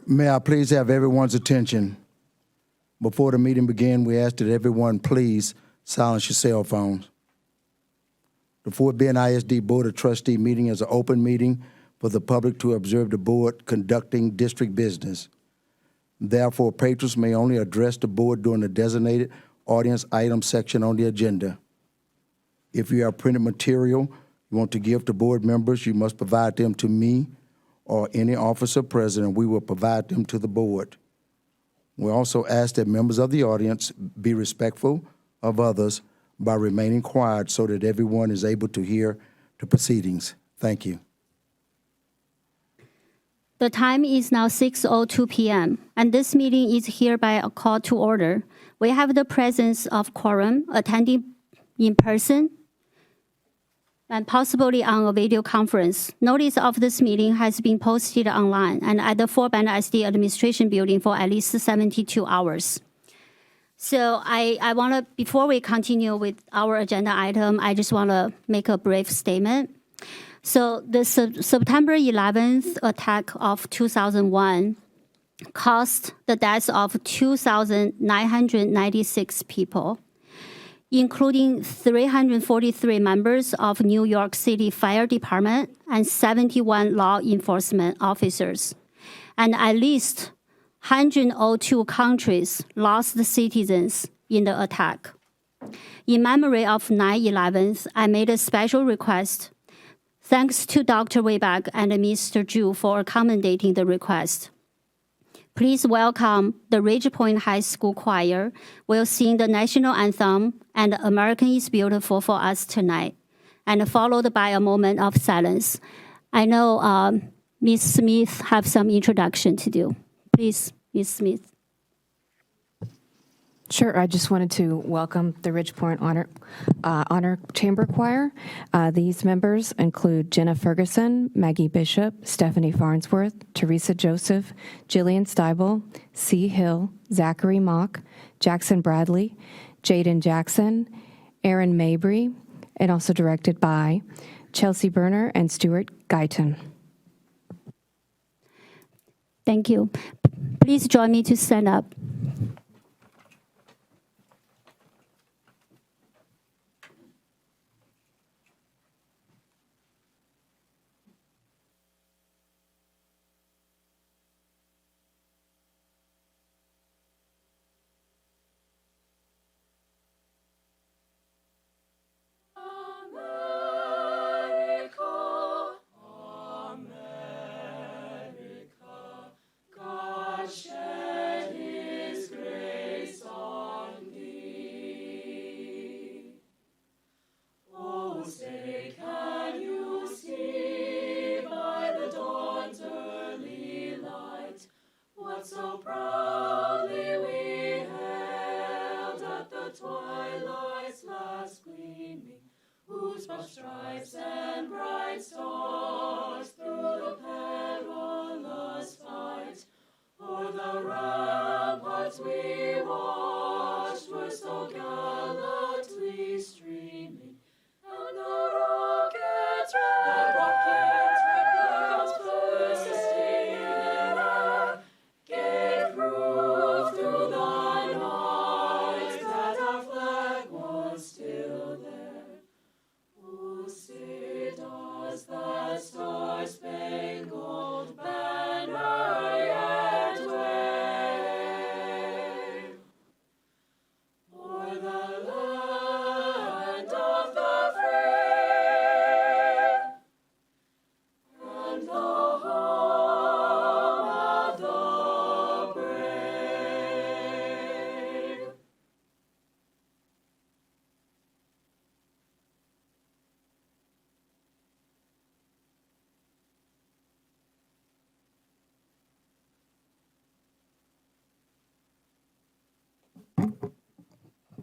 May I please have everyone's attention? Before the meeting begins, we ask that everyone please silence your cell phones. The Fort Bend ISD Board of Trustee meeting is an open meeting for the public to observe the board conducting district business. Therefore, patrons may only address the board during the designated audience item section on the agenda. If you have printed material you want to give to board members, you must provide them to me or any officer present, and we will provide them to the board. We also ask that members of the audience be respectful of others by remaining quiet so that everyone is able to hear the proceedings. Thank you. The time is now 6:02 p.m., and this meeting is hereby called to order. We have the presence of quorum attending in person and possibly on a video conference. Notice of this meeting has been posted online and at the Fort Bend ISD Administration Building for at least 72 hours. So I want to, before we continue with our agenda item, I just want to make a brief statement. So the September 11th attack of 2001 caused the deaths of 2,996 people, including 343 members of New York City Fire Department and 71 law enforcement officers. And at least 102 countries lost citizens in the attack. In memory of 9/11, I made a special request. Thanks to Dr. Wayback and Mr. Zhu for accommodating the request. Please welcome the Ridge Point High School Choir. We'll sing the national anthem and American is Beautiful for us tonight, and followed by a moment of silence. I know Ms. Smith have some introduction to do. Please, Ms. Smith. Sure. I just wanted to welcome the Ridge Point Honor Chamber Choir. These members include Jenna Ferguson, Maggie Bishop, Stephanie Farnsworth, Teresa Joseph, Jillian Steibel, C. Hill, Zachary Mock, Jackson Bradley, Jaden Jackson, Aaron Mabry, and also directed by Chelsea Berner and Stuart Guyton. Thank you. Please join me to stand up. So proudly we hailed at the twilight's last gleaming, whose broad stripes and bright stars through the perilous fight o'er the ramparts we watched were so gallantly streaming, and the rockets red clouds bursting in air gave proof through the night that our flag was still there. Oh, say does that star-spangled banner yet wave o'er the land of the free and the home of the brave?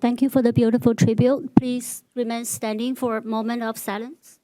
Thank you for the beautiful tribute. Please remain standing for a moment of silence.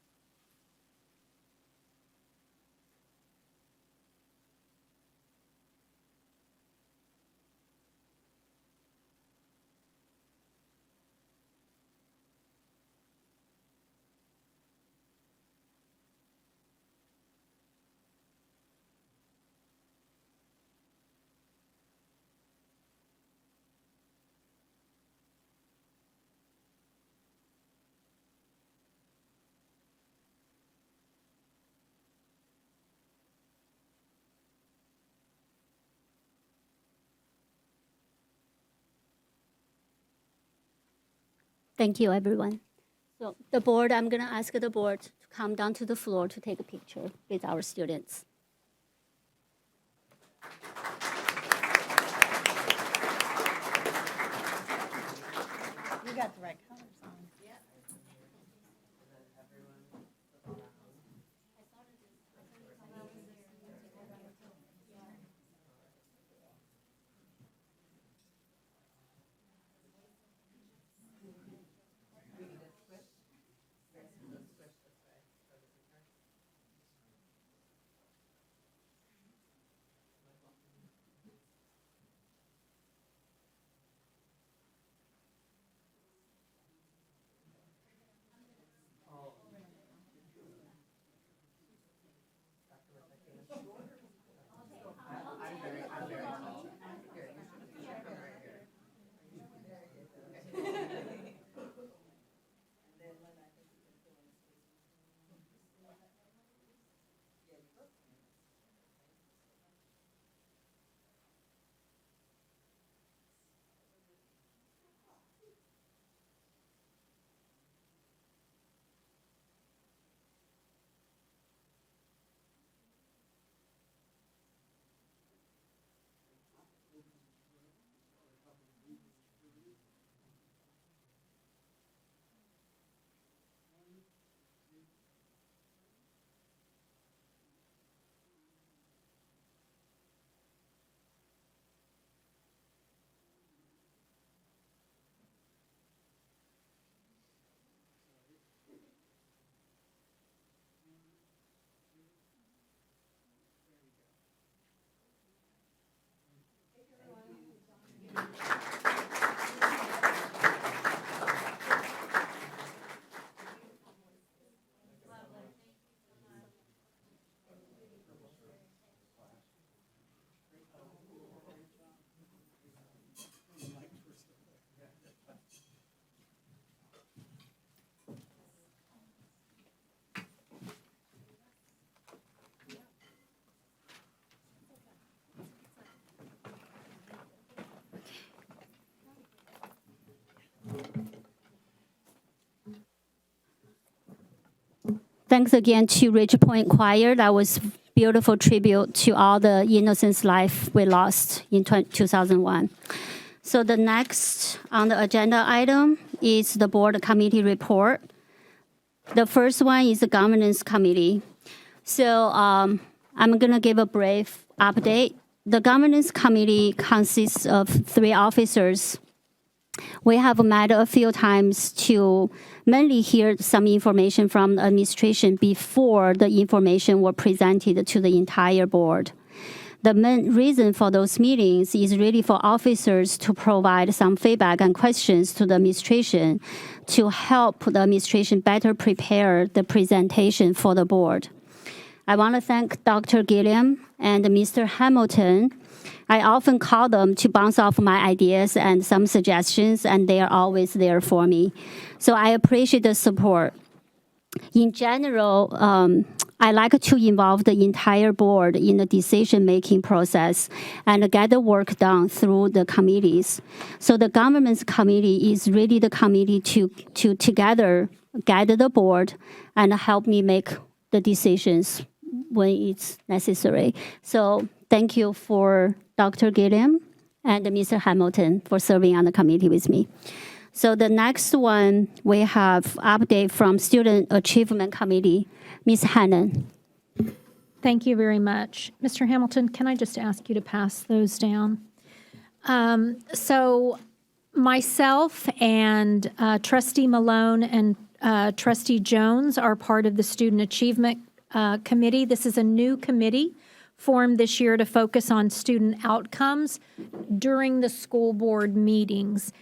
Thank you, everyone. So the board, I'm going to ask the board to come down to the floor to take a picture with our students. You got the right colors on. Thanks again to Ridge Point Choir. That was beautiful tribute to all the innocence life we lost in 2001. So the next on the agenda item is the board committee report. The first one is the governance committee. So I'm going to give a brief update. The governance committee consists of 3 officers. We have met a few times to mainly hear some information from the administration before the information were presented to the entire board. The main reason for those meetings is really for officers to provide some feedback and questions to the administration to help the administration better prepare the presentation for the board. I want to thank Dr. Gilliam and Mr. Hamilton. I often call them to bounce off my ideas and some suggestions, and they are always there for me. So I appreciate the support. In general, I like to involve the entire board in the decision-making process and get the work done through the committees. So the governance committee is really the committee to together guide the board and help me make the decisions when it's necessary. So thank you for Dr. Gilliam and Mr. Hamilton for serving on the committee with me. So the next one, we have update from Student Achievement Committee, Ms. Hannon. Thank you very much. Mr. Hamilton, can I just ask you to pass those down? So myself and Trustee Malone and Trustee Jones are part of the Student Achievement Committee. This is a new committee formed this year to focus on student outcomes during the school board meetings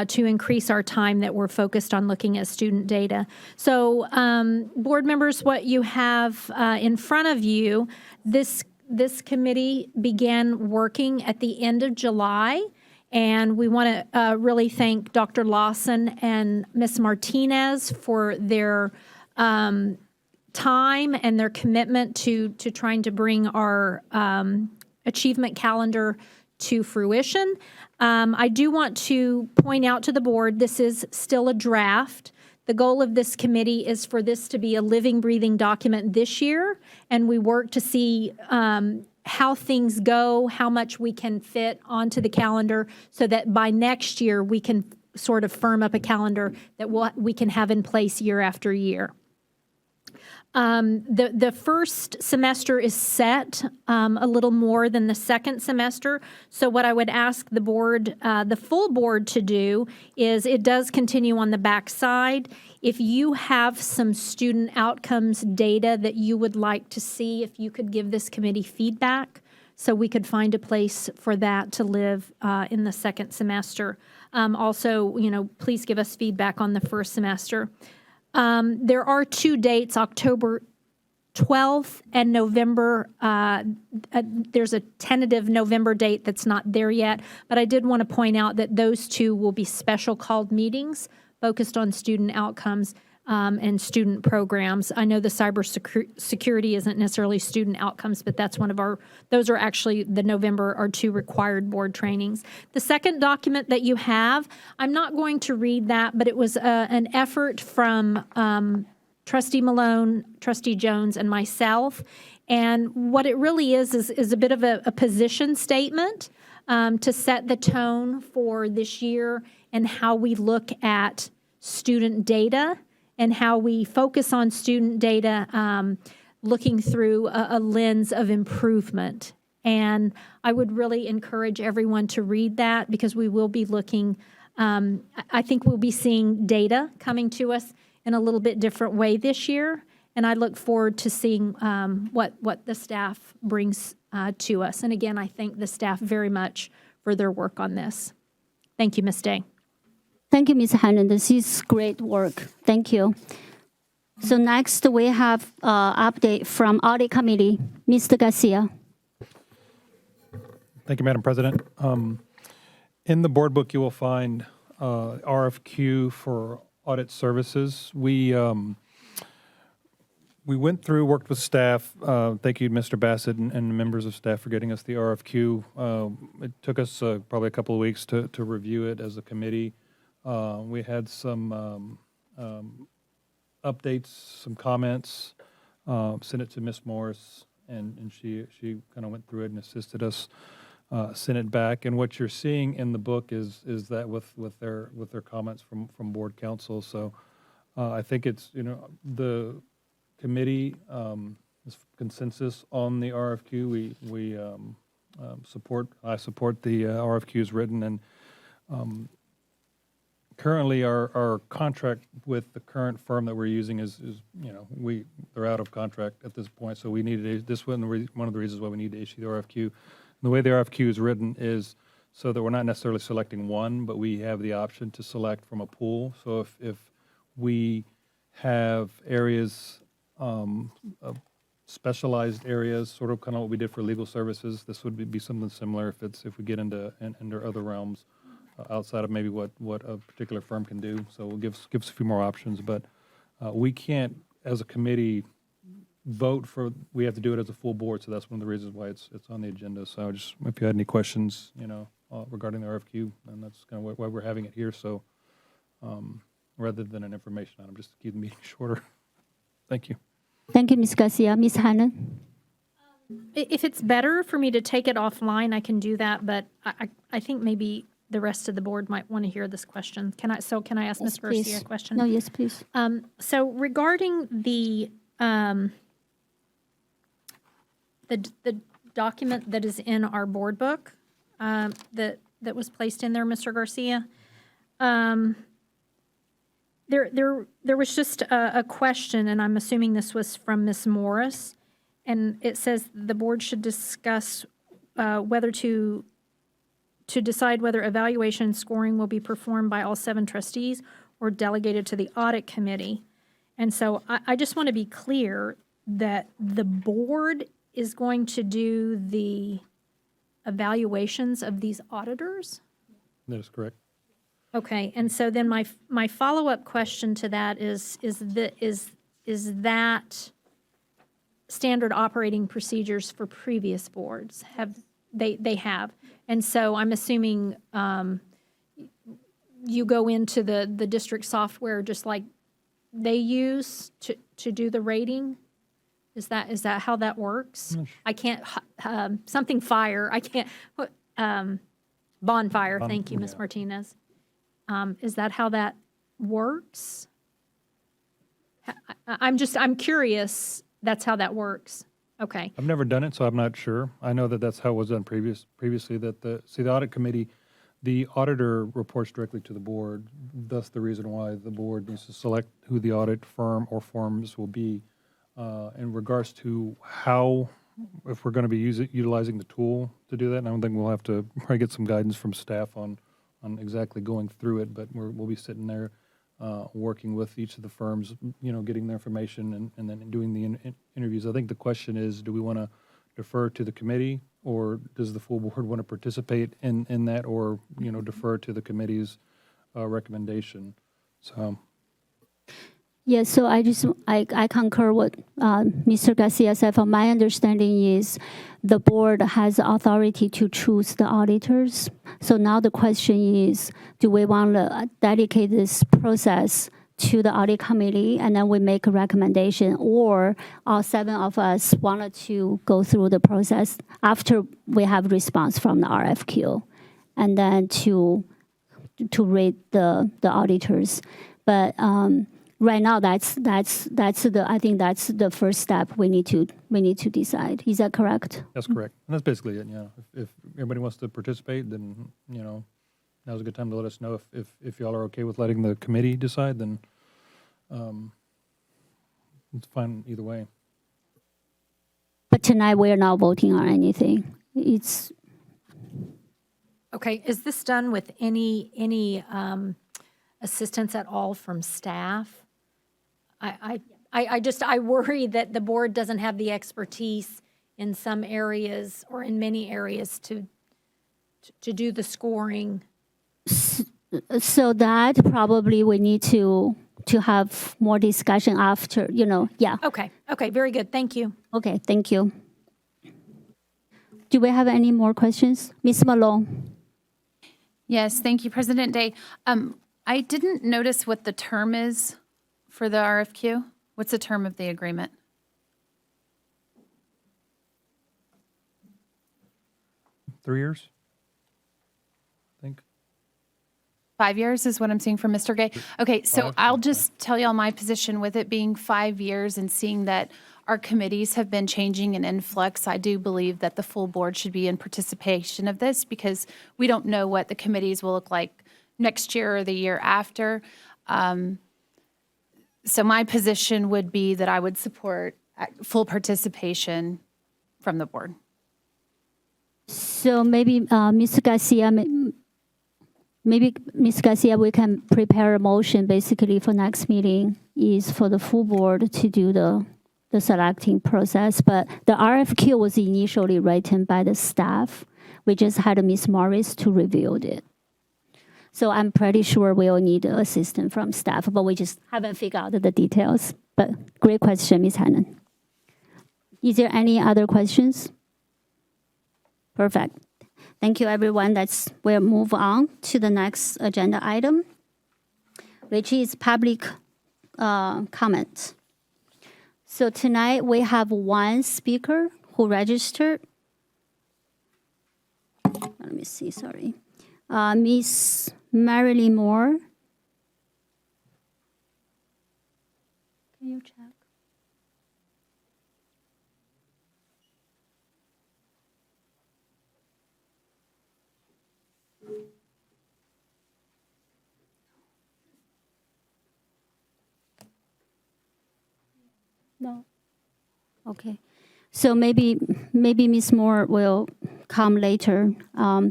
to increase our time that we're focused on looking at student data. So board members, what you have in front of you, this committee began working at the end of July, and we want to really thank Dr. Lawson and Ms. Martinez for their time and their commitment to trying to bring our achievement calendar to fruition. I do want to point out to the board, this is still a draft. The goal of this committee is for this to be a living, breathing document this year, and we work to see how things go, how much we can fit onto the calendar, so that by next year, we can sort of firm up a calendar that we can have in place year after year. The first semester is set a little more than the second semester. So what I would ask the board, the full board to do is it does continue on the back side. If you have some student outcomes data that you would like to see, if you could give this committee feedback so we could find a place for that to live in the second semester. Also, please give us feedback on the first semester. There are 2 dates, October 12th and November. There's a tentative November date that's not there yet, but I did want to point out that those 2 will be special called meetings focused on student outcomes and student programs. I know the cybersecurity isn't necessarily student outcomes, but that's those are actually the November are 2 required board trainings. The second document that you have, I'm not going to read that, but it was an effort from Trustee Malone, Trustee Jones, and myself. And what it really is a bit of a position statement to set the tone for this year and how we look at student data and how we focus on student data looking through a lens of improvement. And I would really encourage everyone to read that, because we will be looking, I think we'll be seeing data coming to us in a little bit different way this year. And I look forward to seeing what the staff brings to us. And again, I thank the staff very much for their work on this. Thank you, Ms. Day. Thank you, Ms. Hannon. This is great work. Thank you. So next, we have update from Audit Committee. Mr. Garcia. Thank you, Madam President. In the board book, you will find RFQ for audit services. We went through, worked with staff. Thank you, Mr. Bassett and the members of staff for getting us the RFQ. It took us probably a couple of weeks to review it as a committee. We had some updates, some comments, sent it to Ms. Morris, and she kind of went through it and assisted us, sent it back. And what you're seeing in the book is that with their comments from board council. So I think it's, the committee is consensus on the RFQ. I support the RFQs written, and currently our contract with the current firm that we're using is they're out of contract at this point, so we needed this one of the reasons why we need to issue the RFQ. And the way the RFQ is written is so that we're not necessarily selecting one, but we have the option to select from a pool. So if we have areas of specialized areas, sort of kind of what we did for legal services, this would be something similar if we get into other realms outside of maybe what a particular firm can do. So we'll give us a few more options, but we can't, as a committee, vote for. We have to do it as a full board. So that's one of the reasons why it's on the agenda. So just if you had any questions, regarding the RFQ, then that's kind of why we're having it here. So rather than an information item, just to keep the meeting shorter. Thank you. Thank you, Ms. Garcia. Ms. Hannon. If it's better for me to take it offline, I can do that, but I think maybe the rest of the board might want to hear this question. Can I ask Ms. Garcia a question? No, yes, please. So regarding the document that is in our board book that was placed in there, Mr. Garcia, there was just a question, and I'm assuming this was from Ms. Morris, and it says the board should discuss whether to decide whether evaluation scoring will be performed by all 7 trustees or delegated to the audit committee. And so I just want to be clear that the board is going to do the evaluations of these auditors? That is correct. Okay, and so then my follow-up question to that is that standard operating procedures for previous boards? they have. And so I'm assuming you go into the district software just like they use to do the rating? Is that how that works? I can't, something fire, I can't, bonfire, thank you, Ms. Martinez. Is that how that works? I'm curious, that's how that works. Okay. I've never done it, so I'm not sure. I know that that's how it was done previously, that the audit committee, the auditor reports directly to the board, thus the reason why the board needs to select who the audit firm or firms will be. In regards to how, if we're going to be utilizing the tool to do that, and I don't think we'll have to probably get some guidance from staff on exactly going through it, but we'll be sitting there working with each of the firms, getting their information and then doing the interviews. I think the question is, do we want to defer to the committee, or does the full board want to participate in that, or, defer to the committee's recommendation? So. Yes, so I concur what Mr. Garcia said. From my understanding is the board has authority to choose the auditors. So now the question is, do we want to dedicate this process to the audit committee and then we make a recommendation, or all 7 of us wanted to go through the process after we have response from the RFQ and then to rate the auditors. But right now, I think that's the first step we need to decide. Is that correct? That's correct. And that's basically it, If everybody wants to participate, then, now's a good time to let us know. If y'all are okay with letting the committee decide, then it's fine either way. But tonight, we are not voting on anything. It's Okay, is this done with any assistance at all from staff? I worry that the board doesn't have the expertise in some areas or in many areas to do the scoring. so that probably we need to have more discussion after, yeah. Okay, very good, thank you. Okay, thank you. Do we have any more questions? Ms. Malone? Yes, thank you, President Day. I didn't notice what the term is for the RFQ. What's the term of the agreement? Three years, I think. 5 years is what I'm seeing from Mr. Gay. Okay, so I'll just tell y'all my position with it being 5 years and seeing that our committees have been changing and in flux. I do believe that the full board should be in participation of this because we don't know what the committees will look like next year or the year after. So my position would be that I would support full participation from the board. So maybe, Ms. Garcia, we can prepare a motion basically for next meeting is for the full board to do the selecting process. But the RFQ was initially written by the staff. We just had Ms. Morris to review it. So I'm pretty sure we'll need assistance from staff, but we just haven't figured out the details. But great question, Ms. Hannon. Is there any other questions? Perfect. Thank you, everyone. We'll move on to the next agenda item, which is public comment. So tonight we have one speaker who registered. Let me see, sorry. Miss Marilyn Moore. Can you check? No. Okay. So maybe Ms. Moore will come later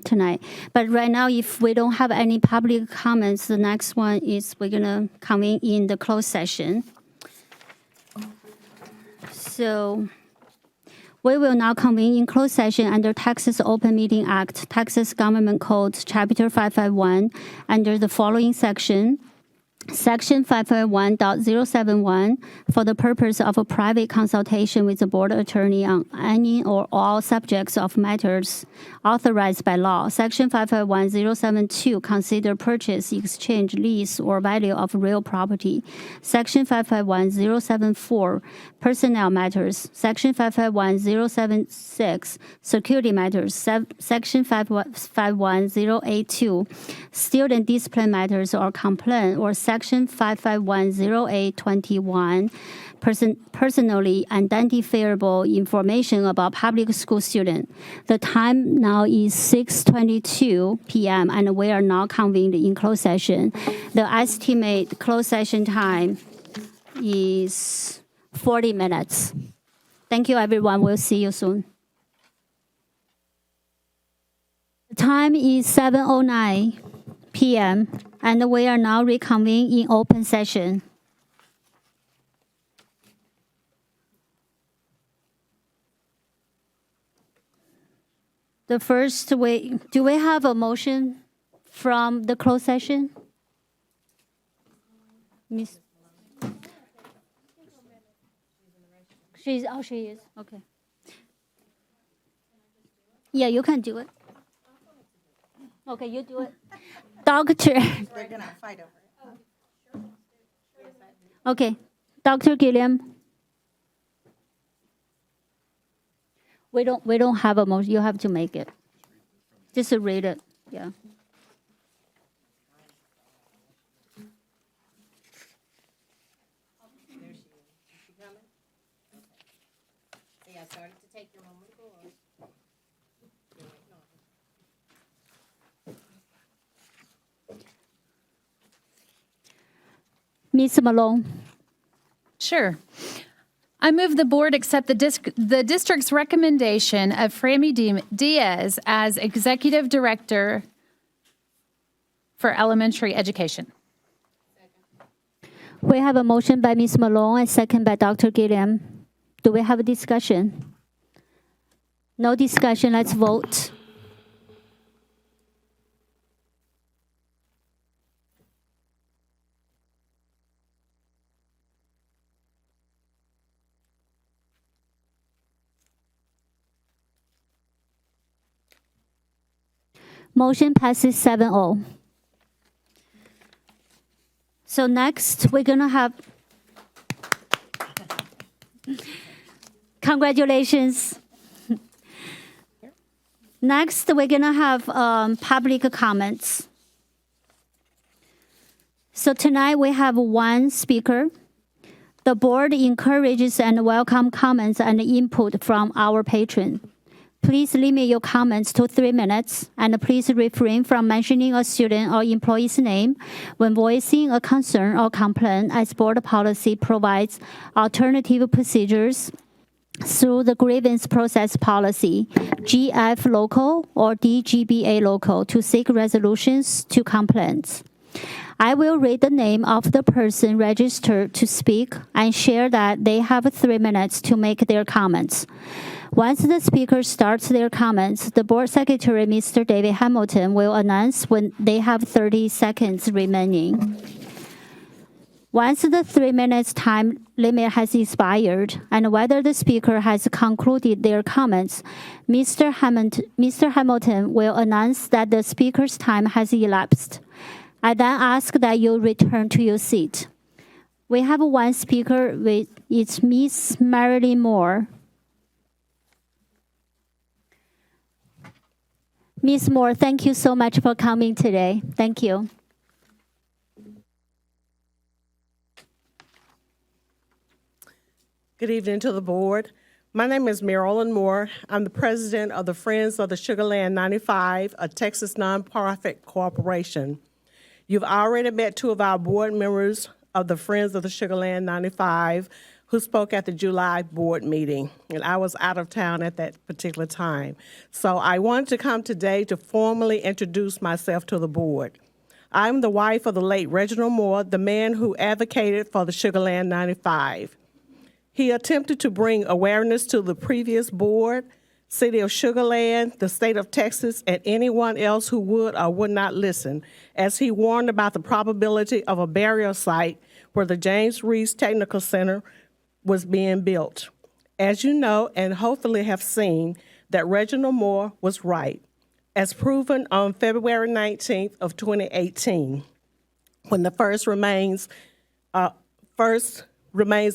tonight. But right now, if we don't have any public comments, the next one is we're going to convene in the closed session. So we will now convene in closed session under Texas Open Meeting Act, Texas Government Code, Chapter 551, under the following section. Section 551.071 for the purpose of a private consultation with the board attorney on any or all subjects of matters authorized by law. Section 551.072 consider purchase, exchange, lease, or value of real property. Section 551.074 personnel matters. Section 551.076 security matters. Section 551.082 student discipline matters or complaint, or Section 551.0821 personally identifiable information about public school student. The time now is 6:22 p.m. and we are now convened in closed session. The estimate closed session time is 40 minutes. Thank you, everyone. We'll see you soon. The time is 7:09 p.m. and we are now reconvened in open session. The first way, do we have a motion from the closed session? Miss? She is, okay. Yeah, you can do it. Okay, you do it. Doctor. We're gonna fight over it. Okay, Dr. Gilliam. We don't have a motion. You have to make it. Just read it. Yeah. There she is. Is she coming? Okay. So yeah, started to take your moment. Ms. Malone. Sure. I move the board accept the district's recommendation of Frammy Diaz as Executive Director for Elementary Education. We have a motion by Ms. Malone and second by Dr. Gilliam. Do we have a discussion? No discussion. Let's vote. Motion passes 7-0. So next, we're going to have, congratulations. Next, we're going to have public comments. So tonight, we have one speaker. The board encourages and welcomes comments and input from our patron. Please limit your comments to 3 minutes, and please refrain from mentioning a student or employee's name when voicing a concern or complaint, as board policy provides alternative procedures through the grievance process policy, GF local or DGBA local, to seek resolutions to complaints. I will read the name of the person registered to speak and share that they have 3 minutes to make their comments. Once the speaker starts their comments, the board secretary, Mr. David Hamilton, will announce when they have 30 seconds remaining. Once the 3 minutes time limit has expired and whether the speaker has concluded their comments, Mr. Hamilton will announce that the speaker's time has elapsed. I then ask that you return to your seat. We have one speaker, it's Miss Marilyn Moore. Ms. Moore, thank you so much for coming today. Thank you. Good evening to the board. My name is Marilyn Moore. I'm the president of the Friends of the Sugar Land 95, a Texas nonprofit corporation. You've already met two of our board members of the Friends of the Sugar Land 95 who spoke at the July board meeting, and I was out of town at that particular time. So I wanted to come today to formally introduce myself to the board. I'm the wife of the late Reginald Moore, the man who advocated for the Sugar Land 95. He attempted to bring awareness to the previous board City of Sugar Land, the state of Texas, and anyone else who would or would not listen, as he warned about the probability of a burial site where the James Reese Technical Center was being built. As you know, and hopefully have seen, that Reginald Moore was right, as proven on February 19th of 2018, when the first remains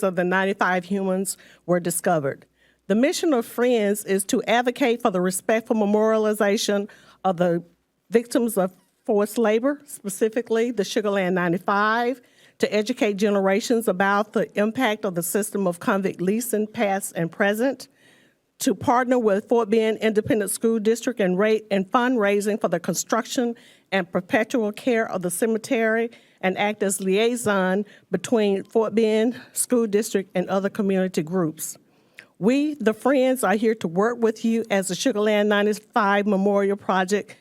of the 95 humans were discovered. The mission of Friends is to advocate for the respectful memorialization of the victims of forced labor, specifically the Sugar Land 95, to educate generations about the impact of the system of convict leasing, past and present, to partner with Fort Bend Independent School District and fundraising for the construction and perpetual care of the cemetery, and act as liaison between Fort Bend School District and other community groups. We, the Friends, are here to work with you as the Sugar Land 95 Memorial Project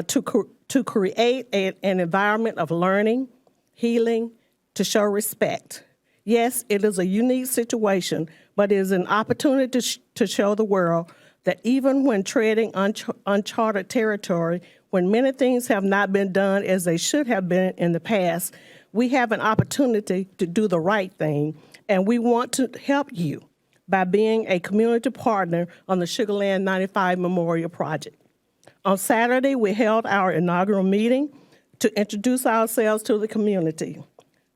to create an environment of learning, healing, to show respect. Yes, it is a unique situation, but it is an opportunity to show the world that even when treading uncharted territory, when many things have not been done as they should have been in the past, we have an opportunity to do the right thing, and we want to help you by being a community partner on the Sugar Land 95 Memorial Project. On Saturday, we held our inaugural meeting to introduce ourselves to the community.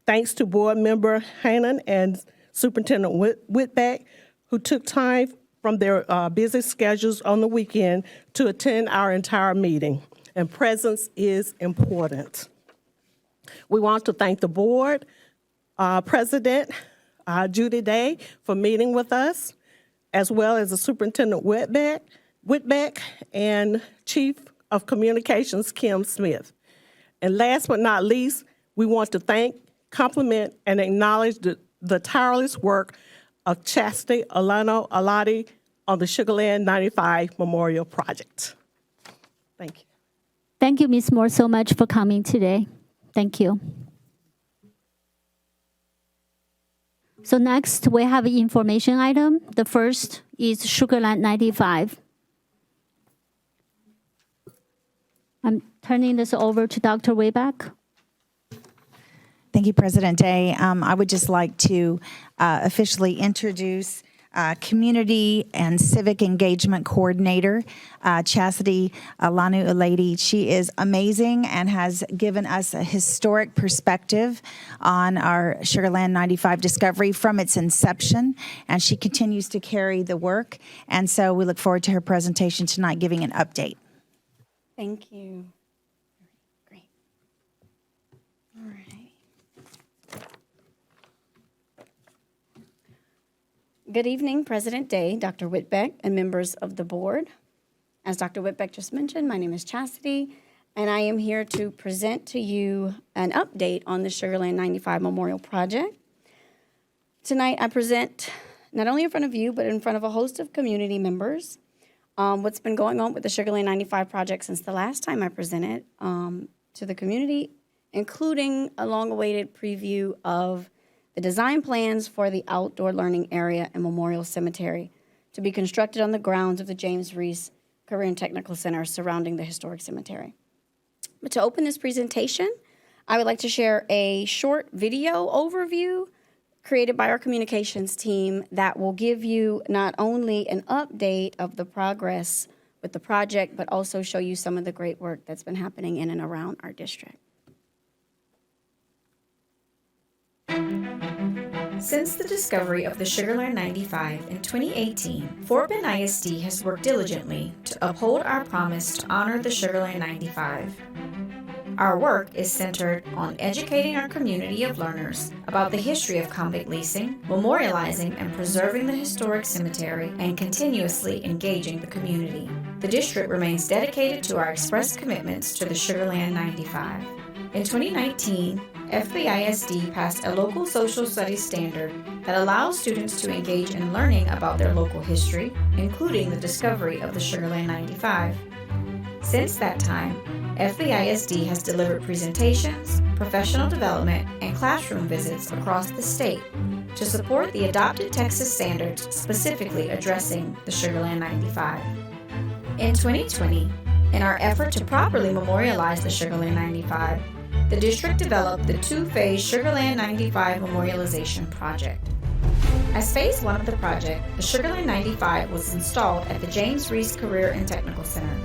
Thanks to Board Member Hannon and Superintendent Whitbeck, who took time from their busy schedules on the weekend to attend our entire meeting. And presence is important. We want to thank the board, President Judy Day, for meeting with us, as well as the Superintendent Whitbeck and Chief of Communications, Kim Smith. And last but not least, we want to thank, compliment, and acknowledge the tireless work of Chastity Alano Alati on the Sugar Land 95 Memorial Project. Thank you. Thank you, Ms. Moore, so much for coming today. Thank you. So next, we have an information item. The first is Sugar Land 95. I'm turning this over to Dr. Wayback. Thank you, President Day. I would just like to officially introduce Community and Civic Engagement Coordinator, Chastity Alanu Alati. She is amazing and has given us a historic perspective on our Sugar Land 95 discovery from its inception, and she continues to carry the work. And so we look forward to her presentation tonight, giving an update. Thank you. Great. All right. Good evening, President Day, Dr. Whitbeck, and members of the board. As Dr. Whitbeck just mentioned, my name is Chastity, and I am here to present to you an update on the Sugar Land 95 Memorial Project. Tonight, I present not only in front of you, but in front of a host of community members what's been going on with the Sugar Land 95 project since the last time I presented to the community, including a long-awaited preview of the design plans for the outdoor learning area and Memorial Cemetery to be constructed on the grounds of the James Reese Career and Technical Center surrounding the historic cemetery. But to open this presentation, I would like to share a short video overview created by our communications team that will give you not only an update of the progress with the project, but also show you some of the great work that's been happening in and around our district. Since the discovery of the Sugar Land 95 in 2018, Fort Bend ISD has worked diligently to uphold our promise to honor the Sugar Land 95. Our work is centered on educating our community of learners about the history of convict leasing, memorializing and preserving the historic cemetery, and continuously engaging the community. The district remains dedicated to our express commitments to the Sugar Land 95. In 2019, FBISD passed a local social studies standard that allows students to engage in learning about their local history, including the discovery of the Sugar Land 95. Since that time, FBISD has delivered presentations, professional development, and classroom visits across the state, to support the adopted Texas standards specifically addressing the Sugar Land 95. In 2020, in our effort to properly memorialize the Sugar Land 95, the district developed the two-phase Sugar Land 95 Memorialization Project. As phase one of the project, the Sugar Land 95 was installed at the James Reese Career and Technical Center.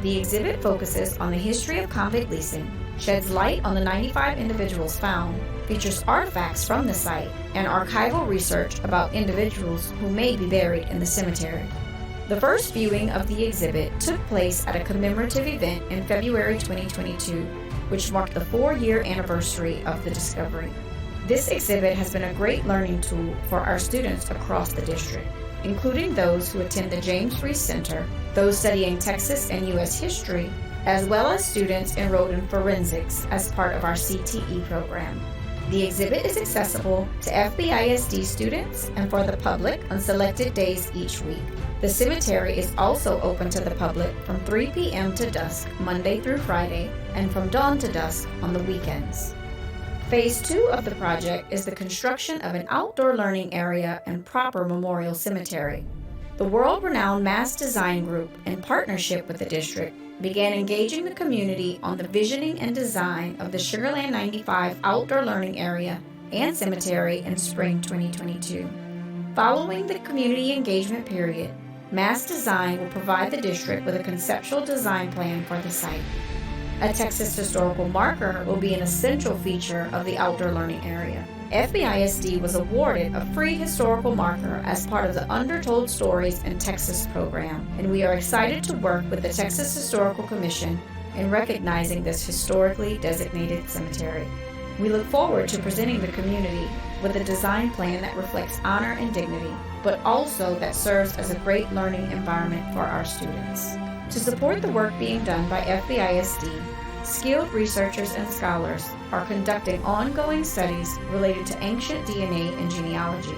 The exhibit focuses on the history of convict leasing, sheds light on the 95 individuals found, features artifacts from the site, and archival research about individuals who may be buried in the cemetery. The first viewing of the exhibit took place at a commemorative event in February 2022, which marked the 4-year anniversary of the discovery. This exhibit has been a great learning tool for our students across the district, including those who attend the James Reese Center, those studying Texas and U.S. history, as well as students enrolled in forensics as part of our CTE program. The exhibit is accessible to FBISD students and for the public on selected days each week. The cemetery is also open to the public from 3 p.m. to dusk, Monday through Friday, and from dawn to dusk on the weekends. Phase 2 of the project is the construction of an outdoor learning area and proper memorial cemetery. The world-renowned Mass Design Group, in partnership with the district, began engaging the community on the visioning and design of the Sugar Land 95 outdoor learning area and cemetery in spring 2022. Following the community engagement period, Mass Design will provide the district with a conceptual design plan for the site. A Texas historical marker will be an essential feature of the outdoor learning area. FBISD was awarded a free historical marker as part of the Undertold Stories in Texas program, and we are excited to work with the Texas Historical Commission in recognizing this historically designated cemetery. We look forward to presenting the community with a design plan that reflects honor and dignity, but also that serves as a great learning environment for our students. To support the work being done by FBISD, skilled researchers and scholars are conducting ongoing studies related to ancient DNA and genealogy.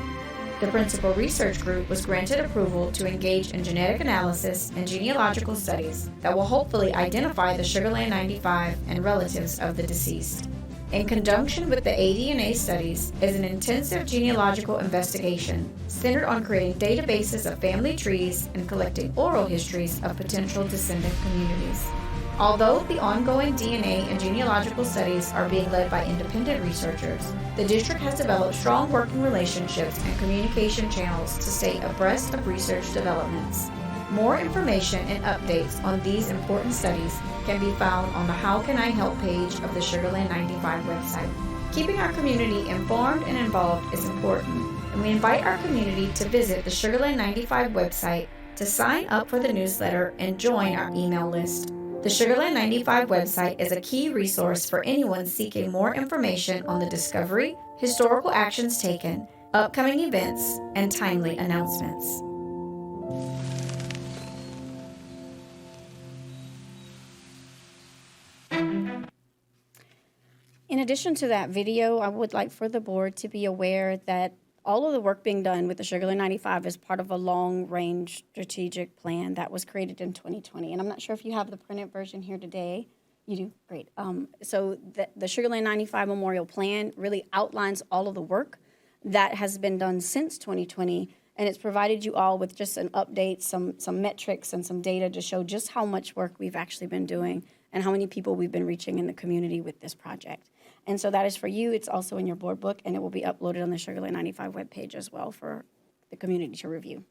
The principal research group was granted approval to engage in genetic analysis and genealogical studies that will hopefully identify the Sugar Land 95 and relatives of the deceased. In conjunction with the ADNA studies is an intensive genealogical investigation centered on creating databases of family trees and collecting oral histories of potential descendant communities. Although the ongoing DNA and genealogical studies are being led by independent researchers, the district has developed strong working relationships and communication channels to stay abreast of research developments. More information and updates on these important studies can be found on the How Can I Help page of the Sugar Land 95 website. Keeping our community informed and involved is important, and we invite our community to visit the Sugar Land 95 website to sign up for the newsletter and join our email list. The Sugar Land 95 website is a key resource for anyone seeking more information on the discovery, historical actions taken, upcoming events, and timely announcements. In addition to that video, I would like for the board to be aware that all of the work being done with the Sugar Land 95 is part of a long-range strategic plan that was created in 2020. And I'm not sure if you have the printed version here today. You do? Great. So the Sugar Land 95 Memorial Plan really outlines all of the work that has been done since 2020, and it's provided you all with just an update, some metrics and some data to show just how much work we've actually been doing and how many people we've been reaching in the community with this project. And so that is for you. It's also in your board book, and it will be uploaded on the Sugar Land 95 webpage as well for the community to review.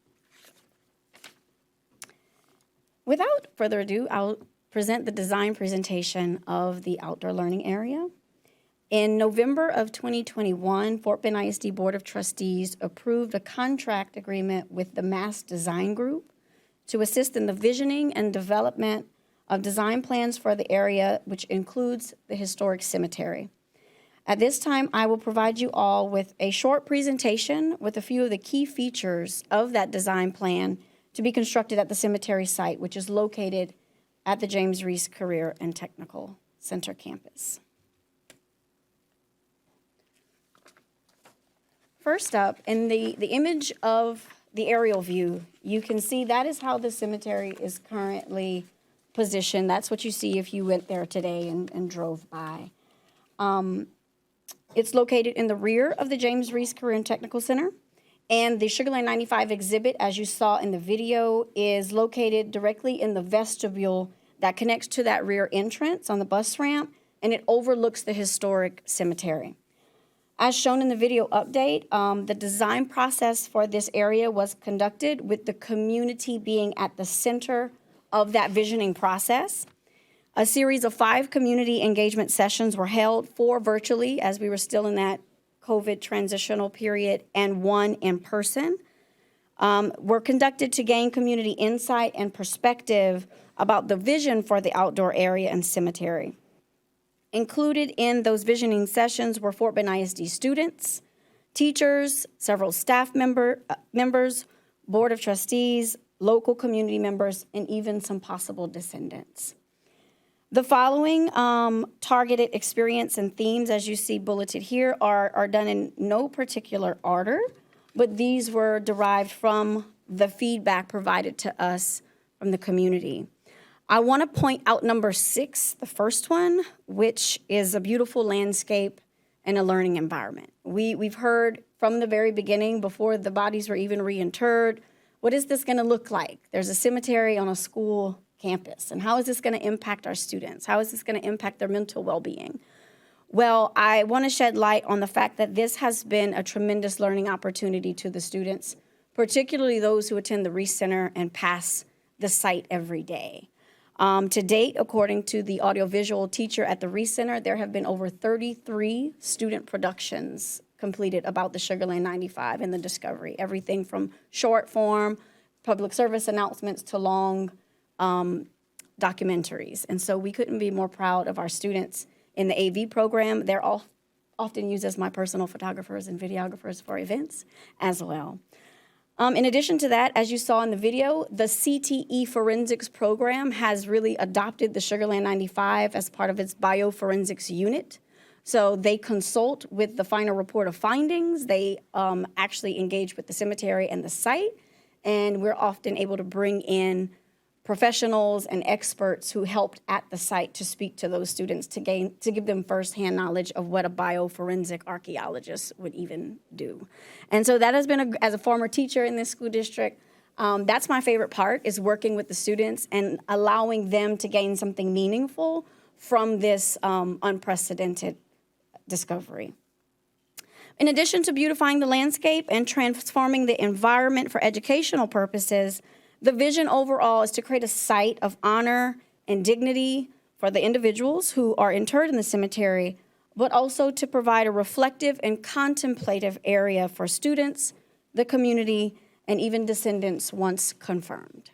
Without further ado, I'll present the design presentation of the outdoor learning area. In November of 2021, Fort Bend ISD Board of Trustees approved a contract agreement with the Mass Design Group to assist in the visioning and development of design plans for the area, which includes the historic cemetery. At this time, I will provide you all with a short presentation with a few of the key features of that design plan to be constructed at the cemetery site, which is located at the James Reese Career and Technical Center campus. First up, in the image of the aerial view, you can see that is how the cemetery is currently positioned. That's what you see if you went there today and drove by. It's located in the rear of the James Reese Career and Technical Center. And the Sugar Land 95 exhibit, as you saw in the video, is located directly in the vestibule that connects to that rear entrance on the bus ramp, and it overlooks the historic cemetery. As shown in the video update, the design process for this area was conducted with the community being at the center of that visioning process. A series of 5 community engagement sessions were held, 4 virtually, as we were still in that COVID transitional period, and 1 in person, were conducted to gain community insight and perspective about the vision for the outdoor area and cemetery. Included in those visioning sessions were Fort Bend ISD students, teachers, several staff members, board of trustees, local community members, and even some possible descendants. The following targeted experience and themes, as you see bulleted here, are done in no particular order, but these were derived from the feedback provided to us from the community. I want to point out number 6, the first one, which is a beautiful landscape and a learning environment. We've heard from the very beginning, before the bodies were even reinterred, what is this going to look like? There's a cemetery on a school campus, and how is this going to impact our students? How is this going to impact their mental well-being? Well, I want to shed light on the fact that this has been a tremendous learning opportunity to the students, particularly those who attend the Reese Center and pass the site every day. To date, according to the audiovisual teacher at the Reese Center, there have been over 33 student productions completed about the Sugar Land 95 and the Discovery, everything from short form, public service announcements to long documentaries. And so we couldn't be more proud of our students in the AV program. They're all often used as my personal photographers and videographers for events as well. In addition to that, as you saw in the video, the CTE Forensics program has really adopted the Sugar Land 95 as part of its bioforensics unit. So they consult with the final report of findings. They actually engage with the cemetery and the site, and we're often able to bring in professionals and experts who helped at the site to speak to those students to give them firsthand knowledge of what a bioforensic archaeologist would even do. And so that has been, as a former teacher in this school district, that's my favorite part, is working with the students and allowing them to gain something meaningful from this unprecedented discovery. In addition to beautifying the landscape and transforming the environment for educational purposes, the vision overall is to create a site of honor and dignity for the individuals who are interred in the cemetery, but also to provide a reflective and contemplative area for students, the community, and even descendants once confirmed.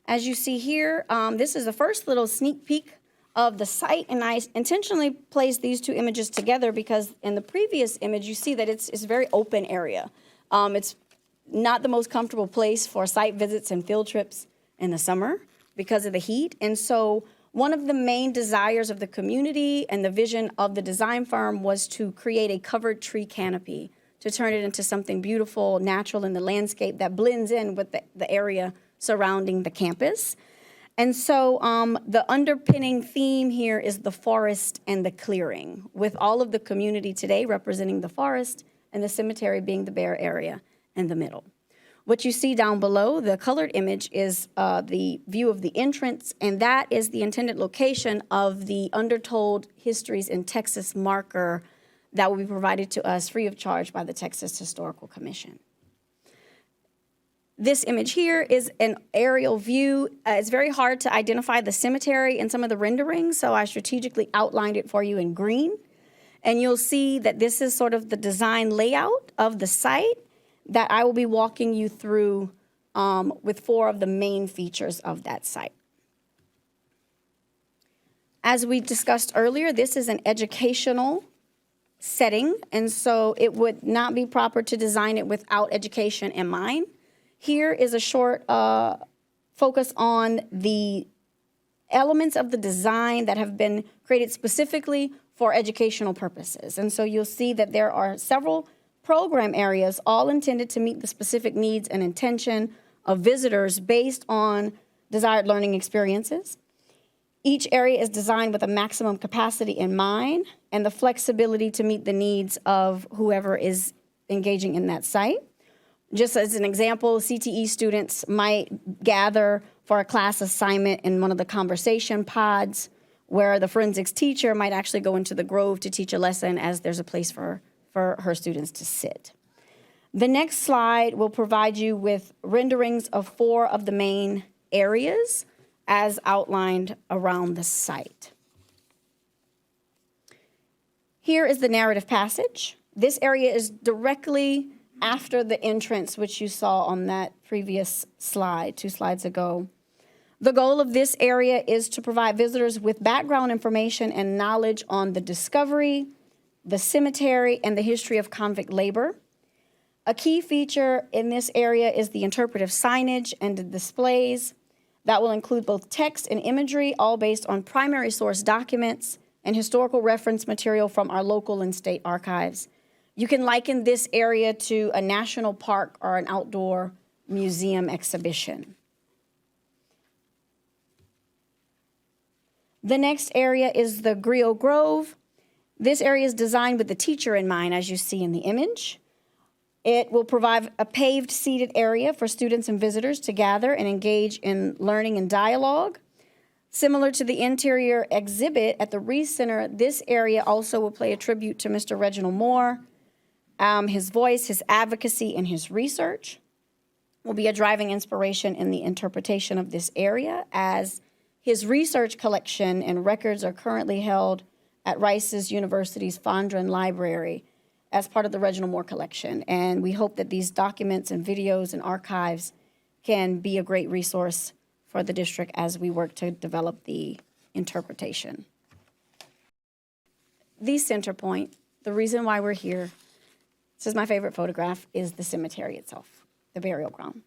As you see here, this is the first little sneak peek of the site, and I intentionally placed these 2 images together because in the previous image, you see that it's a very open area. It's not the most comfortable place for site visits and field trips in the summer because of the heat. And so one of the main desires of the community and the vision of the design firm was to create a covered tree canopy to turn it into something beautiful, natural in the landscape that blends in with the area surrounding the campus. And so the underpinning theme here is the forest and the clearing, with all of the community today representing the forest and the cemetery being the bare area in the middle. What you see down below, the colored image, is the view of the entrance, and that is the intended location of the Undertold Histories in Texas marker that will be provided to us free of charge by the Texas Historical Commission. This image here is an aerial view. It's very hard to identify the cemetery in some of the renderings, so I strategically outlined it for you in green. And you'll see that this is sort of the design layout of the site that I will be walking you through with 4 of the main features of that site. As we discussed earlier, this is an educational setting, and so it would not be proper to design it without education in mind. Here is a short focus on the elements of the design that have been created specifically for educational purposes. And so you'll see that there are several program areas, all intended to meet the specific needs and intention of visitors based on desired learning experiences. Each area is designed with a maximum capacity in mind and the flexibility to meet the needs of whoever is engaging in that site. Just as an example, CTE students might gather for a class assignment in one of the conversation pods, where the forensics teacher might actually go into the grove to teach a lesson, as there's a place for her students to sit. The next slide will provide you with renderings of 4 of the main areas as outlined around the site. Here is the narrative passage. This area is directly after the entrance, which you saw on that previous slide, 2 slides ago. The goal of this area is to provide visitors with background information and knowledge on the discovery, the cemetery, and the history of convict labor. A key feature in this area is the interpretive signage and the displays that will include both text and imagery, all based on primary source documents and historical reference material from our local and state archives. You can liken this area to a national park or an outdoor museum exhibition. The next area is the Griot Grove. This area is designed with the teacher in mind, as you see in the image. It will provide a paved seated area for students and visitors to gather and engage in learning and dialogue. Similar to the interior exhibit at the Reese Center, this area also will pay a tribute to Mr. Reginald Moore. His voice, his advocacy, and his research will be a driving inspiration in the interpretation of this area, as his research collection and records are currently held at Rice University's Fondren Library as part of the Reginald Moore collection. And we hope that these documents and videos and archives can be a great resource for the district as we work to develop the interpretation. The center point, the reason why we're here, this is my favorite photograph, is the cemetery itself, the burial ground.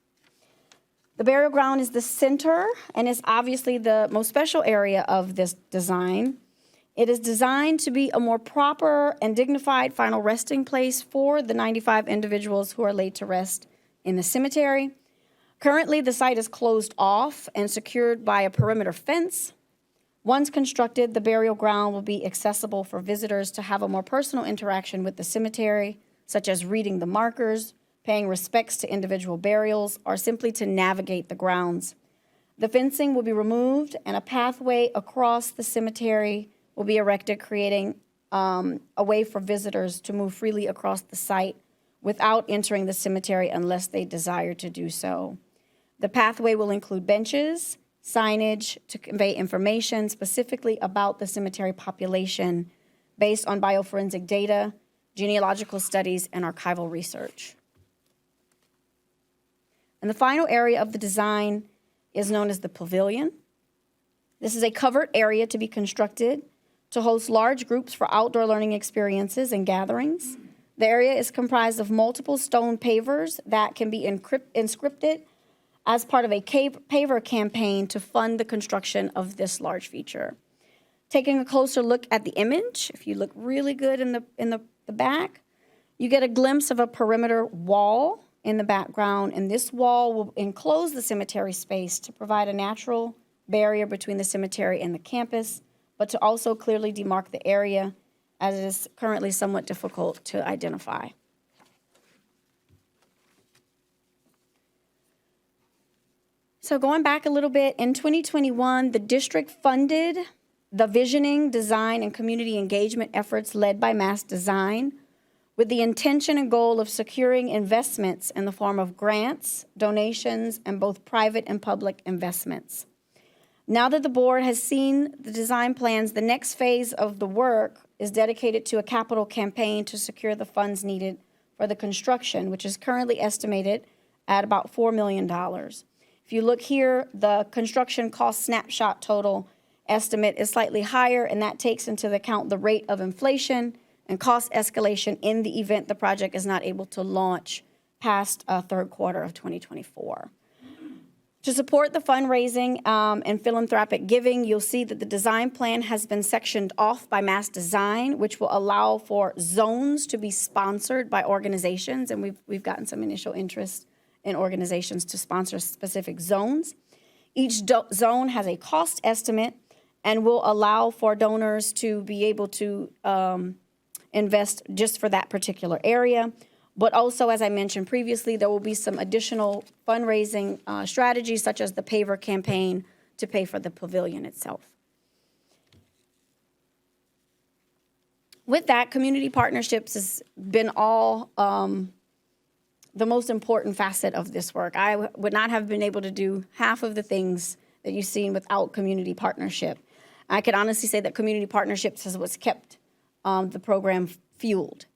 The burial ground is the center and is obviously the most special area of this design. It is designed to be a more proper and dignified final resting place for the 95 individuals who are laid to rest in the cemetery. Currently, the site is closed off and secured by a perimeter fence. Once constructed, the burial ground will be accessible for visitors to have a more personal interaction with the cemetery, such as reading the markers, paying respects to individual burials, or simply to navigate the grounds. The fencing will be removed and a pathway across the cemetery will be erected, creating a way for visitors to move freely across the site without entering the cemetery unless they desire to do so. The pathway will include benches, signage to convey information specifically about the cemetery population based on bioforensic data, genealogical studies, and archival research. And the final area of the design is known as the pavilion. This is a covered area to be constructed to host large groups for outdoor learning experiences and gatherings. The area is comprised of multiple stone pavers that can be inscripted as part of a paver campaign to fund the construction of this large feature. Taking a closer look at the image, if you look really good in the back, you get a glimpse of a perimeter wall in the background, and this wall will enclose the cemetery space to provide a natural barrier between the cemetery and the campus, but to also clearly demark the area, as it is currently somewhat difficult to identify. So going back a little bit, in 2021, the district funded the visioning, design, and community engagement efforts led by Mass Design, with the intention and goal of securing investments in the form of grants, donations, and both private and public investments. Now that the board has seen the design plans, the next phase of the work is dedicated to a capital campaign to secure the funds needed for the construction, which is currently estimated at about $4 million. If you look here, the construction cost snapshot total estimate is slightly higher, and that takes into account the rate of inflation and cost escalation in the event the project is not able to launch past third quarter of 2024. To support the fundraising and philanthropic giving, you'll see that the design plan has been sectioned off by Mass Design, which will allow for zones to be sponsored by organizations, and we've gotten some initial interest in organizations to sponsor specific zones. Each zone has a cost estimate, and will allow for donors to be able to invest just for that particular area. But also, as I mentioned previously, there will be some additional fundraising strategies, such as the paver campaign, to pay for the pavilion itself. With that, community partnerships has been all the most important facet of this work. I would not have been able to do half of the things that you've seen without community partnership. I can honestly say that community partnerships is what's kept the program fueled.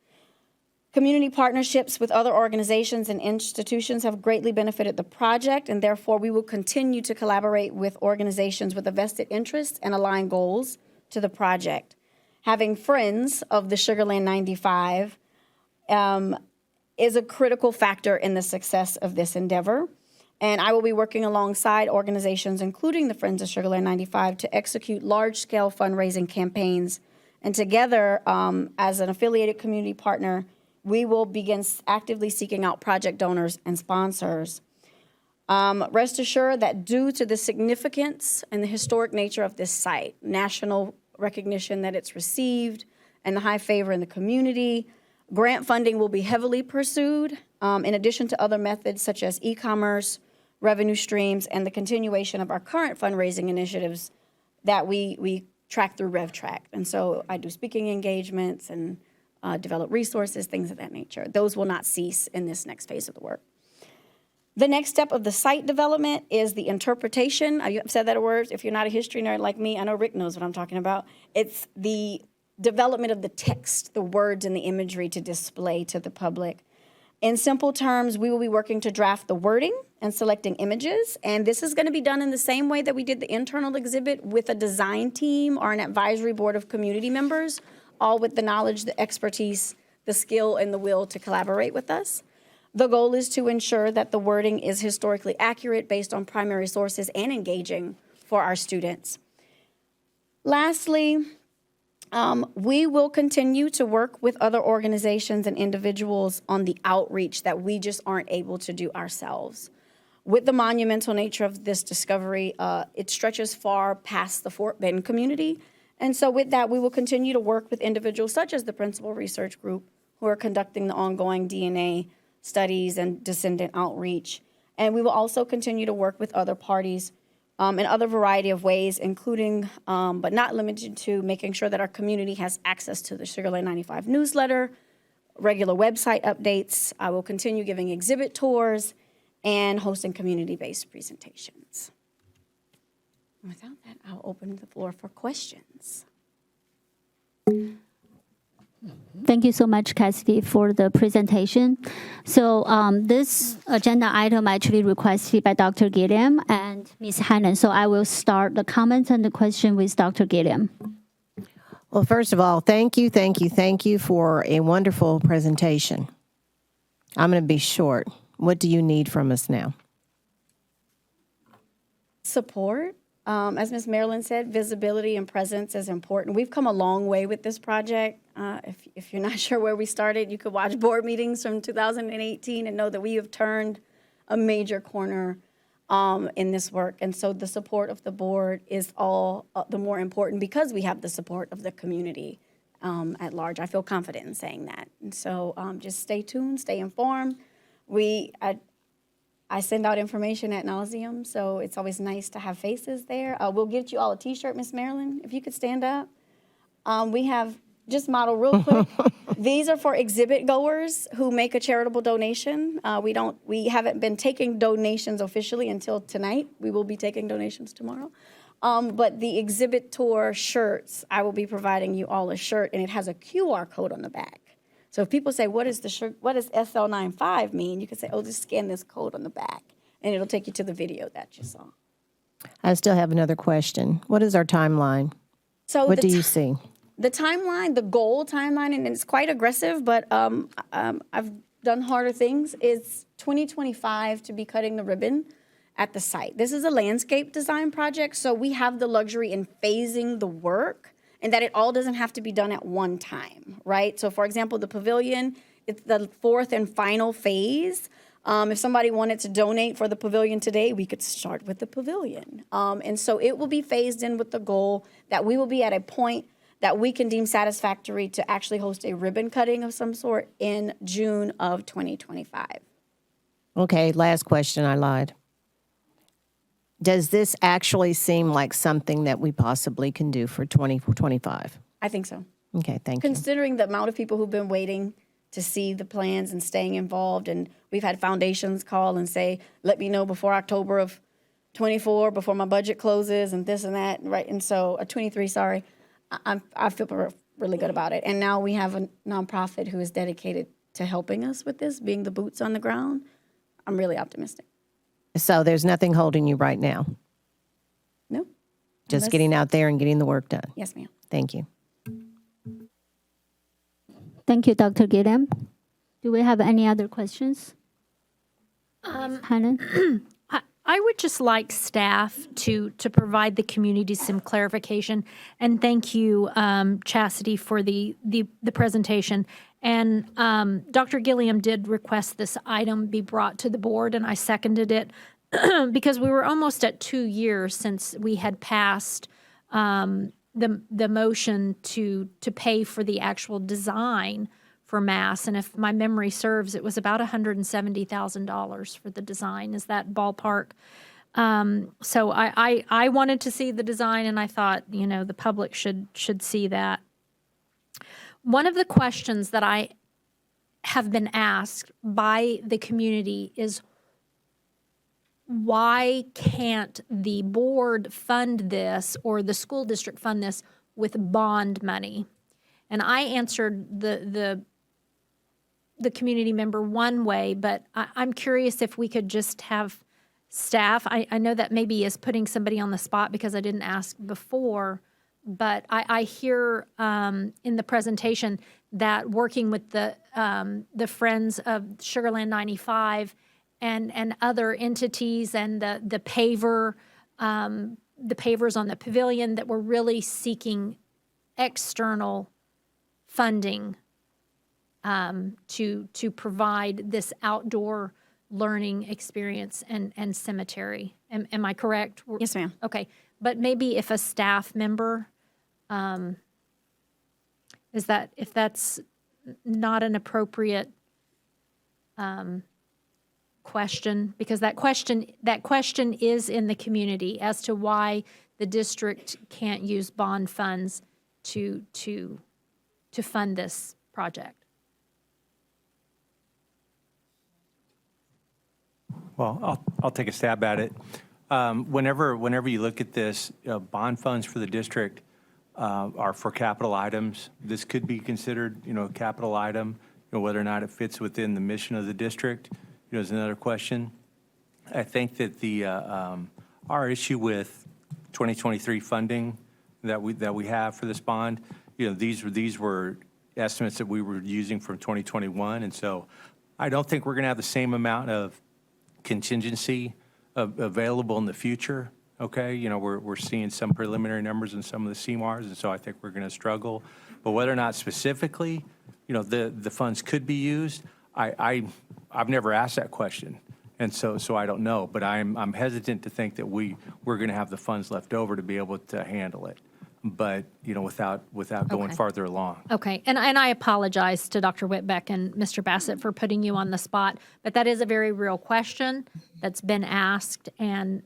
Community partnerships with other organizations and institutions have greatly benefited the project, and therefore we will continue to collaborate with organizations with a vested interest and align goals to the project. Having friends of the Sugar Land 95 is a critical factor in the success of this endeavor. And I will be working alongside organizations, including the Friends of Sugar Land 95, to execute large-scale fundraising campaigns. And together, as an affiliated community partner, we will begin actively seeking out project donors and sponsors. Rest assured that due to the significance and the historic nature of this site, national recognition that it's received, and the high favor in the community, grant funding will be heavily pursued, in addition to other methods such as e-commerce, revenue streams, and the continuation of our current fundraising initiatives that we track through RevTrack. And so I do speaking engagements and develop resources, things of that nature. Those will not cease in this next phase of the work. The next step of the site development is the interpretation. I've said that a word. If you're not a history nerd like me, I know Rick knows what I'm talking about. It's the development of the text, the words and the imagery to display to the public. In simple terms, we will be working to draft the wording and selecting images. And this is going to be done in the same way that we did the internal exhibit, with a design team or an advisory board of community members, all with the knowledge, the expertise, the skill, and the will to collaborate with us. The goal is to ensure that the wording is historically accurate based on primary sources and engaging for our students. Lastly, we will continue to work with other organizations and individuals on the outreach that we just aren't able to do ourselves. With the monumental nature of this discovery, it stretches far past the Fort Bend community. And so with that, we will continue to work with individuals such as the Principal Research Group, who are conducting the ongoing DNA studies and descendant outreach. And we will also continue to work with other parties in other variety of ways, including, but not limited to, making sure that our community has access to the Sugar Land 95 newsletter, regular website updates. I will continue giving exhibit tours and hosting community-based presentations. And without that, I'll open the floor for questions. Thank you so much, Cassidy, for the presentation. So this agenda item actually requested by Dr. Gilliam and Ms. Hannon. So I will start the comments and the question with Dr. Gilliam. Well, first of all, thank you for a wonderful presentation. I'm going to be short. What do you need from us now? Support. As Ms. Marilyn said, visibility and presence is important. We've come a long way with this project. If you're not sure where we started, you could watch board meetings from 2018 and know that we have turned a major corner in this work. And so the support of the board is all the more important because we have the support of the community at large. I feel confident in saying that. And so just stay tuned, stay informed. I send out information ad nauseum, so it's always nice to have faces there. We'll get you all a T-shirt, Miss Marilyn, if you could stand up. We have, just model real quick. These are for exhibit goers who make a charitable donation. We haven't been taking donations officially until tonight. We will be taking donations tomorrow. But the exhibit tour shirts, I will be providing you all a shirt, and it has a QR code on the back. So if people say, what does SL95 mean? You can say, oh, just scan this code on the back, and it'll take you to the video that you saw. I still have another question. What is our timeline? So what do you see? The timeline, the goal timeline, and it's quite aggressive, but I've done harder things, is 2025 to be cutting the ribbon at the site. This is a landscape design project, so we have the luxury in phasing the work, and that it all doesn't have to be done at one time, right? So for example, the pavilion, it's the fourth and final phase. If somebody wanted to donate for the pavilion today, we could start with the pavilion. And so it will be phased in with the goal that we will be at a point that we can deem satisfactory to actually host a ribbon cutting of some sort in June of 2025. Okay, last question, I lied. Does this actually seem like something that we possibly can do for 2025? I think so. Okay, thank you. Considering the amount of people who've been waiting to see the plans and staying involved, and we've had foundations call and say, let me know before October of 24, before my budget closes, and this and that, right? And so, 23, sorry. I feel really good about it. And now we have a nonprofit who is dedicated to helping us with this, being the boots on the ground. I'm really optimistic. So there's nothing holding you right now? No? Just Unless- getting out there and getting the work done? Yes, ma'am. Thank you. Thank you, Dr. Gilliam. Do we have any other questions? Helen? I would just like staff to provide the community some clarification, and thank you, Chastity, for the presentation. And Dr. Gilliam did request this item be brought to the board, and I seconded it because we were almost at 2 years since we had passed the motion to pay for the actual design for Mass. And if my memory serves, it was about $170,000 for the design. Is that ballpark? So I wanted to see the design, and I thought, the public should see that. One of the questions that I have been asked by the community is, why can't the board fund this or the school district fund this with bond money? And I answered the community member one way, but I'm curious if we could just have staff. I know that maybe is putting somebody on the spot because I didn't ask before, but I hear in the presentation that working with the Friends of Sugarland 95 and other entities and the paver, the pavers on the pavilion, that we're really seeking external funding to provide this outdoor learning experience and cemetery. Am I correct? Yes, ma'am. Okay, but maybe if a staff member, if that's not an appropriate question, because that question is in the community as to why the district can't use bond funds to fund this project. Well, I'll take a stab at it. Whenever you look at this, bond funds for the district are for capital items. This could be considered, a capital item. Whether or not it fits within the mission of the district, is another question. I think that our issue with 2023 funding that we have for this bond, these were estimates that we were using from 2021, and so I don't think we're going to have the same amount of contingency available in the future. Okay, we're seeing some preliminary numbers in some of the CMARs, and so I think we're going to struggle. But whether or not specifically, the funds could be used, I've never asked that question, and so I don't know. But I'm hesitant to think that we're going to have the funds left over to be able to handle it. But without going Okay. farther along. Okay, and I apologize to Dr. Whitbeck and Mr. Bassett for putting you on the spot, but that is a very real question that's been asked, and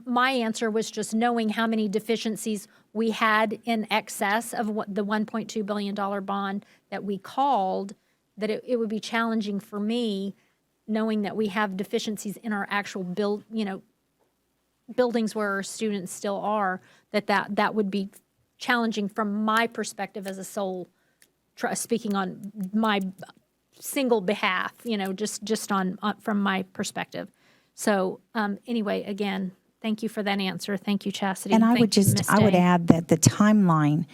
my answer was just knowing how many deficiencies we had in excess of what the $1.2 billion bond that we called, that it would be challenging for me, knowing that we have deficiencies in our actual buildings where our students still are, that would be challenging from my perspective as a sole, speaking on my single behalf, just on from my perspective. So anyway, again, thank you for that answer. Thank you, Chastity. And I Thank would you, Ms. I would Day. add that the timeline,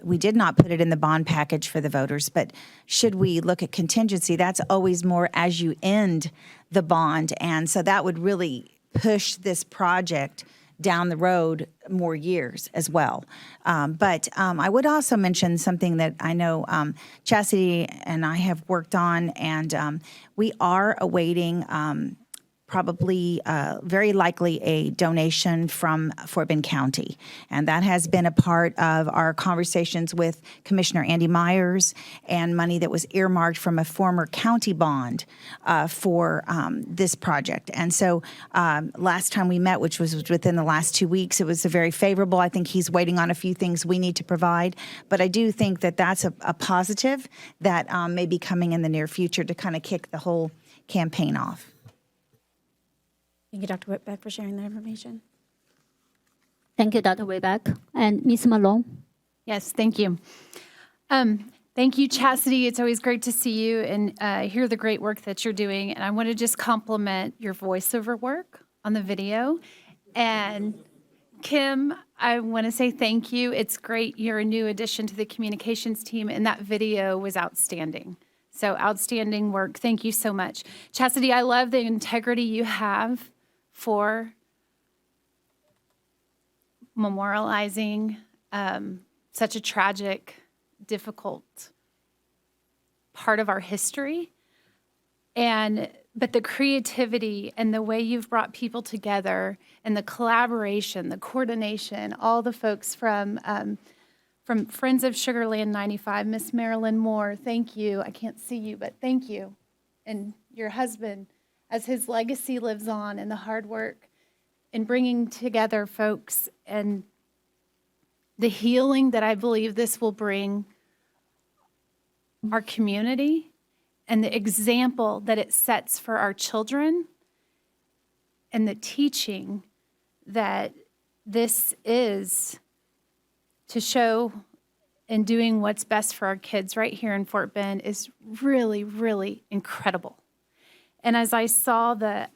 we did not put it in the bond package for the voters, but should we look at contingency, that's always more as you end the bond. And so that would really push this project down the road more years as well. But I would also mention something that I know Chastity and I have worked on, and we are awaiting probably very likely a donation from Fort Bend County. And that has been a part of our conversations with Commissioner Andy Myers, and money that was earmarked from a former county bond for this project. And so last time we met, which was within the last 2 weeks, it was a very favorable. I think he's waiting on a few things we need to provide. But I do think that that's a positive that may be coming in the near future to kind of kick the whole campaign off. Thank you, Dr. Whitbeck, for sharing that information. Thank you, Dr. Wayback. And Ms. Malone? Yes, thank you. Thank you, Chastity. It's always great to see you and hear the great work that you're doing. And I want to just compliment your voiceover work on the video. And Kim, I want to say thank you. It's great. You're a new addition to the communications team, and that video was outstanding. So outstanding work. Thank you so much. Chastity, I love the integrity you have for memorializing such a tragic, difficult part of our history. But the creativity and the way you've brought people together and the collaboration, the coordination, all the folks from Friends of Sugar Land 95, Miss Marilyn Moore, thank you. I can't see you, but thank you. And your husband, as his legacy lives on, and the hard work in bringing together folks and the healing that I believe this will bring our community, and the example that it sets for our children, and the teaching that this is to show and doing what's best for our kids right here in Fort Bend is really, really incredible. And as I saw the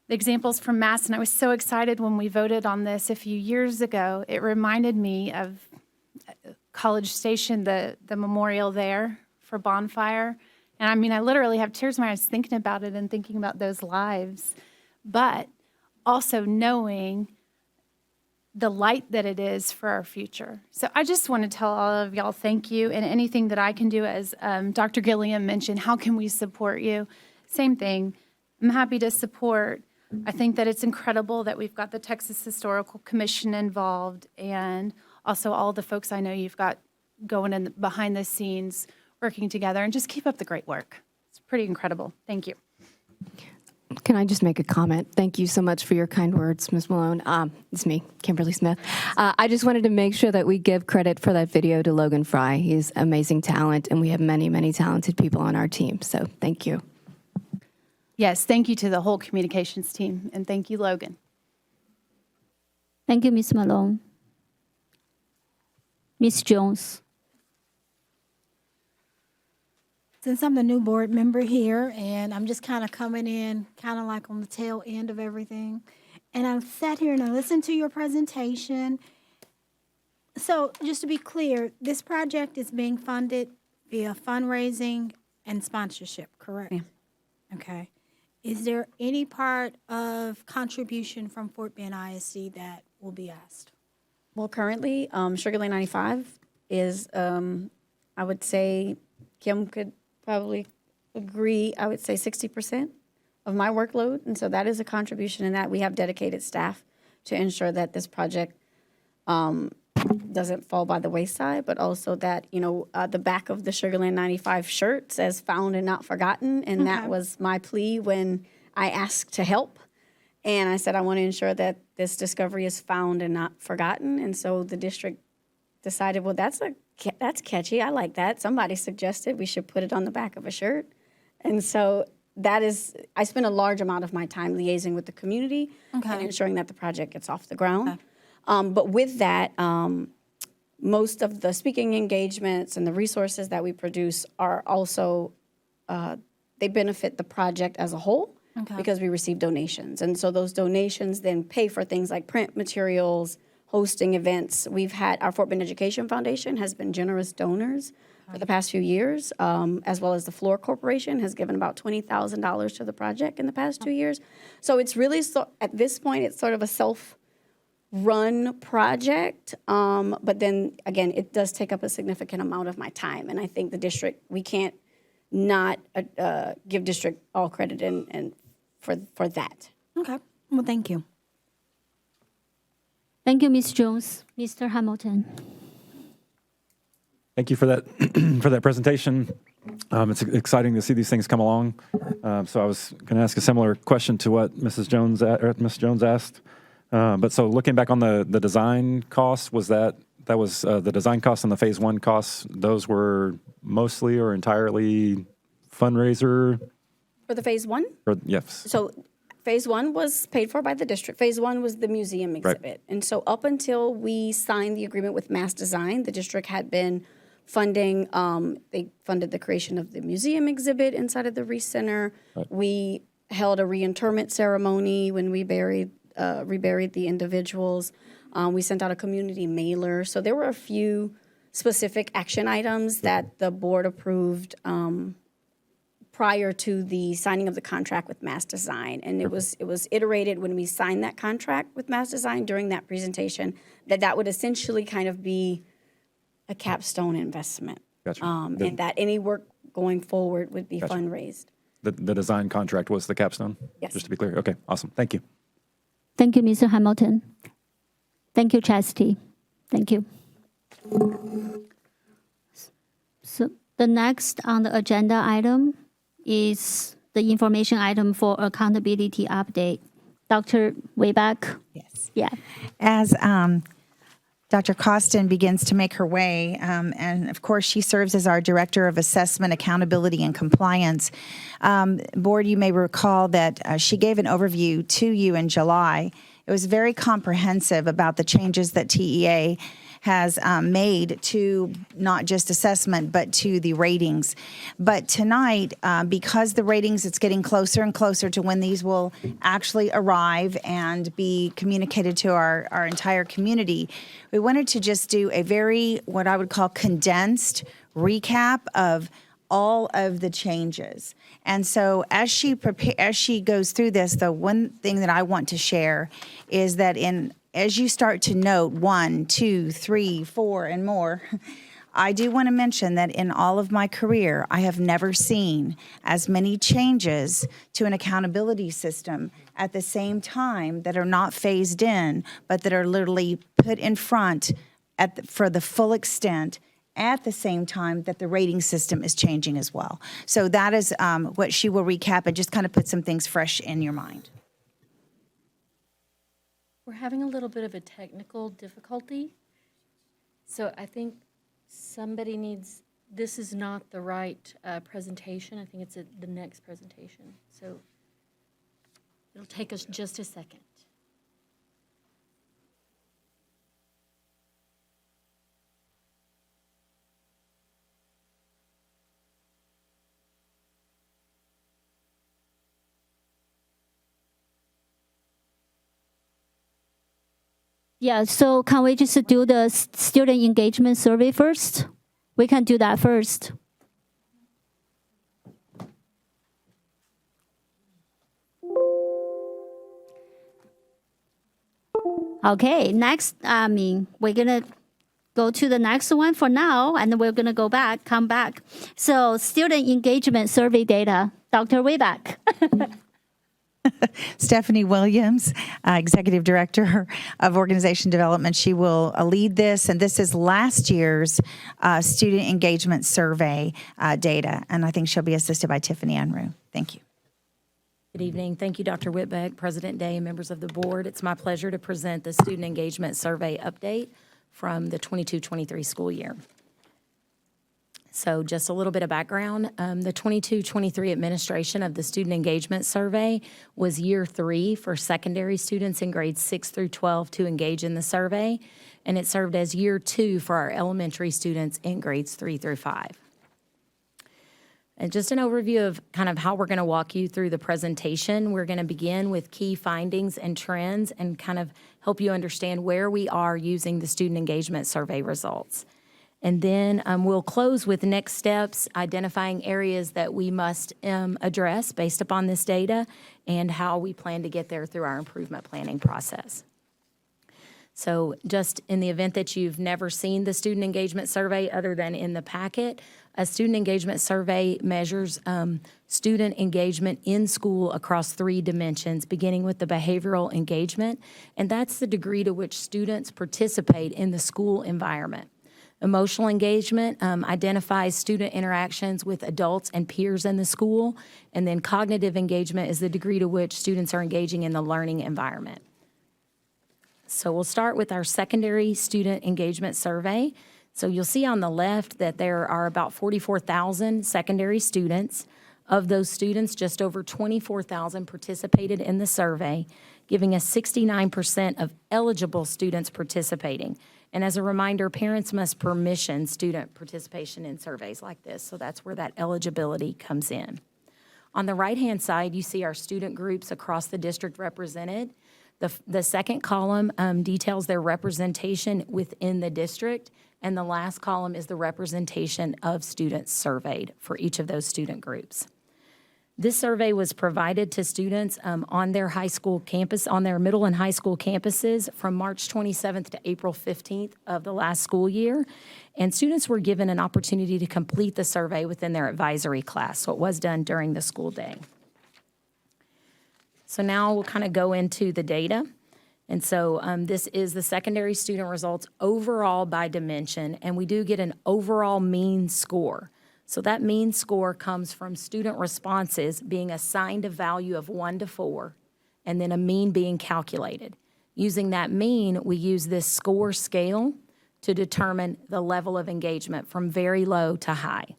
examples from Masson, I was so excited when we voted on this a few years ago. It reminded me of College Station, the memorial there for Bonfire. And I mean, I literally have tears in my eyes thinking about it and thinking about those lives, but also knowing the light that it is for our future. So I just want to tell all of y'all thank you, and anything that I can do, as Dr. Gilliam mentioned, how can we support you? Same thing. I'm happy to support. I think that it's incredible that we've got the Texas Historical Commission involved, and also all the folks I know you've got going in behind the scenes, working together, and just keep up the great work. It's pretty incredible. Thank you. Can I just make a comment? Thank you so much for your kind words, Ms. Malone. It's me, Kimberly Smith. I just wanted to make sure that we give credit for that video to Logan Fry. He's amazing talent, and we have many, many talented people on our team. So thank you. Yes, thank you to the whole communications team, and thank you, Logan. Thank you, Ms. Malone. Ms. Jones? Since I'm the new board member here, and I'm just kind of coming in kind of like on the tail end of everything, and I've sat here and I listened to your presentation. So just to be clear, this project is being funded via fundraising and sponsorship, correct? Yeah. Okay. Is there any part of contribution from Fort Bend ISD that will be asked? Well, currently, Sugar Land 95 is, I would say, Kim could probably agree, I would say 60% of my workload. And so that is a contribution in that we have dedicated staff to ensure that this project doesn't fall by the wayside, but also that, the back of the Sugar Land 95 shirt says found and not forgotten. And that was my plea when I asked to help. And I said, I want to ensure that this discovery is found and not forgotten. And so the district decided, well, that's catchy. I like that. Somebody suggested we should put it on the back of a shirt. And so I spend a large amount of my time liaising with the community and ensuring that the project gets off the ground. But with that, most of the speaking engagements and the resources that we produce are also, they benefit the project as a whole because we receive donations. And so those donations then pay for things like print materials, hosting events. We've had, our Fort Bend Education Foundation has been generous donors for the past few years, as well as the Floor Corporation has given about $20,000 to the project in the past 2 years. So it's really, at this point, it's sort of a self-run project. But then, again, it does take up a significant amount of my time. And I think the district, we can't not give district all credit and for that. Okay. Well, thank you. Thank you, Ms. Jones. Mr. Hamilton. Thank you for that for that presentation. It's exciting to see these things come along. So I was going to ask a similar question to what Ms. Jones asked. But so looking back on the design costs, was that was the design costs and the phase one costs? Those were mostly or entirely fundraiser? For the phase one? Yes. So phase one was paid for by the district. Phase one was the museum exhibit. Right. And so up until we signed the agreement with Mass Design, the district had been funding, they funded the creation of the museum exhibit inside of the Reese Center. Right. We held a reinterment ceremony when we reburied the individuals. We sent out a community mailer. So there were a few specific action items that the board approved prior to the signing of the contract with Mass Design. And it was iterated when we signed that contract with Mass Design during that presentation that would essentially kind of be a capstone investment. Gotcha. And that any work going forward would be Gotcha. fundraised. The design contract was the capstone? Yes. Just to be clear. Okay, awesome. Thank you. Thank you, Mr. Hamilton. Thank you, Chastity. Thank you. So the next on the agenda item is the information item for accountability update. Dr. Wayback? Yes. Yeah. As Dr. Costin begins to make her way, and of course, she serves as our Director of Assessment, Accountability, and Compliance. Board, you may recall that she gave an overview to you in July. It was very comprehensive about the changes that TEA has made to not just assessment, but to the ratings. But tonight, because the ratings, it's getting closer and closer to when these will actually arrive and be communicated to our entire community, we wanted to just do a very, what I would call condensed recap of all of the changes. And so as she goes through this, the one thing that I want to share is that as you start to note 1, 2, 3, 4, and more, I do want to mention that in all of my career, I have never seen as many changes to an accountability system at the same time that are not phased in, but that are literally put in front for the full extent at the same time that the rating system is changing as well. So that is what she will recap and just kind of put some things fresh in your mind. We're having a little bit of a technical difficulty. So I think somebody needs, this is not the right presentation. I think it's the next presentation. So it'll take us just a second. Yeah, so can we just do the student engagement survey first? We can do that first. Okay, next, we're gonna go to the next one for now, and then we're gonna come back. So student engagement survey data, Dr. Wayback. Stephanie Williams, Executive Director of Organization Development. She will lead this, and this is last year's student engagement survey data, and I think she'll be assisted by Tiffany Unruh. Thank you. Good evening. Thank you, Dr. Whitbeck, President Day, and members of the board. It's my pleasure to present the student engagement survey update from the 22-23 school year. So just a little bit of background. The 22-23 administration of the Student Engagement Survey was year 3 for secondary students in grades 6 through 12 to engage in the survey, and it served as year 2 for our elementary students in grades 3 through 5. And just an overview of kind of how we're going to walk you through the presentation. We're going to begin with key findings and trends and kind of help you understand where we are using the Student Engagement Survey results. And then we'll close with next steps, identifying areas that we must address based upon this data and how we plan to get there through our improvement planning process. So just in the event that you've never seen the student engagement survey other than in the packet, a student engagement survey measures student engagement in school across 3 dimensions, beginning with the behavioral engagement, and that's the degree to which students participate in the school environment. Emotional engagement identifies student interactions with adults and peers in the school, and then cognitive engagement is the degree to which students are engaging in the learning environment. So we'll start with our secondary student engagement survey. So you'll see on the left that there are about 44,000 secondary students. Of those students, just over 24,000 participated in the survey, giving us 69% of eligible students participating. And as a reminder, parents must permission student participation in surveys like this, so that's where that eligibility comes in. On the right-hand side, you see our student groups across the district represented. The second column details their representation within the district, and the last column is the representation of students surveyed for each of those student groups. This survey was provided to students on their high school campus, on their middle and high school campuses from March 27th to April 15th of the last school year. And students were given an opportunity to complete the survey within their advisory class. So it was done during the school day. So now we'll kind of go into the data. And so this is the secondary student results overall by dimension, and we do get an overall mean score. So that mean score comes from student responses being assigned a value of 1 to 4, and then a mean being calculated. Using that mean, we use this score scale to determine the level of engagement from very low to high.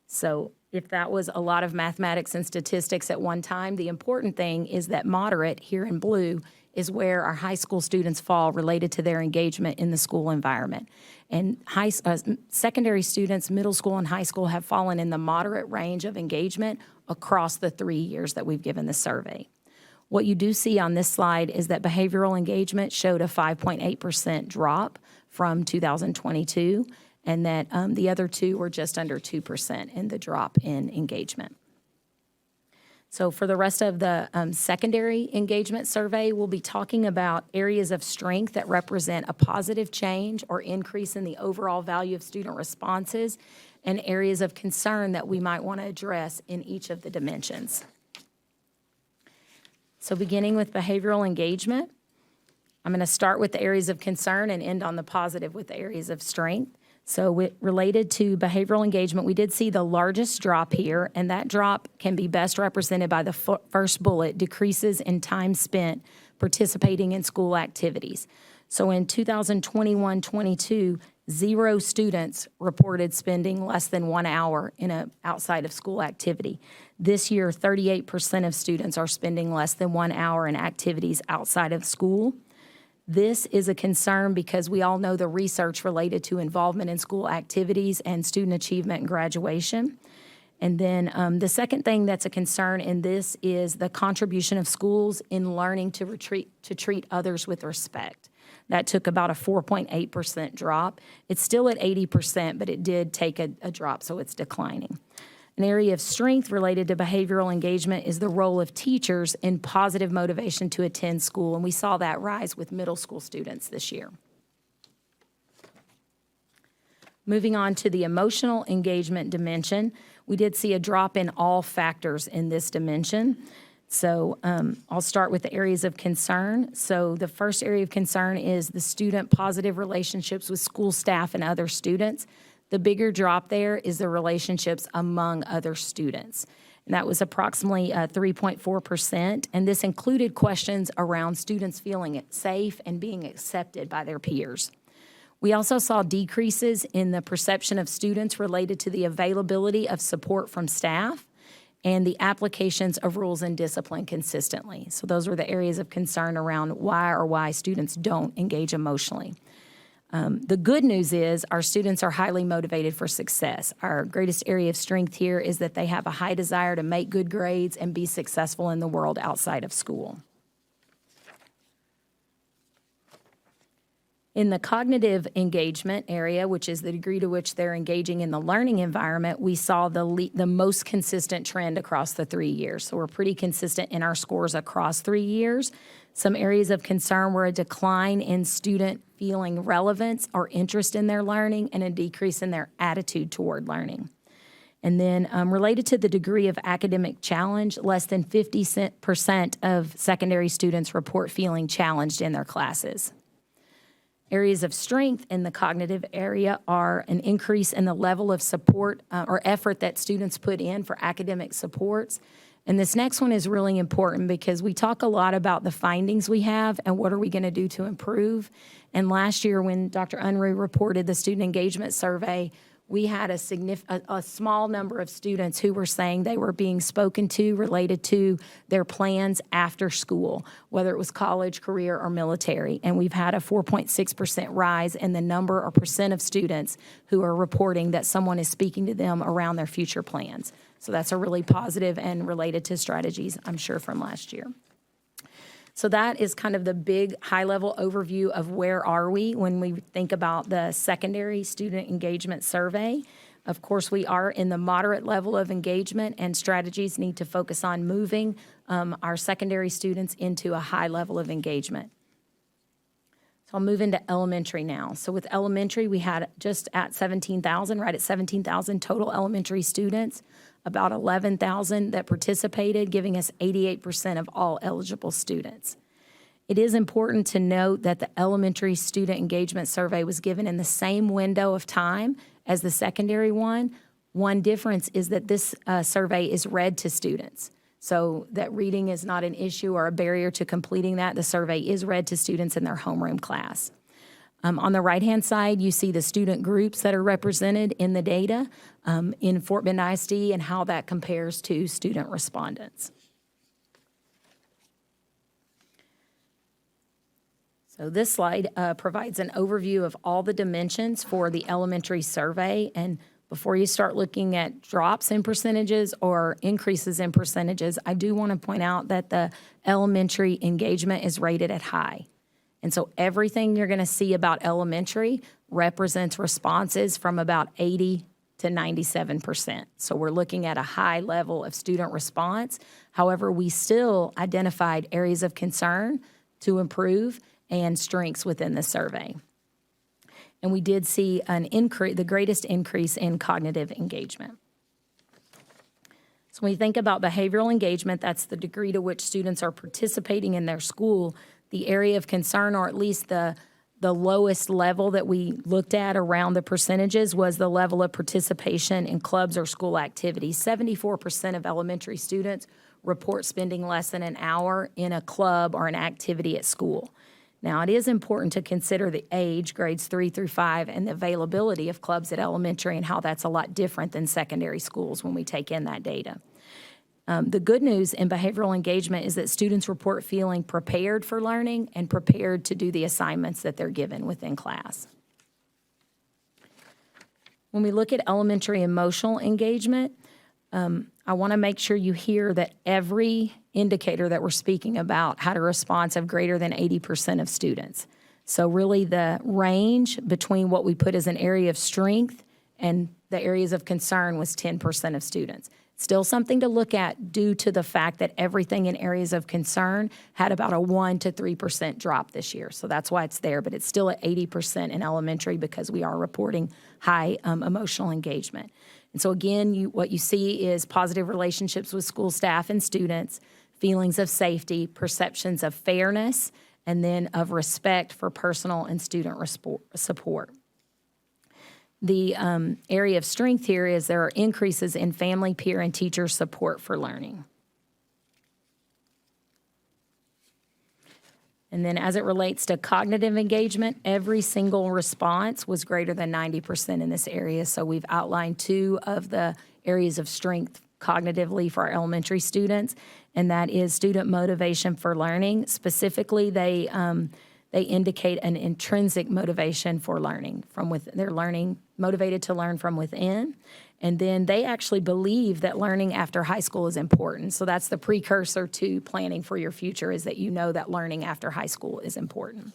So if that was a lot of mathematics and statistics at one time, the important thing is that moderate, here in blue, is where our high school students fall related to their engagement in the school environment. And secondary students, middle school and high school, have fallen in the moderate range of engagement across the 3 years that we've given the survey. What you do see on this slide is that behavioral engagement showed a 5.8% drop from 2022, and that the other two were just under 2% in the drop in engagement. So for the rest of the secondary engagement survey, we'll be talking about areas of strength that represent a positive change or increase in the overall value of student responses, and areas of concern that we might want to address in each of the dimensions. So beginning with behavioral engagement, I'm going to start with the areas of concern and end on the positive with the areas of strength. So related to behavioral engagement, we did see the largest drop here, and that drop can be best represented by the first bullet, decreases in time spent participating in school activities. So in 2021-22, 0 students reported spending less than 1 hour in an outside of school activity. This year, 38% of students are spending less than 1 hour in activities outside of school. This is a concern because we all know the research related to involvement in school activities and student achievement and graduation. And then the second thing that's a concern in this is the contribution of schools in learning to treat others with respect. That took about a 4.8% drop. It's still at 80%, but it did take a drop, so it's declining. An area of strength related to behavioral engagement is the role of teachers in positive motivation to attend school, and we saw that rise with middle school students this year. Moving on to the emotional engagement dimension, we did see a drop in all factors in this dimension. So I'll start with the areas of concern. So the first area of concern is the student positive relationships with school staff and other students. The bigger drop there is the relationships among other students. And that was approximately 3.4%. And this included questions around students feeling safe and being accepted by their peers. We also saw decreases in the perception of students related to the availability of support from staff and the applications of rules and discipline consistently. So those were the areas of concern around why students don't engage emotionally. The good news is our students are highly motivated for success. Our greatest area of strength here is that they have a high desire to make good grades and be successful in the world outside of school. In the cognitive engagement area, which is the degree to which they're engaging in the learning environment, we saw the most consistent trend across the 3 years. So we're pretty consistent in our scores across 3 years. Some areas of concern were a decline in student feeling relevance or interest in their learning and a decrease in their attitude toward learning. And then related to the degree of academic challenge, less than 50% of secondary students report feeling challenged in their classes. Areas of strength in the cognitive area are an increase in the level of support or effort that students put in for academic supports. And this next one is really important because we talk a lot about the findings we have and what are we going to do to improve. And last year when Dr. Unruh reported the student engagement survey, we had a small number of students who were saying they were being spoken to related to their plans after school, whether it was college, career, or military. And we've had a 4.6% rise in the number or percent of students who are reporting that someone is speaking to them around their future plans. So that's a really positive and related to strategies, I'm sure, from last year. So that is kind of the big high-level overview of where are we when we think about the secondary student engagement survey. Of course, we are in the moderate level of engagement, and strategies need to focus on moving our secondary students into a high level of engagement. So I'll move into elementary now. So with elementary, we had just at 17,000, right at 17,000 total elementary students, about 11,000 that participated, giving us 88% of all eligible students. It is important to note that the elementary student engagement survey was given in the same window of time as the secondary one. One difference is that this survey is read to students. So that reading is not an issue or a barrier to completing that. The survey is read to students in their homeroom class. On the right-hand side, you see the student groups that are represented in the data in Fort Bend ISD and how that compares to student respondents. So this slide provides an overview of all the dimensions for the elementary survey. And before you start looking at drops in percentages or increases in percentages, I do want to point out that the elementary engagement is rated at high. And so everything you're going to see about elementary represents responses from about 80 to 97%. So we're looking at a high level of student response. However, we still identified areas of concern to improve and strengths within the survey. And we did see an increase, the greatest increase in cognitive engagement. So when we think about behavioral engagement, that's the degree to which students are participating in their school. The area of concern, or at least the lowest level that we looked at around the percentages, was the level of participation in clubs or school activities. 74% of elementary students report spending less than an hour in a club or an activity at school. Now, it is important to consider the age, grades 3 through 5, and the availability of clubs at elementary and how that's a lot different than secondary schools when we take in that data. The good news in behavioral engagement is that students report feeling prepared for learning and prepared to do the assignments that they're given within class. When we look at elementary emotional engagement, I want to make sure you hear that every indicator that we're speaking about had a response of greater than 80% of students. So really the range between what we put as an area of strength and the areas of concern was 10% of students. Still something to look at due to the fact that everything in areas of concern had about a 1 to 3% drop this year. So that's why it's there, but it's still at 80% in elementary because we are reporting high emotional engagement. And so again, what you see is positive relationships with school staff and students, feelings of safety, perceptions of fairness, and then of respect for personal and student support. The area of strength here is there are increases in family, peer, and teacher support for learning. And then as it relates to cognitive engagement, every single response was greater than 90% in this area. So we've outlined 2 of the areas of strength cognitively for our elementary students, and that is student motivation for learning. Specifically, they indicate an intrinsic motivation for learning they're learning, motivated to learn from within. And then they actually believe that learning after high school is important. So that's the precursor to planning for your future, is that you know that learning after high school is important.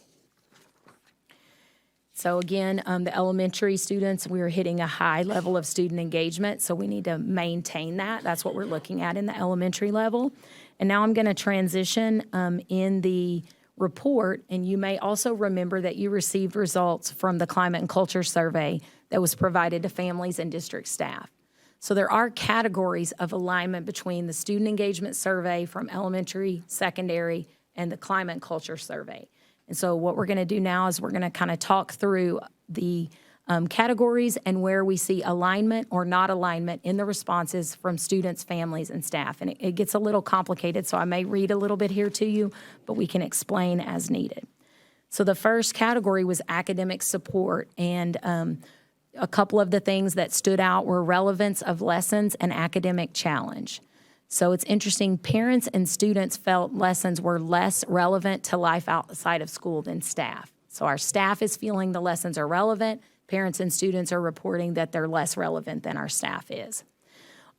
So again, the elementary students, we're hitting a high level of student engagement, so we need to maintain that. That's what we're looking at in the elementary level. And now I'm going to transition in the report, and you may also remember that you received results from the Climate and Culture Survey that was provided to families and district staff. So there are categories of alignment between the Student Engagement Survey from elementary, secondary, and the Climate and Culture Survey. And so what we're going to do now is we're going to kind of talk through the categories and where we see alignment or not alignment in the responses from students, families, and staff. And it gets a little complicated, so I may read a little bit here to you, but we can explain as needed. So the first category was academic support, and a couple of the things that stood out were relevance of lessons and academic challenge. So it's interesting, parents and students felt lessons were less relevant to life outside of school than staff. So our staff is feeling the lessons are relevant. Parents and students are reporting that they're less relevant than our staff is.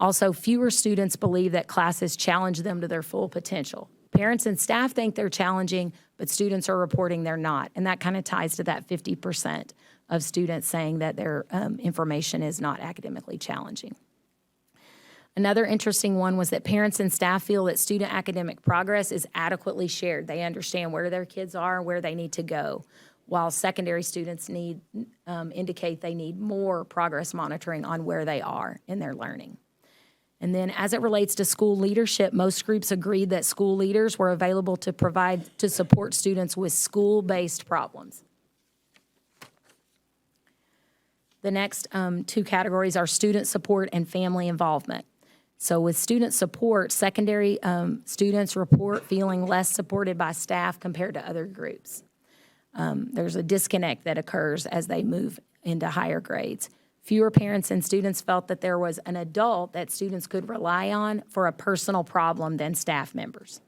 Also, fewer students believe that classes challenge them to their full potential. Parents and staff think they're challenging, but students are reporting they're not. And that kind of ties to that 50% of students saying that their information is not academically challenging. Another interesting one was that parents and staff feel that student academic progress is adequately shared. They understand where their kids are and where they need to go, while secondary students indicate they need more progress monitoring on where they are in their learning. And then as it relates to school leadership, most groups agreed that school leaders were available to support students with school-based problems. The next two categories are student support and family involvement. So with student support, secondary students report feeling less supported by staff compared to other groups. There's a disconnect that occurs as they move into higher grades. Fewer parents and students felt that there was an adult that students could rely on for a personal problem than staff members.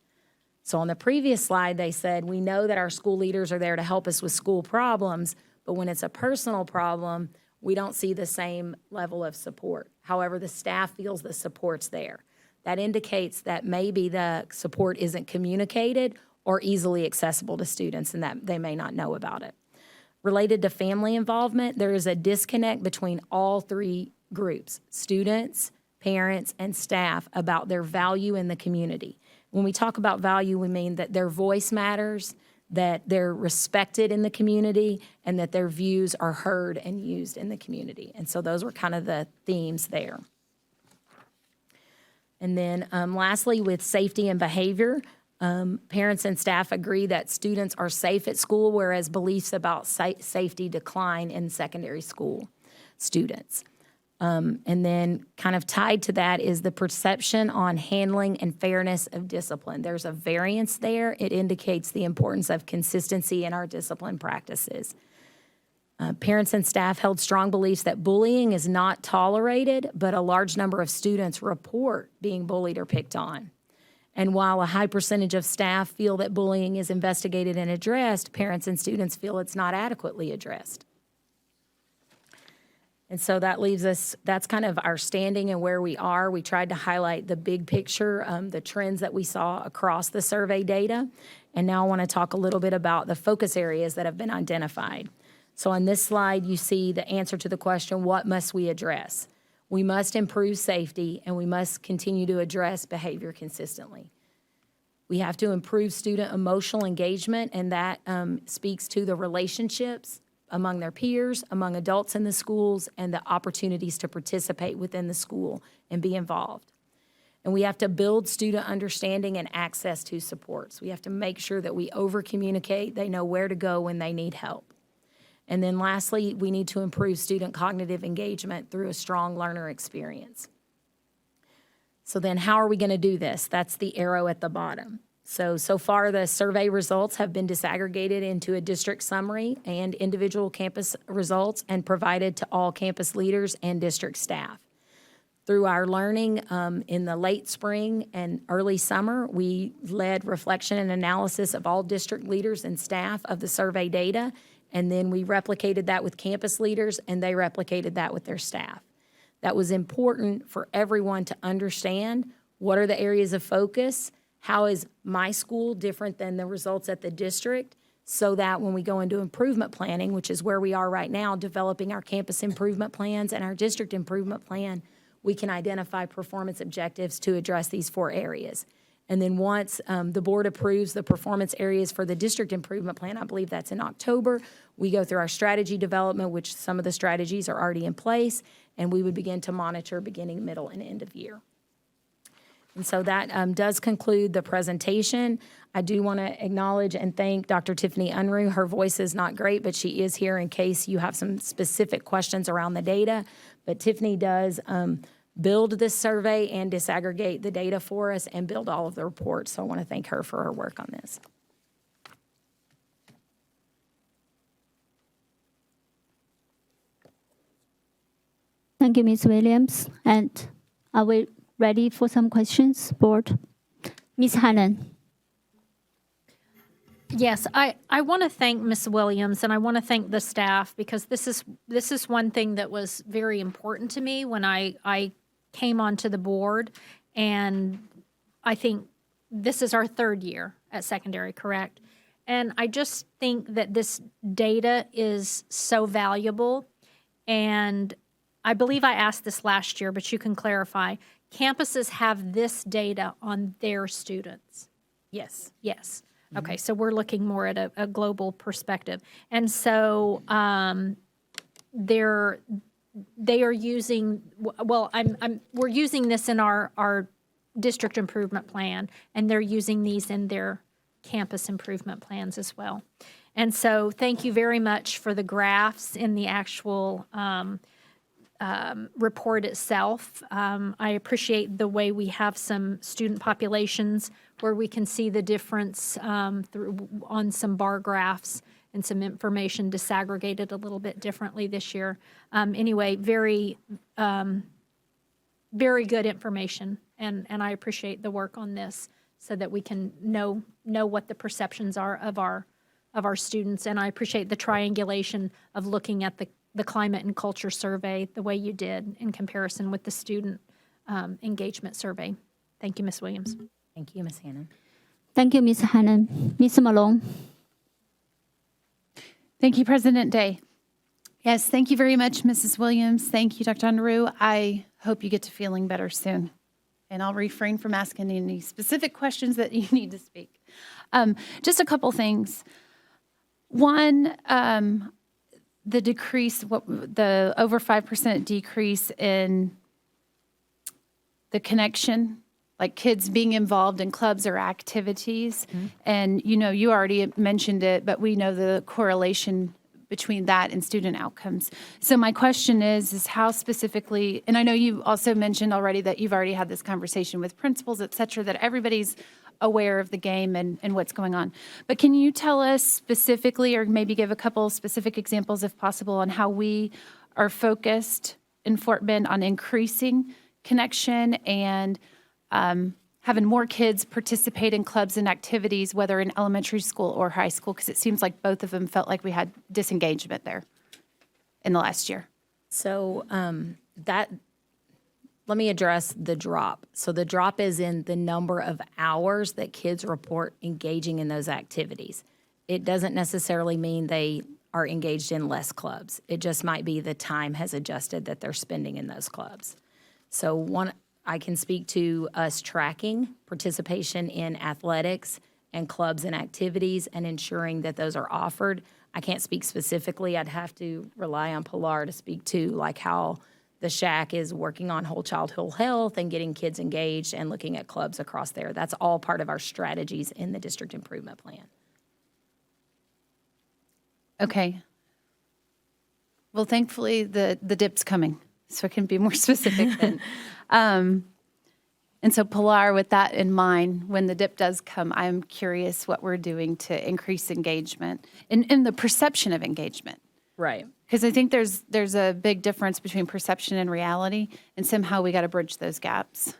So on the previous slide, they said, we know that our school leaders are there to help us with school problems, but when it's a personal problem, we don't see the same level of support. However, the staff feels the support's there. That indicates that maybe the support isn't communicated or easily accessible to students and that they may not know about it. Related to family involvement, there is a disconnect between all three groups, students, parents, and staff, about their value in the community. When we talk about value, we mean that their voice matters, that they're respected in the community, and that their views are heard and used in the community. And so those were kind of the themes there. And then lastly, with safety and behavior, parents and staff agree that students are safe at school, whereas beliefs about safety decline in secondary school students. And then kind of tied to that is the perception on handling and fairness of discipline. There's a variance there. It indicates the importance of consistency in our discipline practices. Parents and staff held strong beliefs that bullying is not tolerated, but a large number of students report being bullied or picked on. And while a high percentage of staff feel that bullying is investigated and addressed, parents and students feel it's not adequately addressed. And so that leaves us, that's kind of our standing and where we are. We tried to highlight the big picture, the trends that we saw across the survey data. And now I want to talk a little bit about the focus areas that have been identified. So on this slide, you see the answer to the question, what must we address? We must improve safety, and we must continue to address behavior consistently. We have to improve student emotional engagement, and that speaks to the relationships among their peers, among adults in the schools, and the opportunities to participate within the school and be involved. And we have to build student understanding and access to supports. We have to make sure that we over-communicate, they know where to go when they need help. And then lastly, we need to improve student cognitive engagement through a strong learner experience. So then how are we going to do this? That's the arrow at the bottom. So far the survey results have been disaggregated into a district summary and individual campus results and provided to all campus leaders and district staff. Through our learning in the late spring and early summer, we led reflection and analysis of all district leaders and staff of the survey data, and then we replicated that with campus leaders, and they replicated that with their staff. That was important for everyone to understand what are the areas of focus, how is my school different than the results at the district, so that when we go into improvement planning, which is where we are right now, developing our campus improvement plans and our district improvement plan, we can identify performance objectives to address these 4 areas. And then once the board approves the performance areas for the district improvement plan, I believe that's in October, we go through our strategy development, which some of the strategies are already in place, and we would begin to monitor beginning, middle, and end of year. And so that does conclude the presentation. I do want to acknowledge and thank Dr. Tiffany Unruh. Her voice is not great, but she is here in case you have some specific questions around the data. But Tiffany does build this survey and disaggregate the data for us and build all of the reports. So I want to thank her for her work on this. Thank you, Ms. Williams. And are we ready for some questions, board? Ms. Hannan. Yes, I want to thank Ms. Williams, and I want to thank the staff, because this is one thing that was very important to me when I came onto the board, and I think this is our 3rd year at secondary, correct? And I just think that this data is so valuable, and I believe I asked this last year, but you can clarify. Campuses have this data on their students. Yes. Yes. Okay, so we're looking more at a global perspective. And so they are using, well, we're using this in our district improvement plan, and they're using these in their campus improvement plans as well. And so thank you very much for the graphs in the actual report itself. I appreciate the way we have some student populations where we can see the difference on some bar graphs and some information disaggregated a little bit differently this year. Anyway, very, very good information, and I appreciate the work on this so that we can know what the perceptions are of our students, and I appreciate the triangulation of looking at the climate and culture survey the way you did in comparison with the student engagement survey. Thank you, Ms. Williams. Thank you, Ms. Hannan. Thank you, Ms. Hannan. Ms. Malone. Thank you, President Day. Yes, thank you very much, Mrs. Williams. Thank you, Dr. Unruh. I hope you get to feeling better soon. And I'll refrain from asking any specific questions that you need to speak. Just a couple things. One, the decrease, the over 5% decrease in the connection, like kids being involved in clubs or activities. And, you already mentioned it, but we know the correlation between that and student outcomes. So my question is how specifically, and I know you also mentioned already that you've already had this conversation with principals, et cetera, that everybody's aware of the game and what's going on. But can you tell us specifically, or maybe give a couple specific examples if possible, on how we are focused in Fort Bend on increasing connection and having more kids participate in clubs and activities, whether in elementary school or high school? Because it seems like both of them felt like we had disengagement there in the last year. So let me address the drop. So the drop is in the number of hours that kids report engaging in those activities. It doesn't necessarily mean they are engaged in less clubs. It just might be the time has adjusted that they're spending in those clubs. So I can speak to us tracking participation in athletics and clubs and activities and ensuring that those are offered. I can't speak specifically. I'd have to rely on Pilar to speak to like how the Shack is working on whole childhood health and getting kids engaged and looking at clubs across there. That's all part of our strategies in the district improvement plan. Okay. Well, thankfully, the dip's coming, so I can be more specific then. And so, Pilar, with that in mind, when the dip does come, I'm curious what we're doing to increase engagement and the perception of engagement. Right. Because I think there's a big difference between perception and reality, and somehow we got to bridge those gaps.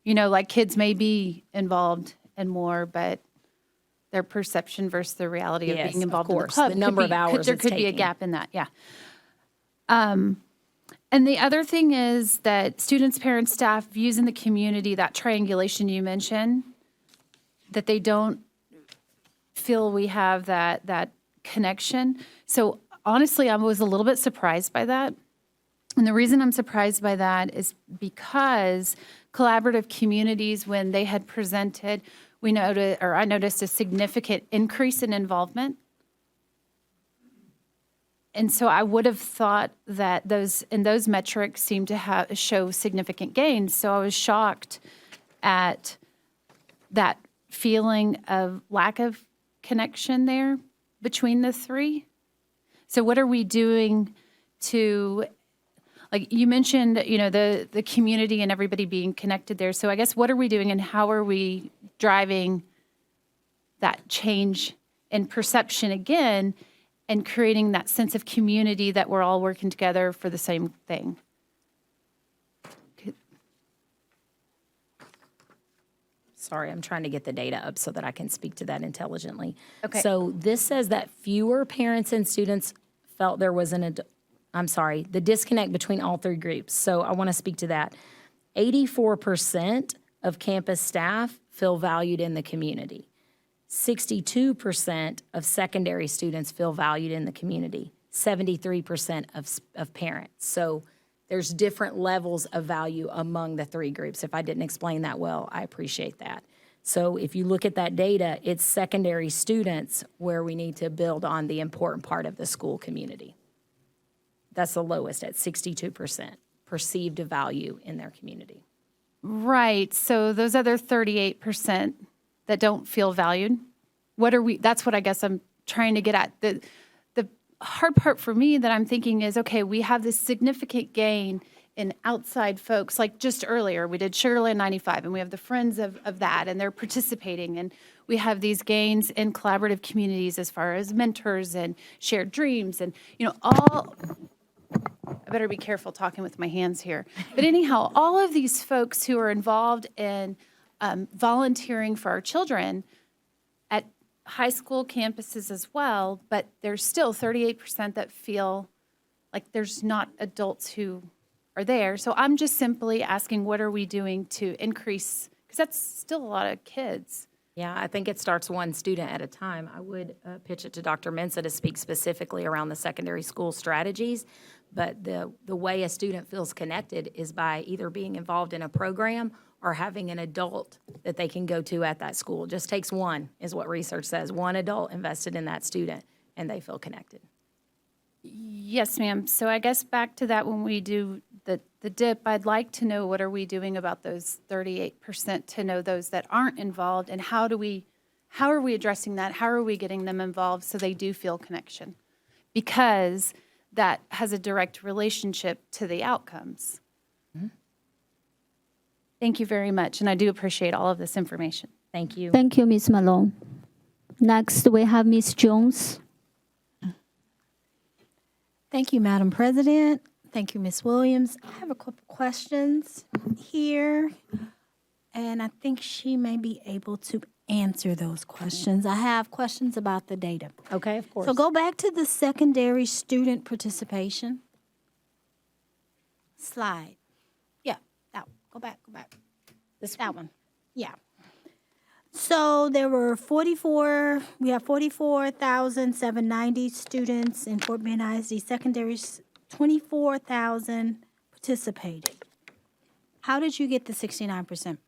Like kids may be involved in more, but their perception versus the reality of being involved in the club. The number of hours there could be a gap in that, yeah. And the other thing is that students, parents, staff, views in the community, that triangulation you mentioned, that they don't feel we have that connection. So honestly, I was a little bit surprised by that. And the reason I'm surprised by that is because collaborative communities, when they had presented, I noticed a significant increase in involvement. And so I would have thought that those metrics seem to show significant gains. So I was shocked at that feeling of lack of connection there between the three. So what are we doing to, like you mentioned, the community and everybody being connected there. So I guess what are we doing and how are we driving that change in perception again and creating that sense of community that we're all working together for the same thing? Sorry, I'm trying to get the data up so that I can speak to that intelligently. Okay. So this says that fewer parents and students felt there was the disconnect between all three groups. So I want to speak to that. 84% of campus staff feel valued in the community. 62% of secondary students feel valued in the community. 73% of parents. So there's different levels of value among the three groups. If I didn't explain that well, I appreciate that. So if you look at that data, it's secondary students where we need to build on the important part of the school community. That's the lowest at 62% perceived value in their community. Right. So those other 38% that don't feel valued, that's what I guess I'm trying to get at. The hard part for me that I'm thinking is, okay, we have this significant gain in outside folks. Like just earlier, we did Sugarland 95, and we have the friends of that, and they're participating. And we have these gains in collaborative communities as far as mentors and shared dreams and, all... I better be careful talking with my hands here. But anyhow, all of these folks who are involved in volunteering for our children at high school campuses as well, but there's still 38% that feel like there's not adults who are there. So I'm just simply asking, what are we doing to increase, because that's still a lot of kids. Yeah, I think it starts one student at a time. I would pitch it to Dr. Mensah to speak specifically around the secondary school strategies, but the way a student feels connected is by either being involved in a program or having an adult that they can go to at that school. Just takes one, is what research says, one adult invested in that student, and they feel connected. Yes, ma'am. So I guess back to that, when we do the dip, I'd like to know what are we doing about those 38% to know those that aren't involved, and how are we addressing that? How are we getting them involved so they do feel connection? Because that has a direct relationship to the outcomes. Mm-hmm. Thank you very much, and I do appreciate all of this information. Thank you. Thank you, Ms. Malone. Next, we have Ms. Jones. Thank you, Madam President. Thank you, Ms. Williams. I have a couple questions here, and I think she may be able to answer those questions. I have questions about the data. Okay, of course. So go back to the secondary student participation slide. Yeah, that one. Go back. That one. Yeah. So there were 44,790 students in Fort Bend ISD secondaries, 24,000 participated. How did you get the 69%?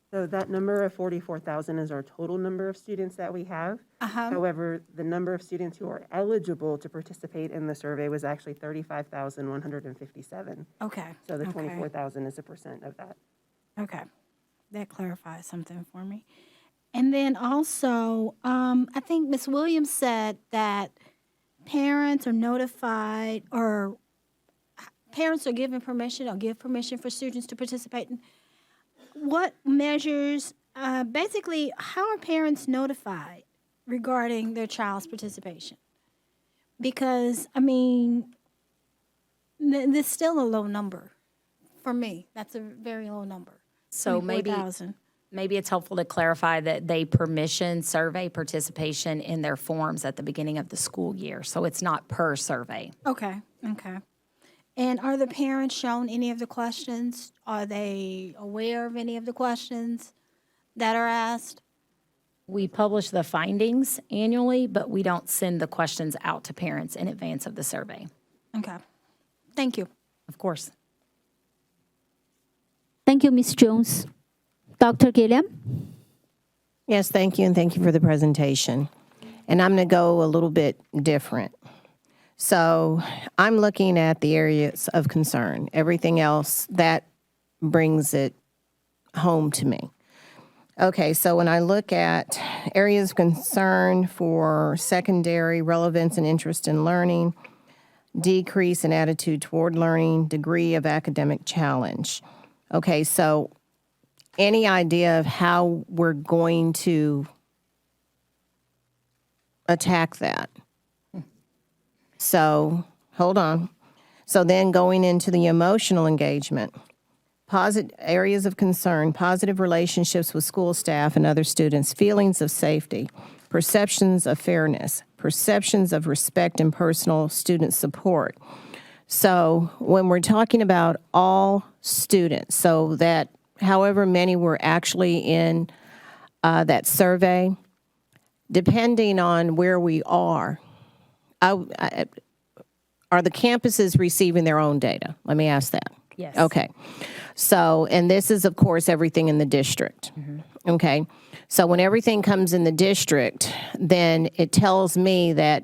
So that number of 44,000 is our total number of students that we have. However, the number of students who are eligible to participate in the survey was actually 35,157. Okay. So the 24,000 is a percent of that. Okay. That clarifies something for me. And then also, I think Ms. Williams said that parents are notified, or parents are given permission or give permission for students to participate. What measures, basically, how are parents notified regarding their child's participation? Because, I mean, there's still a low number for me. That's a very low number. So maybe it's helpful to clarify that they permission survey participation in their forms at the beginning of the school year. So it's not per survey. Okay. And are the parents shown any of the questions? Are they aware of any of the questions that are asked? We publish the findings annually, but we don't send the questions out to parents in advance of the survey. Okay. Thank you. Of course. Thank you, Ms. Jones. Dr. Gilliam? Yes, thank you, and thank you for the presentation. And I'm going to go a little bit different. So I'm looking at the areas of concern. Everything else, that brings it home to me. Okay, so when I look at areas of concern for secondary relevance and interest in learning, decrease in attitude toward learning, degree of academic challenge. Okay, so any idea of how we're going to attack that? So, hold on. So then going into the emotional engagement, positive areas of concern, positive relationships with school staff and other students, feelings of safety, perceptions of fairness, perceptions of respect and personal student support. So when we're talking about all students, so that however many were actually in that survey, depending on where we are the campuses receiving their own data? Let me ask that. Yes. Okay. So, and this is, of course, everything in the district. Okay. So when everything comes in the district, then it tells me that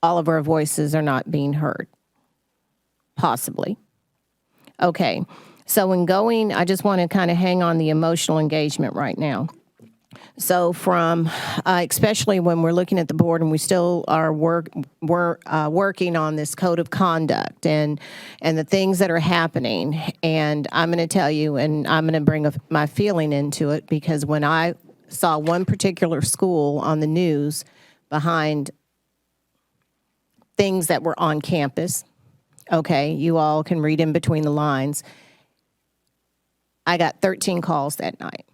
all of our voices are not being heard. Possibly. Okay. So when going, I just want to kind of hang on the emotional engagement right now. So from, especially when we're looking at the board and we still are working on this code of conduct and the things that are happening. And I'm going to tell you, and I'm going to bring my feeling into it, because when I saw one particular school on the news behind things that were on campus, okay, you all can read in between the lines, I got 13 calls that night,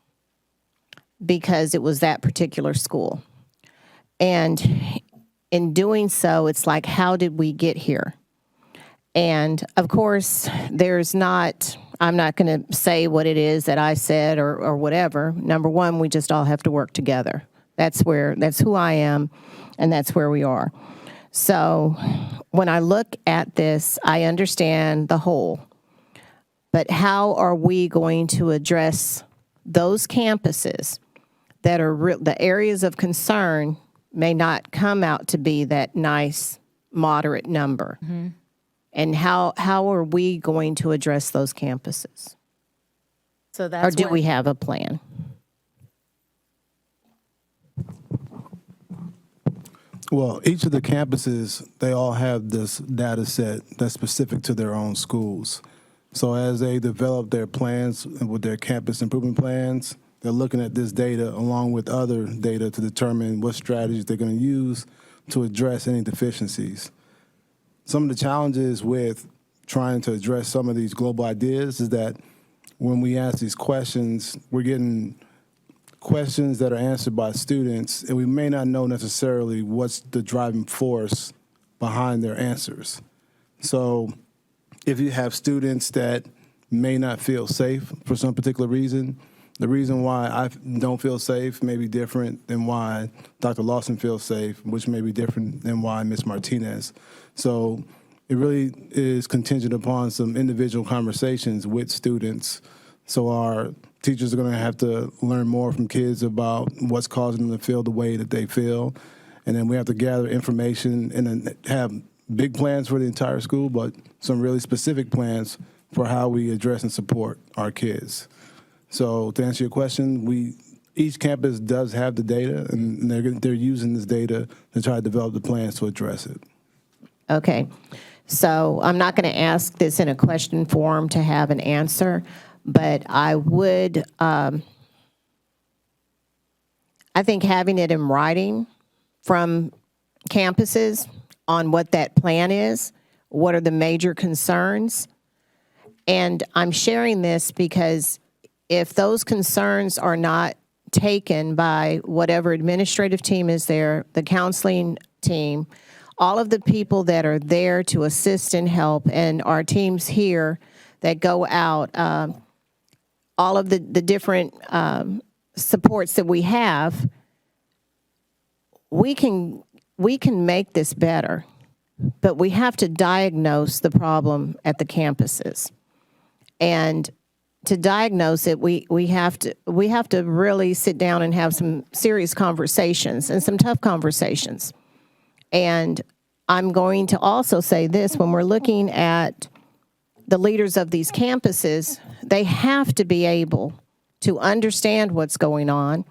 because it was that particular school. And in doing so, it's like, how did we get here? And of course, I'm not going to say what it is that I said or whatever. Number one, we just all have to work together. That's who I am, and that's where we are. So when I look at this, I understand the whole. But how are we going to address those campuses that are the areas of concern may not come out to be that nice, moderate number? Mm-hmm. And how are we going to address those campuses? So that's or do we have a plan? Well, each of the campuses, they all have this data set that's specific to their own schools. So as they develop their plans with their campus improvement plans, they're looking at this data along with other data to determine what strategies they're going to use to address any deficiencies. Some of the challenges with trying to address some of these global ideas is that when we ask these questions, we're getting questions that are answered by students, and we may not know necessarily what's the driving force behind their answers. So if you have students that may not feel safe for some particular reason, the reason why I don't feel safe may be different than why Dr. Lawson feels safe, which may be different than why Ms. Martinez. So it really is contingent upon some individual conversations with students. So our teachers are going to have to learn more from kids about what's causing them to feel the way that they feel. And then we have to gather information and then have big plans for the entire school, but some really specific plans for how we address and support our kids. So to answer your question, each campus does have the data, and they're using this data to try to develop the plans to address it. Okay. So I'm not going to ask this in a question form to have an answer, but I would, I think having it in writing from campuses on what that plan is, what are the major concerns. And I'm sharing this because if those concerns are not taken by whatever administrative team is there, the counseling team, all of the people that are there to assist and help, and our teams here that go out, all of the different supports that we have, we can make this better, but we have to diagnose the problem at the campuses. And to diagnose it, we have to really sit down and have some serious conversations and some tough conversations. And I'm going to also say this, when we're looking at the leaders of these campuses, they have to be able to understand what's going on,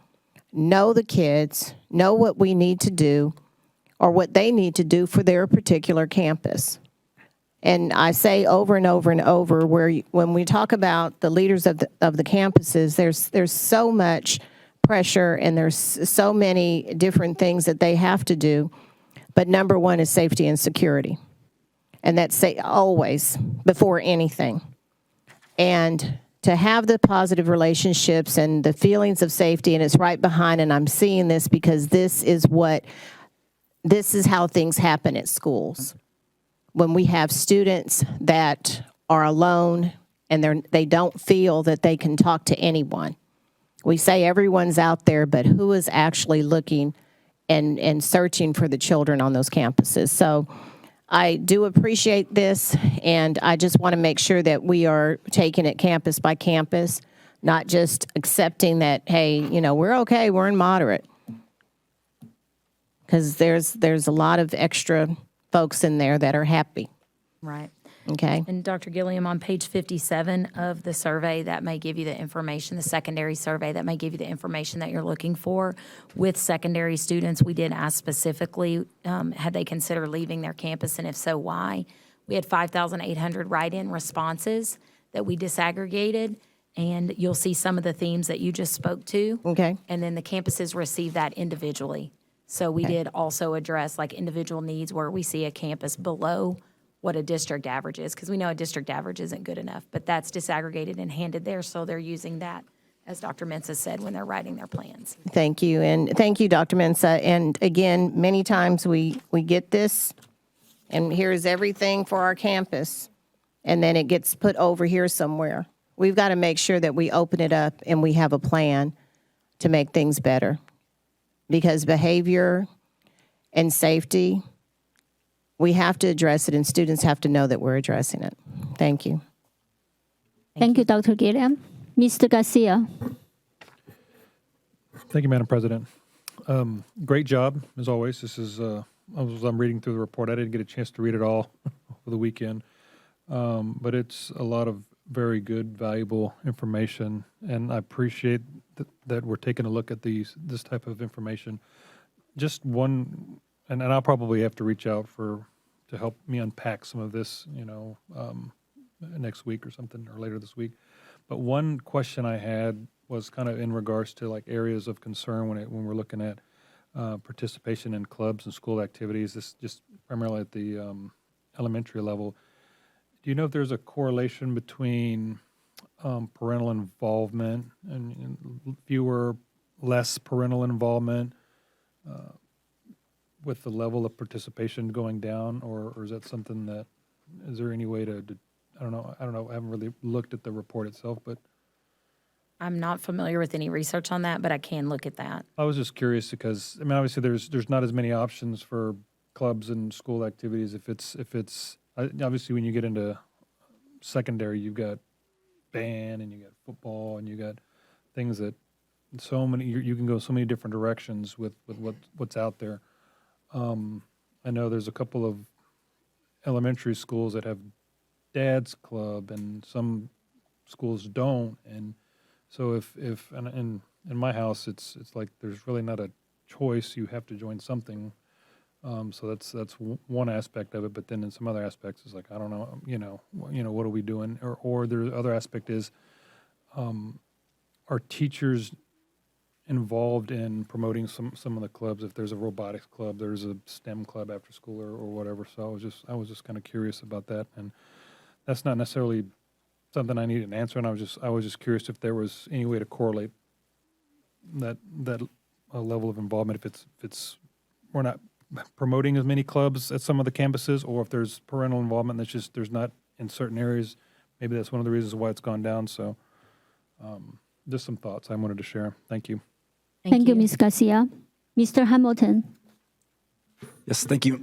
know the kids, know what we need to do or what they need to do for their particular campus. And I say over and over and over, when we talk about the leaders of the campuses, there's so much pressure and there's so many different things that they have to do. But number one is safety and security. And that's always before anything. And to have the positive relationships and the feelings of safety, and it's right behind, and I'm seeing this because this is how things happen at schools. When we have students that are alone and they don't feel that they can talk to anyone. We say everyone's out there, but who is actually looking and searching for the children on those campuses? So I do appreciate this, and I just want to make sure that we are taking it campus by campus, not just accepting that, hey, we're okay, we're in moderate. Because there's a lot of extra folks in there that are happy. Right. Okay. And Dr. Gilliam, on page 57 of the survey, that may give you the information, the secondary survey, that may give you the information that you're looking for. With secondary students, we did ask specifically, had they considered leaving their campus, and if so, why? We had 5,800 write-in responses that we disaggregated, and you'll see some of the themes that you just spoke to. Okay. And then the campuses receive that individually. So we did also address like individual needs where we see a campus below what a district average is, because we know a district average isn't good enough, but that's disaggregated and handed there, so they're using that, as Dr. Mensah said, when they're writing their plans. Thank you, and thank you, Dr. Mensah. And again, many times we get this, and here's everything for our campus, and then it gets put over here somewhere. We've got to make sure that we open it up and we have a plan to make things better. Because behavior and safety, we have to address it, and students have to know that we're addressing it. Thank you. Thank you, Dr. Gilliam. Mr. Garcia. Thank you, Madam President. Great job, as always. This is, as I'm reading through the report, I didn't get a chance to read it all over the weekend, but it's a lot of very good, valuable information, and I appreciate that we're taking a look at this type of information. Just one, and I'll probably have to reach out to help me unpack some of this, next week or something, or later this week. But one question I had was kind of in regards to like areas of concern when we're looking at participation in clubs and school activities. This just primarily at the elementary level. Do you know if there's a correlation between parental involvement and less parental involvement with the level of participation going down, or is that something that, is there any way to I don't know, I haven't really looked at the report itself, but. I'm not familiar with any research on that, but I can look at that. I was just curious because, I mean, obviously there's not as many options for clubs and school activities if it's obviously when you get into secondary, you've got band and you got football and you got things that so many, you can go so many different directions with what's out there. I know there's a couple of elementary schools that have dad's club and some schools don't. And so if in my house, it's like there's really not a choice. You have to join something. So that's one aspect of it. But then in some other aspects, it's like, I don't know, what are we doing? Or the other aspect is, are teachers involved in promoting some of the clubs? If there's a robotics club, there's a STEM club after school or whatever. So I was just kind of curious about that. And that's not necessarily something I need an answer. And I was just curious if there was any way to correlate that level of involvement. If it's we're not promoting as many clubs at some of the campuses, or if there's parental involvement that's just, there's not in certain areas. Maybe that's one of the reasons why it's gone down. So just some thoughts I wanted to share. Thank you. Thank you, Ms. Garcia. Mr. Hamilton. Yes, thank you.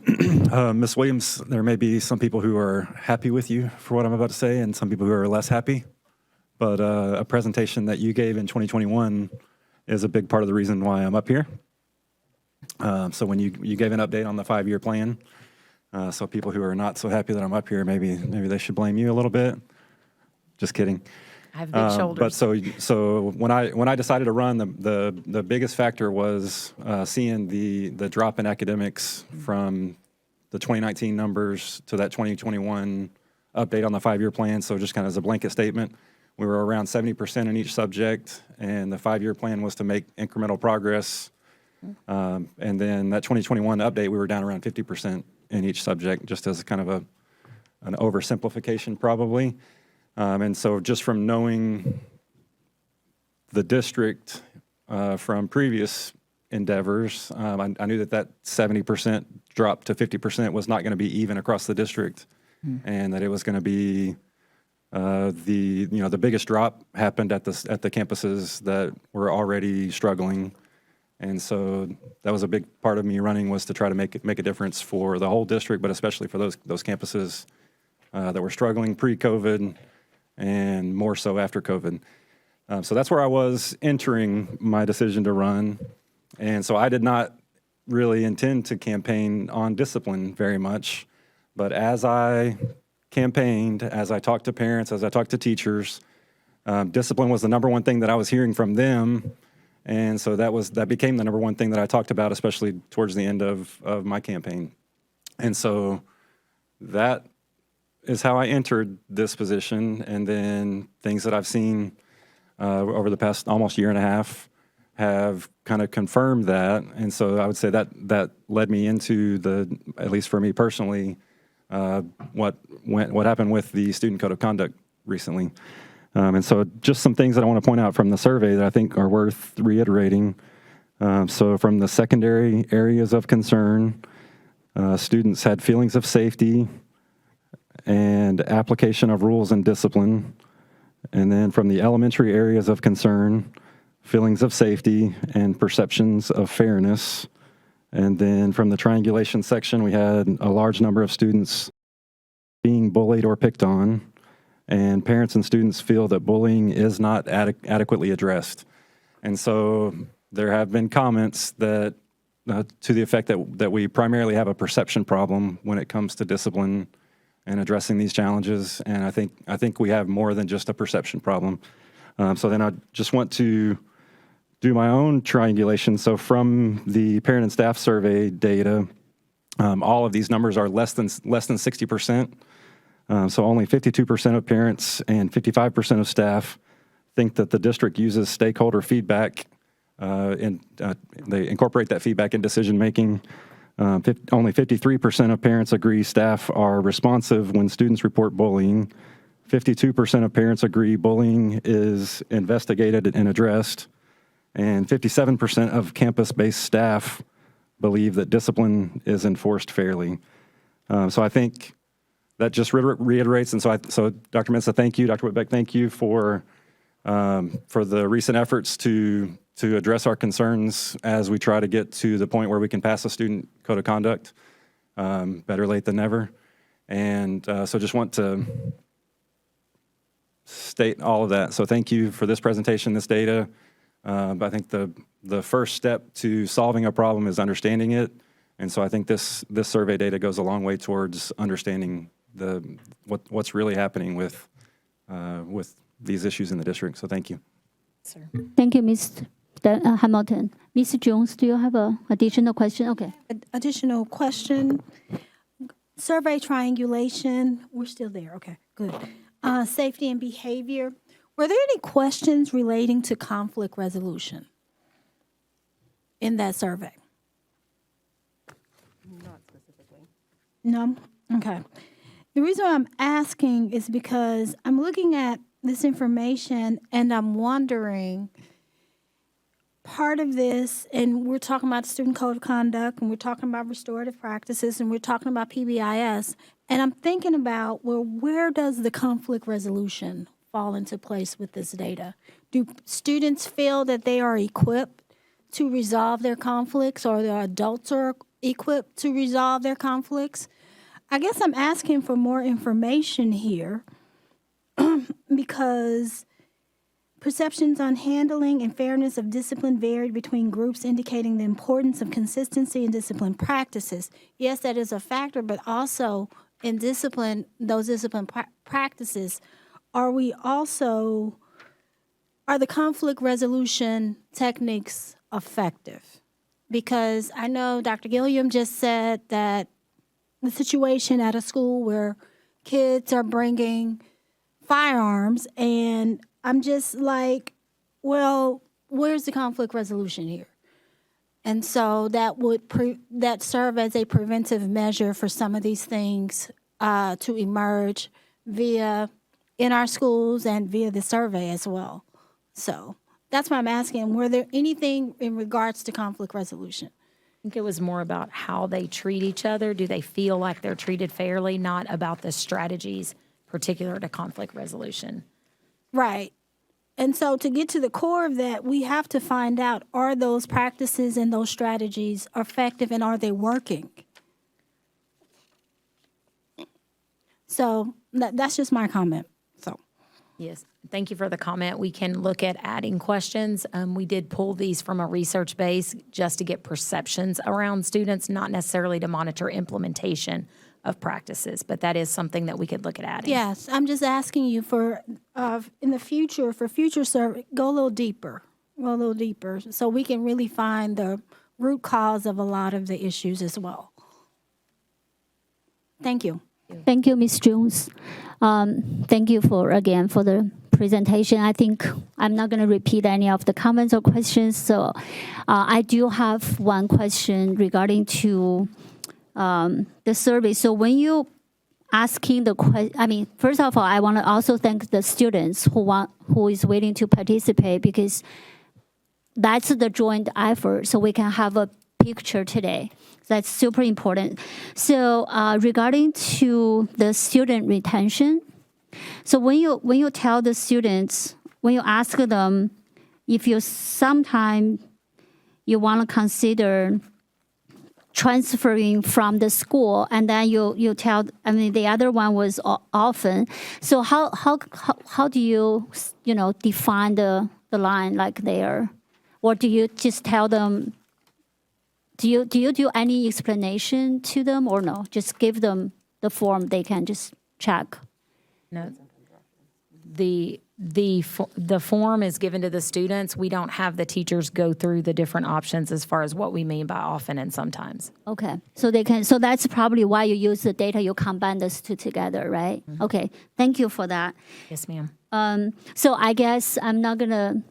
Ms. Williams, there may be some people who are happy with you for what I'm about to say and some people who are less happy. But a presentation that you gave in 2021 is a big part of the reason why I'm up here. So when you gave an update on the 5-year plan, so people who are not so happy that I'm up here, maybe they should blame you a little bit. Just kidding. I have big shoulders. But so when I decided to run, the biggest factor was seeing the drop in academics from the 2019 numbers to that 2021 update on the 5-year plan. So just kind of as a blanket statement, we were around 70% in each subject, and the 5-year plan was to make incremental progress. And then that 2021 update, we were down around 50% in each subject, just as kind of an oversimplification probably. And so just from knowing the district from previous endeavors, I knew that 70% drop to 50% was not going to be even across the district, and that it was going to be the biggest drop happened at the campuses that were already struggling. And so that was a big part of me running, was to try to make a difference for the whole district, but especially for those campuses that were struggling pre-COVID and more so after COVID. So that's where I was entering my decision to run. And so I did not really intend to campaign on discipline very much. But as I campaigned, as I talked to parents, as I talked to teachers, discipline was the number one thing that I was hearing from them. And so that became the number one thing that I talked about, especially towards the end of my campaign. And so that is how I entered this position. And then things that I've seen over the past almost year and a half have kind of confirmed that. And so I would say that led me into at least for me personally, what happened with the Student Code of Conduct recently. And so just some things that I want to point out from the survey that I think are worth reiterating. So from the secondary areas of concern, students had feelings of safety and application of rules and discipline. And then from the elementary areas of concern, feelings of safety and perceptions of fairness. And then from the triangulation section, we had a large number of students being bullied or picked on. And parents and students feel that bullying is not adequately addressed. And so there have been comments that to the effect that we primarily have a perception problem when it comes to discipline and addressing these challenges. And I think we have more than just a perception problem. So then I just want to do my own triangulation. So from the parent and staff survey data, all of these numbers are less than 60%. So only 52% of parents and 55% of staff think that the district uses stakeholder feedback and they incorporate that feedback in decision making. Only 53% of parents agree staff are responsive when students report bullying. 52% of parents agree bullying is investigated and addressed. And 57% of campus-based staff believe that discipline is enforced fairly. So I think that just reiterates, and so Dr. Mensah, thank you. Dr. Whitbeck, thank you for the recent efforts to address our concerns as we try to get to the point where we can pass a student code of conduct. Better late than never. And so just want to state all of that. So thank you for this presentation, this data. I think the first step to solving a problem is understanding it. And so I think this survey data goes a long way towards understanding what's really happening with these issues in the district. So thank you. Sir. Thank you, Ms. Hamilton. Ms. Jones, do you have an additional question? Okay. Additional question. Survey triangulation. We're still there. Okay, good. Safety and behavior. Were there any questions relating to conflict resolution in that survey? Not specifically. No? Okay. The reason why I'm asking is because I'm looking at this information and I'm wondering, part of this, and we're talking about student code of conduct, and we're talking about restorative practices, and we're talking about PBIS, and I'm thinking about, well, where does the conflict resolution fall into place with this data? Do students feel that they are equipped to resolve their conflicts, or the adults are equipped to resolve their conflicts? I guess I'm asking for more information here because perceptions on handling and fairness of discipline varied between groups, indicating the importance of consistency in discipline practices. Yes, that is a factor, but also in discipline, those discipline practices, are the conflict resolution techniques effective? Because I know Dr. Gilliam just said that the situation at a school where kids are bringing firearms, and I'm just like, well, where's the conflict resolution here? And so that would that serve as a preventive measure for some of these things to emerge in our schools and via the survey as well. So that's why I'm asking, were there anything in regards to conflict resolution? I think it was more about how they treat each other. Do they feel like they're treated fairly, not about the strategies particular to conflict resolution. Right. And so to get to the core of that, we have to find out, are those practices and those strategies effective, and are they working? So that's just my comment. So. Yes, thank you for the comment. We can look at adding questions. We did pull these from a research base just to get perceptions around students, not necessarily to monitor implementation of practices, but that is something that we could look at adding. Yes, I'm just asking you for, in the future, for future survey, go a little deeper, so we can really find the root cause of a lot of the issues as well. Thank you. Thank you, Ms. Jones. Thank you for the presentation. I think I'm not going to repeat any of the comments or questions. So I do have one question regarding to the survey. So when you asking the question, first of all, I want to also thank the students who is willing to participate, because that's the joint effort. So we can have a picture today. That's super important. So regarding to the student retention, so when you tell the students, when you ask them if you sometime you want to consider transferring from the school, and then you tell, the other one was often. So how do you define the line like there, or do you just tell them? Do you do any explanation to them, or no? Just give them the form, they can just check. No. The form is given to the students. We don't have the teachers go through the different options as far as what we mean by often and sometimes. Okay, so they can. So that's probably why you use the data. You combine those two together, right? Mm-hmm. Okay, thank you for that. Yes, ma'am. So I guess I'm not gonna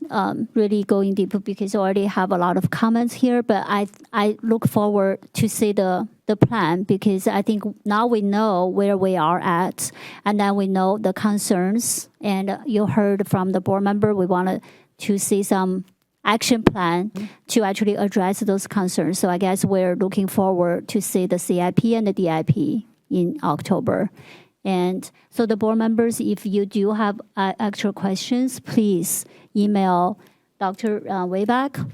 really go in deep because I already have a lot of comments here. But I look forward to see the plan, because I think now we know where we are at, and then we know the concerns. And you heard from the board member, we wanted to see some action plan to actually address those concerns. So I guess we're looking forward to see the CIP and the DIP in October. And so the board members, if you do have actual questions, please email Dr. Wayback.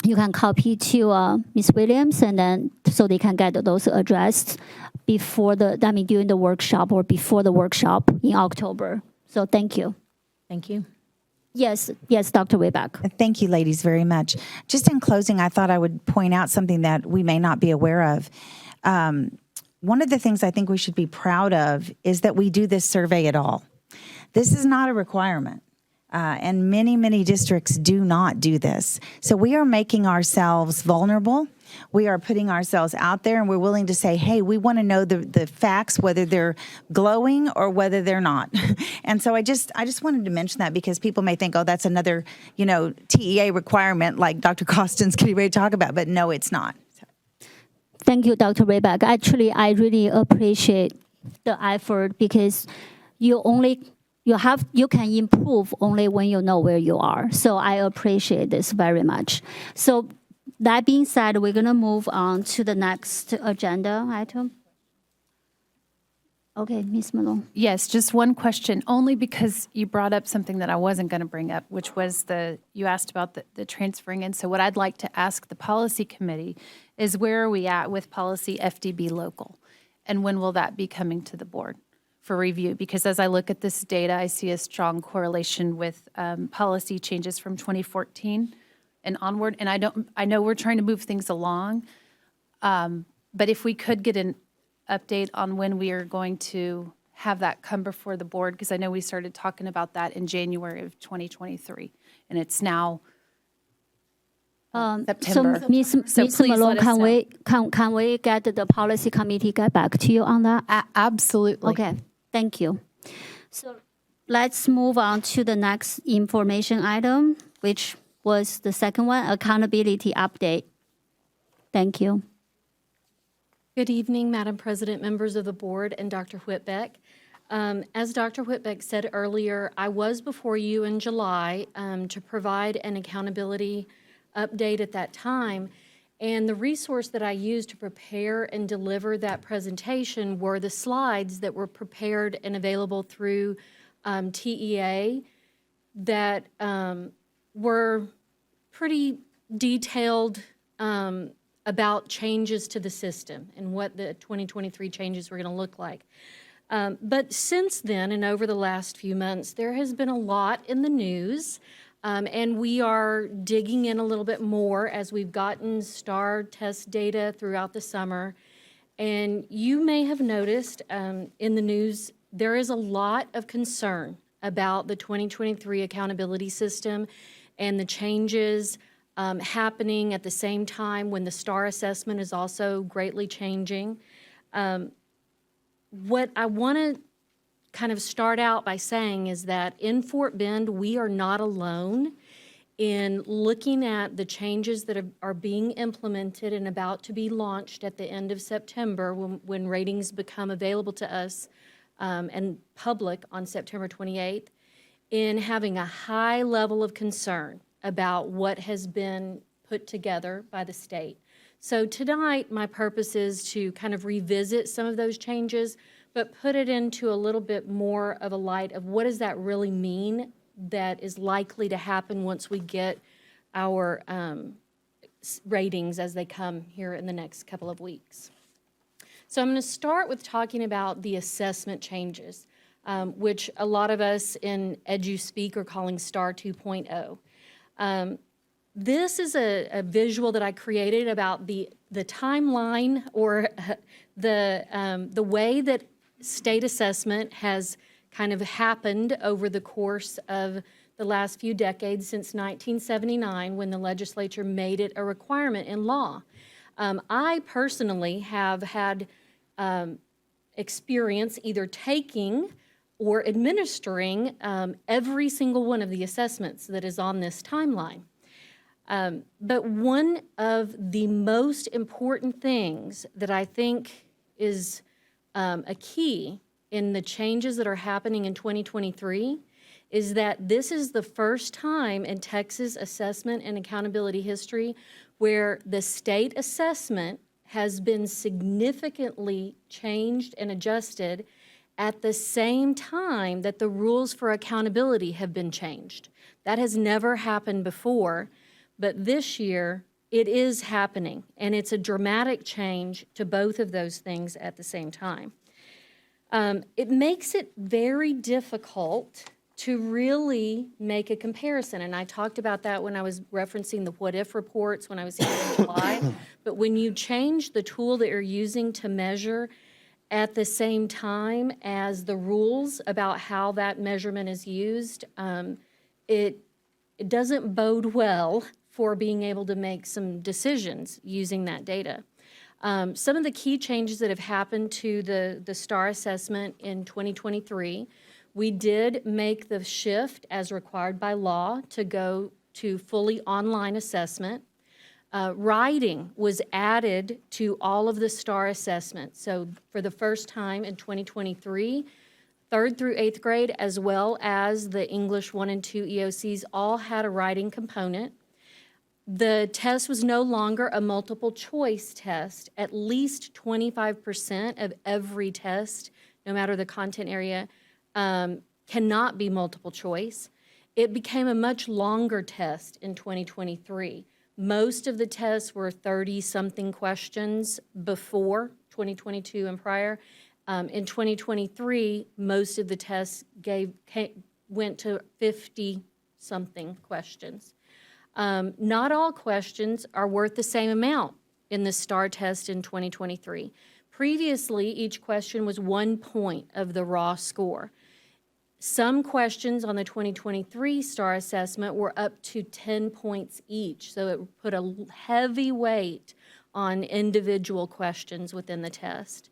You can copy to Ms. Williams, and then so they can get those addressed during the workshop or before the workshop in October. So thank you. Thank you. Yes, Dr. Wayback. Thank you, ladies, very much. Just in closing, I thought I would point out something that we may not be aware of. One of the things I think we should be proud of is that we do this survey at all. This is not a requirement. And many, many districts do not do this. So we are making ourselves vulnerable. We are putting ourselves out there, and we're willing to say, hey, we want to know the facts, whether they're glowing or whether they're not. And so I just wanted to mention that, because people may think, oh, that's another, TEA requirement like Dr. Costin's getting ready to talk about, but no, it's not. Thank you, Dr. Wayback. Actually, I really appreciate the effort, because you only you can improve only when you know where you are. So I appreciate this very much. So that being said, we're gonna move on to the next agenda item. Okay, Ms. Malone. Yes, just one question, only because you brought up something that I wasn't going to bring up, which was you asked about the transferring in. So what I'd like to ask the policy committee is where are we at with policy FDB local? And when will that be coming to the board for review? Because as I look at this data, I see a strong correlation with policy changes from 2014 and onward. And I know we're trying to move things along, but if we could get an update on when we are going to have that come before the board, because I know we started talking about that in January of 2023, and it's now September. So Ms. please Malone, let us know. can we get the policy committee get back to you on that? Absolutely. Okay, thank you. So let's move on to the next information item, which was the second one, accountability update. Thank you. Good evening, Madam President, members of the board, and Dr. Whitbeck. As Dr. Whitbeck said earlier, I was before you in July to provide an accountability update at that time, and the resource that I used to prepare and deliver that presentation were the slides that were prepared and available through TEA that were pretty detailed about changes to the system and what the 2023 changes were going to look like. But since then, and over the last few months, there has been a lot in the news, and we are digging in a little bit more as we've gotten STAR test data throughout the summer. And you may have noticed in the news, there is a lot of concern about the 2023 accountability system and the changes happening at the same time when the STAR assessment is also greatly changing. What I want to kind of start out by saying is that in Fort Bend, we are not alone in looking at the changes that are being implemented and about to be launched at the end of September when ratings become available to us and public on September 28th, in having a high level of concern about what has been put together by the state. So tonight, my purpose is to kind of revisit some of those changes, but put it into a little bit more of a light of what does that really mean that is likely to happen once we get our ratings as they come here in the next couple of weeks. So I'm going to start with talking about the assessment changes, which a lot of us in EduSpeak are calling STAR 2.0. This is a visual that I created about the timeline or the way that state assessment has kind of happened over the course of the last few decades since 1979 when the legislature made it a requirement in law. I personally have had experience either taking or administering every single one of the assessments that is on this timeline. But one of the most important things that I think is a key in the changes that are happening in 2023 is that this is the first time in Texas assessment and accountability history where the state assessment has been significantly changed and adjusted at the same time that the rules for accountability have been changed. That has never happened before, but this year it is happening, and it's a dramatic change to both of those things at the same time. It makes it very difficult to really make a comparison, and I talked about that when I was referencing the what-if reports when I was here in July, but when you change the tool that you're using to measure at the same time as the rules about how that measurement is used, it doesn't bode well for being able to make some decisions using that data. Some of the key changes that have happened to the STAR assessment in 2023, we did make the shift as required by law to go to fully online assessment. Writing was added to all of the STAR assessments. So for the first time in 2023, 3rd through 8th grade, as well as the English 1 and 2 EOCs, all had a writing component. The test was no longer a multiple choice test. At least 25% of every test, no matter the content area, cannot be multiple choice. It became a much longer test in 2023. Most of the tests were 30-something questions before 2022 and prior. In 2023, most of the tests went to 50-something questions. Not all questions are worth the same amount in the STAR test in 2023. Previously, each question was 1 point of the raw score. Some questions on the 2023 STAR assessment were up to 10 points each, so it put a heavy weight on individual questions within the test.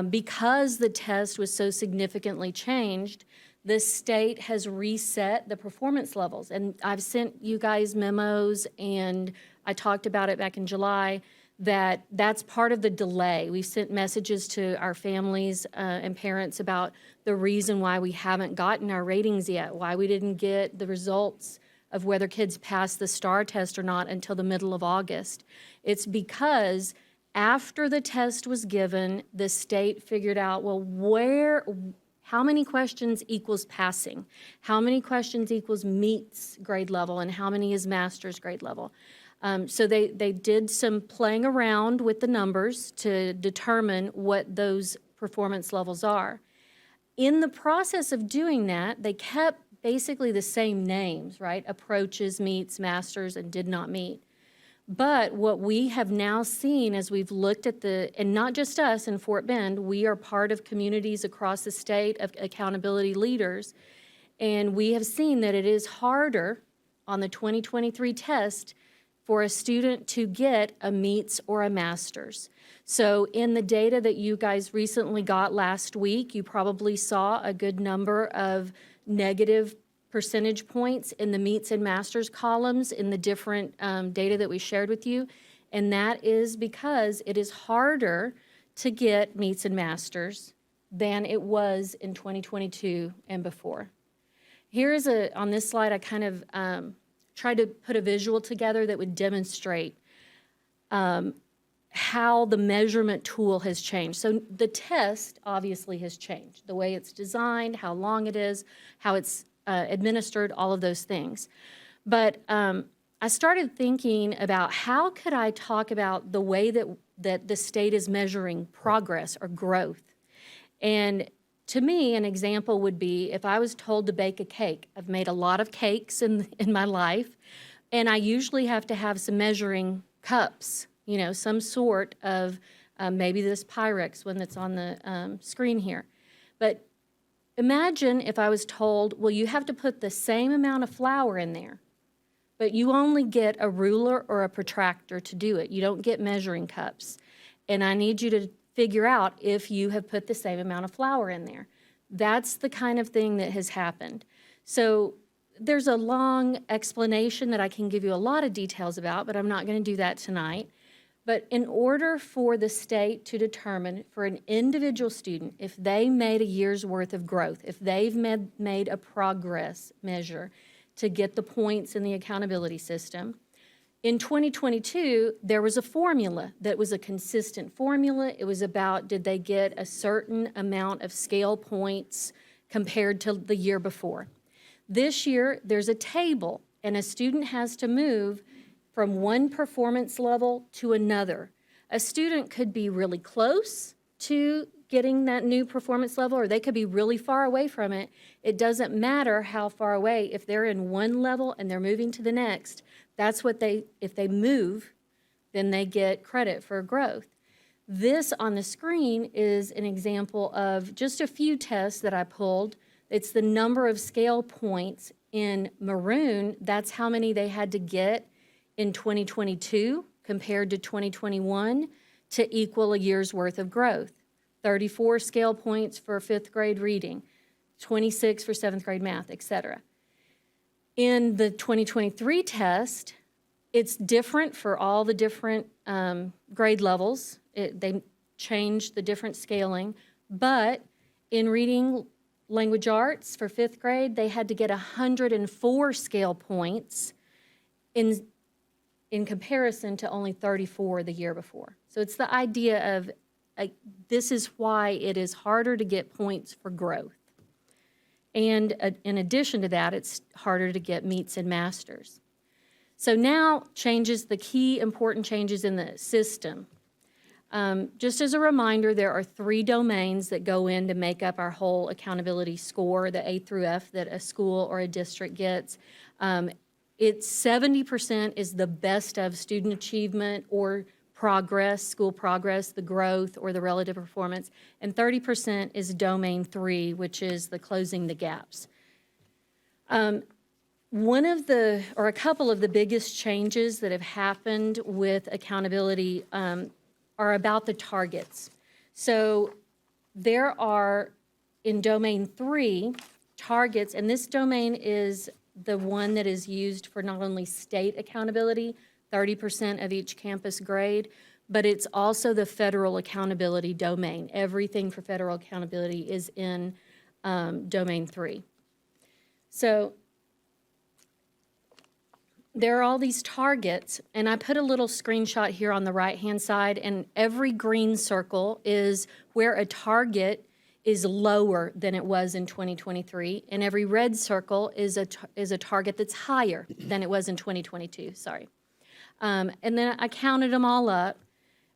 Because the test was so significantly changed, the state has reset the performance levels. And I've sent you guys memos, and I talked about it back in July, that's part of the delay. We've sent messages to our families and parents about the reason why we haven't gotten our ratings yet, why we didn't get the results of whether kids passed the STAR test or not until the middle of August. It's because after the test was given, the state figured out, well, how many questions equals passing? How many questions equals meets grade level, and how many is master's grade level? So they did some playing around with the numbers to determine what those performance levels are. In the process of doing that, they kept basically the same names, right? Approaches, meets, masters, and did not meet. But what we have now seen as we've looked at and not just us in Fort Bend, we are part of communities across the state of accountability leaders, and we have seen that it is harder on the 2023 test for a student to get a meets or a master's. So in the data that you guys recently got last week, you probably saw a good number of negative percentage points in the meets and masters columns in the different data that we shared with you. And that is because it is harder to get meets and masters than it was in 2022 and before. Here is on this slide, I kind of tried to put a visual together that would demonstrate how the measurement tool has changed. So the test obviously has changed, the way it's designed, how long it is, how it's administered, all of those things. But I started thinking about how could I talk about the way that the state is measuring progress or growth. And to me, an example would be if I was told to bake a cake. I've made a lot of cakes in my life, and I usually have to have some measuring cups, some sort of, maybe this Pyrex one that's on the screen here. But imagine if I was told, well, you have to put the same amount of flour in there, but you only get a ruler or a protractor to do it. You don't get measuring cups. And I need you to figure out if you have put the same amount of flour in there. That's the kind of thing that has happened. So there's a long explanation that I can give you a lot of details about, but I'm not going to do that tonight. But in order for the state to determine for an individual student if they made a year's worth of growth, if they've made a progress measure to get the points in the accountability system, in 2022, there was a formula that was a consistent formula. It was about did they get a certain amount of scale points compared to the year before. This year, there's a table, and a student has to move from one performance level to another. A student could be really close to getting that new performance level, or they could be really far away from it. It doesn't matter how far away. If they're in one level and they're moving to the next, that's what if they move, then they get credit for growth. This on the screen is an example of just a few tests that I pulled. It's the number of scale points in maroon. That's how many they had to get in 2022 compared to 2021 to equal a year's worth of growth. 34 scale points for 5th grade reading, 26 for 7th grade math, etc. In the 2023 test, it's different for all the different grade levels. They changed the different scaling, but in reading language arts for 5th grade, they had to get 104 scale points in comparison to only 34 the year before. So it's the idea of this is why it is harder to get points for growth. And in addition to that, it's harder to get meets and masters. So now the key important changes in the system. Just as a reminder, there are 3 domains that go in to make up our whole accountability score, the A through F that a school or a district gets. It's 70% is the best of student achievement or progress, school progress, the growth or the relative performance, and 30% is domain 3, which is the closing the gaps. One of the, or a couple of the biggest changes that have happened with accountability are about the targets. So there are, in domain 3, targets, and this domain is the one that is used for not only state accountability, 30% of each campus grade, but it's also the federal accountability domain. Everything for federal accountability is in domain 3. So there are all these targets, and I put a little screenshot here on the right-hand side, and every green circle is where a target is lower than it was in 2023, and every red circle is a target that's higher than it was in 2022, sorry. And then I counted them all up,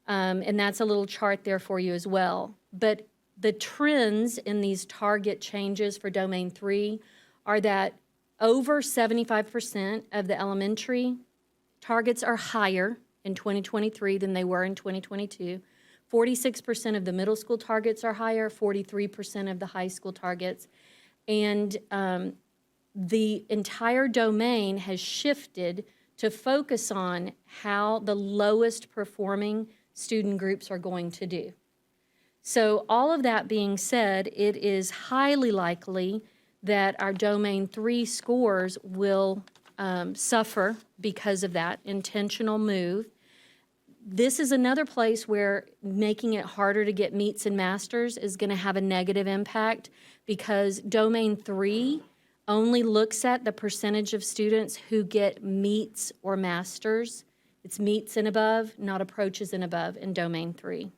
and that's a little chart there for you as well. But the trends in these target changes for domain 3 are that over 75% of the elementary targets are higher in 2023 than they were in 2022. 46% of the middle school targets are higher, 43% of the high school targets. And the entire domain has shifted to focus on how the lowest performing student groups are going to do. So all of that being said, it is highly likely that our domain 3 scores will suffer because of that intentional move. This is another place where making it harder to get meets and masters is going to have a negative impact, because domain 3 only looks at the percentage of students who get meets or masters. It's meets and above, not approaches and above in domain 3.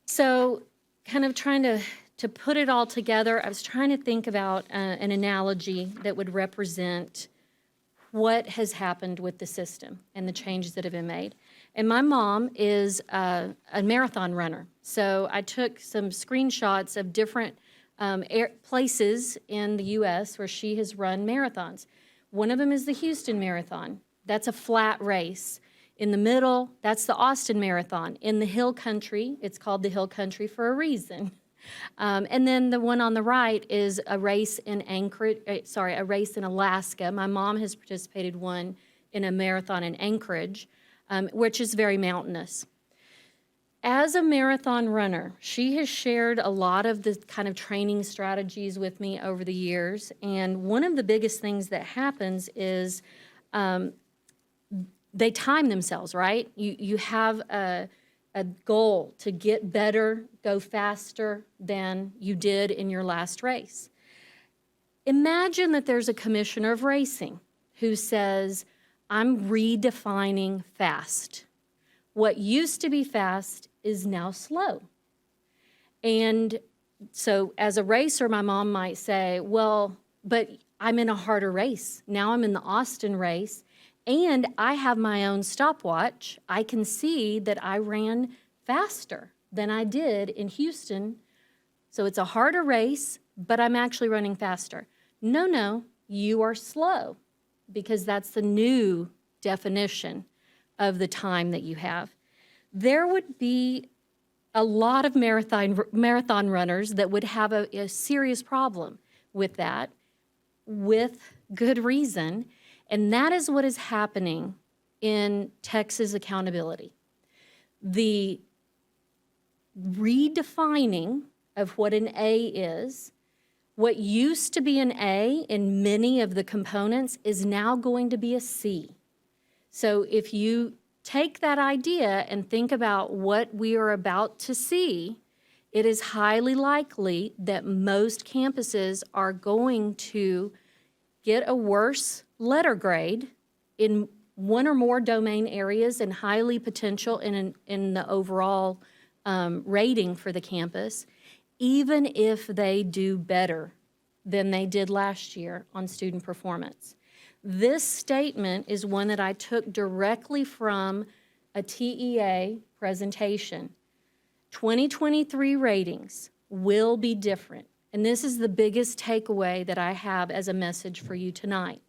So kind of trying to put it all together, I was trying to think about an analogy that would represent what has happened with the system and the changes that have been made. And my mom is a marathon runner. So I took some screenshots of different places in the U.S. where she has run marathons. One of them is the Houston Marathon. That's a flat race. In the middle, that's the Austin Marathon. In the Hill Country, it's called the Hill Country for a reason. And then the one on the right is a race in a race in Alaska. My mom has participated in a marathon in Anchorage, which is very mountainous. As a marathon runner, she has shared a lot of the kind of training strategies with me over the years. And one of the biggest things that happens is they time themselves, right? You have a goal to get better, go faster than you did in your last race. Imagine that there's a commissioner of racing who says, I'm redefining fast. What used to be fast is now slow. And so as a racer, my mom might say, well, but I'm in a harder race. Now I'm in the Austin race, and I have my own stopwatch. I can see that I ran faster than I did in Houston. So it's a harder race, but I'm actually running faster. No, you are slow, because that's the new definition of the time that you have. There would be a lot of marathon runners that would have a serious problem with that, with good reason. And that is what is happening in Texas accountability. The redefining of what an A is, what used to be an A in many of the components is now going to be a C. So if you take that idea and think about what we are about to see it is highly likely that most campuses are going to get a worse letter grade in one or more domain areas and highly potential in the overall rating for the campus, even if they do better than they did last year on student performance. This statement is one that I took directly from a TEA presentation. 2023 ratings will be different, and this is the biggest takeaway that I have as a message for you tonight.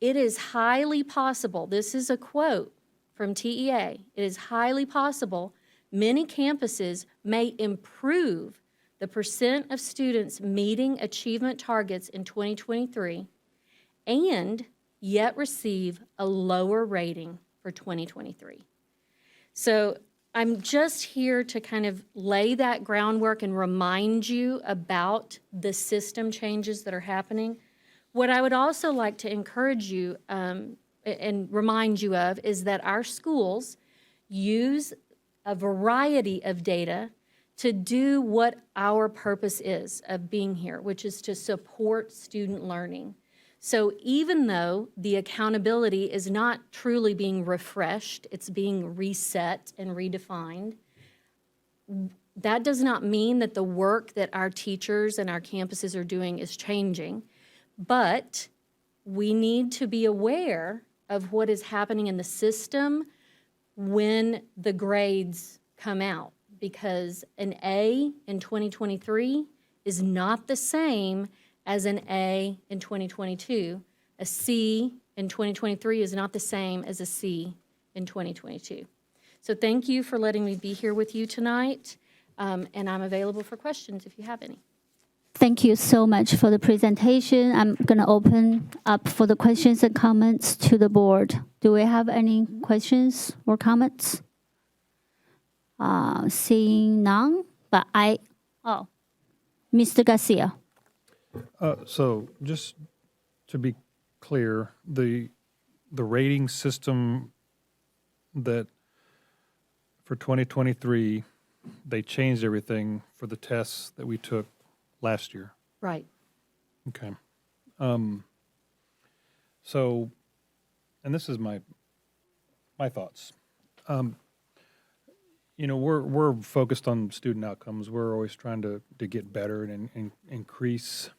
It is highly possible, this is a quote from TEA, it is highly possible many campuses may improve the percent of students meeting achievement targets in 2023 and yet receive a lower rating for 2023. So I'm just here to kind of lay that groundwork and remind you about the system changes that are happening. What I would also like to encourage you and remind you of is that our schools use a variety of data to do what our purpose is of being here, which is to support student learning. So even though the accountability is not truly being refreshed, it's being reset and redefined, that does not mean that the work that our teachers and our campuses are doing is changing, but we need to be aware of what is happening in the system when the grades come out, because an A in 2023 is not the same as an A in 2022. A C in 2023 is not the same as a C in 2022. So thank you for letting me be here with you tonight, and I'm available for questions if you have any. Thank you so much for the presentation. I'm going to open up for the questions and comments to the board. Do we have any questions or comments? Seeing none, but Mr. Garcia. So just to be clear, the rating system that for 2023, they changed everything for the tests that we took last year. Right. Okay. So, and this is my thoughts. You know, we're focused on student outcomes. We're always trying to get better and increase,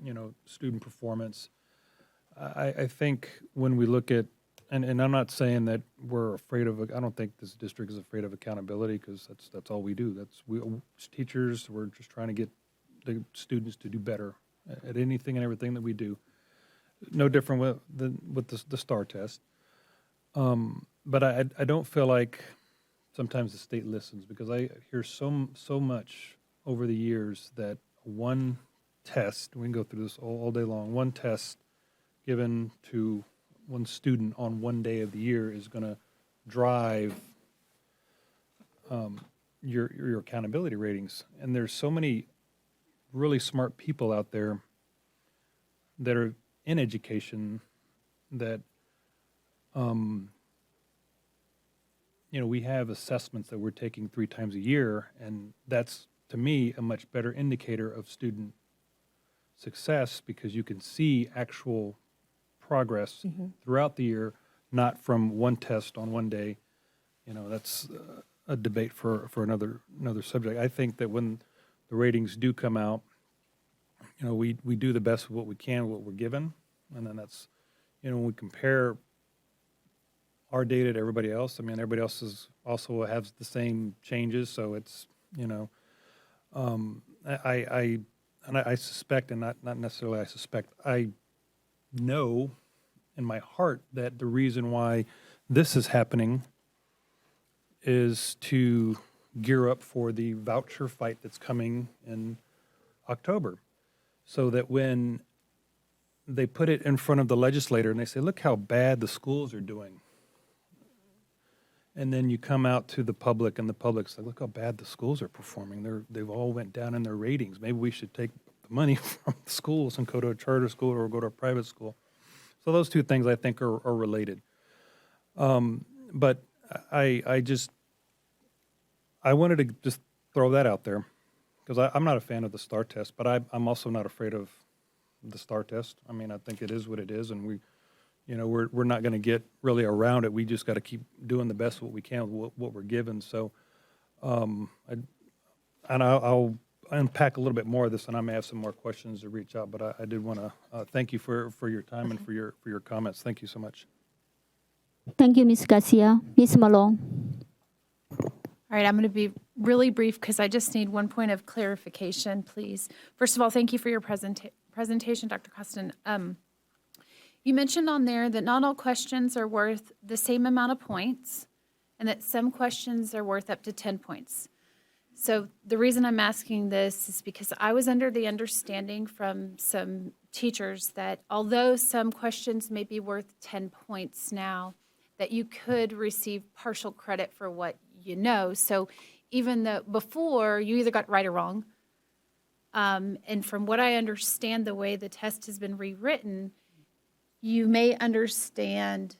you know, student performance. I think when we look at, and I'm not saying that we're afraid of, I don't think this district is afraid of accountability, because that's all we do. We as teachers, we're just trying to get the students to do better at anything and everything that we do. No different with the STAR test. But I don't feel like sometimes the state listens, because I hear so much over the years that one test, we can go through this all day long, one test given to one student on one day of the year is going to drive your accountability ratings. And there's so many really smart people out there that are in education that, you know, we have assessments that we're taking 3 times a year, and that's, to me, a much better indicator of student success, because you can see actual progress throughout the year, not from one test on one day. You know, that's a debate for another subject. I think that when the ratings do come out, you know, we do the best with what we can, what we're given, and then that's, you know, when we compare our data to everybody else, I mean, everybody else is also has the same changes, so it's, you know, I suspect, and not necessarily I suspect, I know in my heart that the reason why this is happening is to gear up for the voucher fight that's coming in October, so that when they put it in front of the legislator and they say, look how bad the schools are doing, and then you come out to the public and the public's like, look how bad the schools are performing. They've all went down in their ratings. Maybe we should take the money from the schools and go to a charter school or go to a private school. So those two things I think are related. But I wanted to just throw that out there, because I'm not a fan of the STAR test, but I'm also not afraid of the STAR test. I mean, I think it is what it is, and we're not going to get really around it. We just got to keep doing the best what we can with what we're given. So, I'll unpack a little bit more of this, and I may have some more questions to reach out. But I did want to thank you for your time and for your comments. Thank you so much. Thank you, Ms. Garcia. Ms. Malone. All right, I'm going to be really brief because I just need one point of clarification, please. First of all, thank you for your presentation, Dr. Costin. You mentioned on there that not all questions are worth the same amount of points and that some questions are worth up to 10 points. So the reason I'm asking this is because I was under the understanding from some teachers that although some questions may be worth 10 points now, that you could receive partial credit for what you know. So even though before you either got it right or wrong, and from what I understand, the way the test has been rewritten, you may understand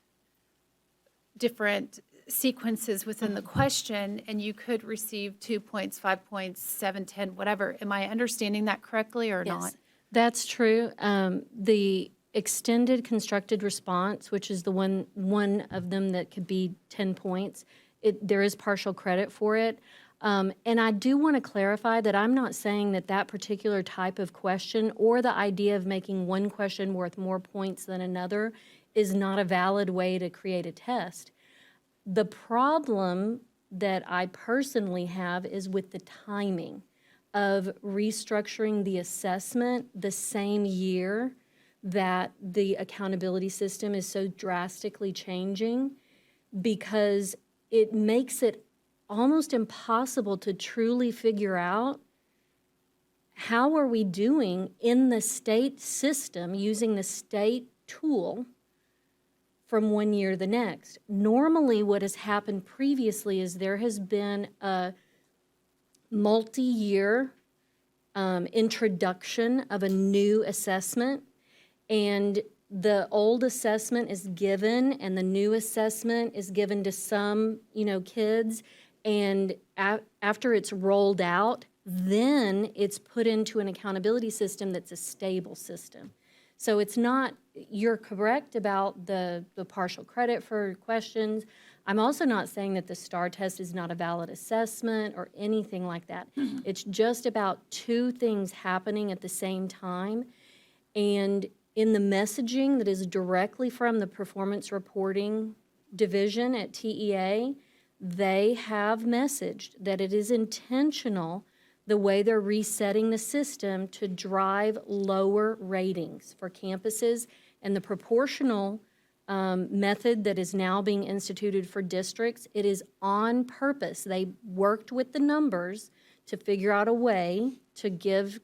different sequences within the question, and you could receive 2 points, 5 points, 7, 10, whatever. Am I understanding that correctly or not? That's true. The extended constructed response, which is the one of them that could be 10 points, there is partial credit for it. And I do want to clarify that I'm not saying that that particular type of question or the idea of making one question worth more points than another is not a valid way to create a test. The problem that I personally have is with the timing of restructuring the assessment the same year that the accountability system is so drastically changing, because it makes it almost impossible to truly figure out how are we doing in the state system using the state tool from one year to the next. Normally what has happened previously is there has been a multi-year introduction of a new assessment, and the old assessment is given and the new assessment is given to some, kids, and after it's rolled out, then it's put into an accountability system that's a stable system. So it's not, you're correct about the partial credit for questions. I'm also not saying that the STAR test is not a valid assessment or anything like that. It's just about two things happening at the same time. And in the messaging that is directly from the performance reporting division at TEA, they have messaged that it is intentional the way they're resetting the system to drive lower ratings for campuses, and the proportional method that is now being instituted for districts, it is on purpose. They worked with the numbers to figure out a way to give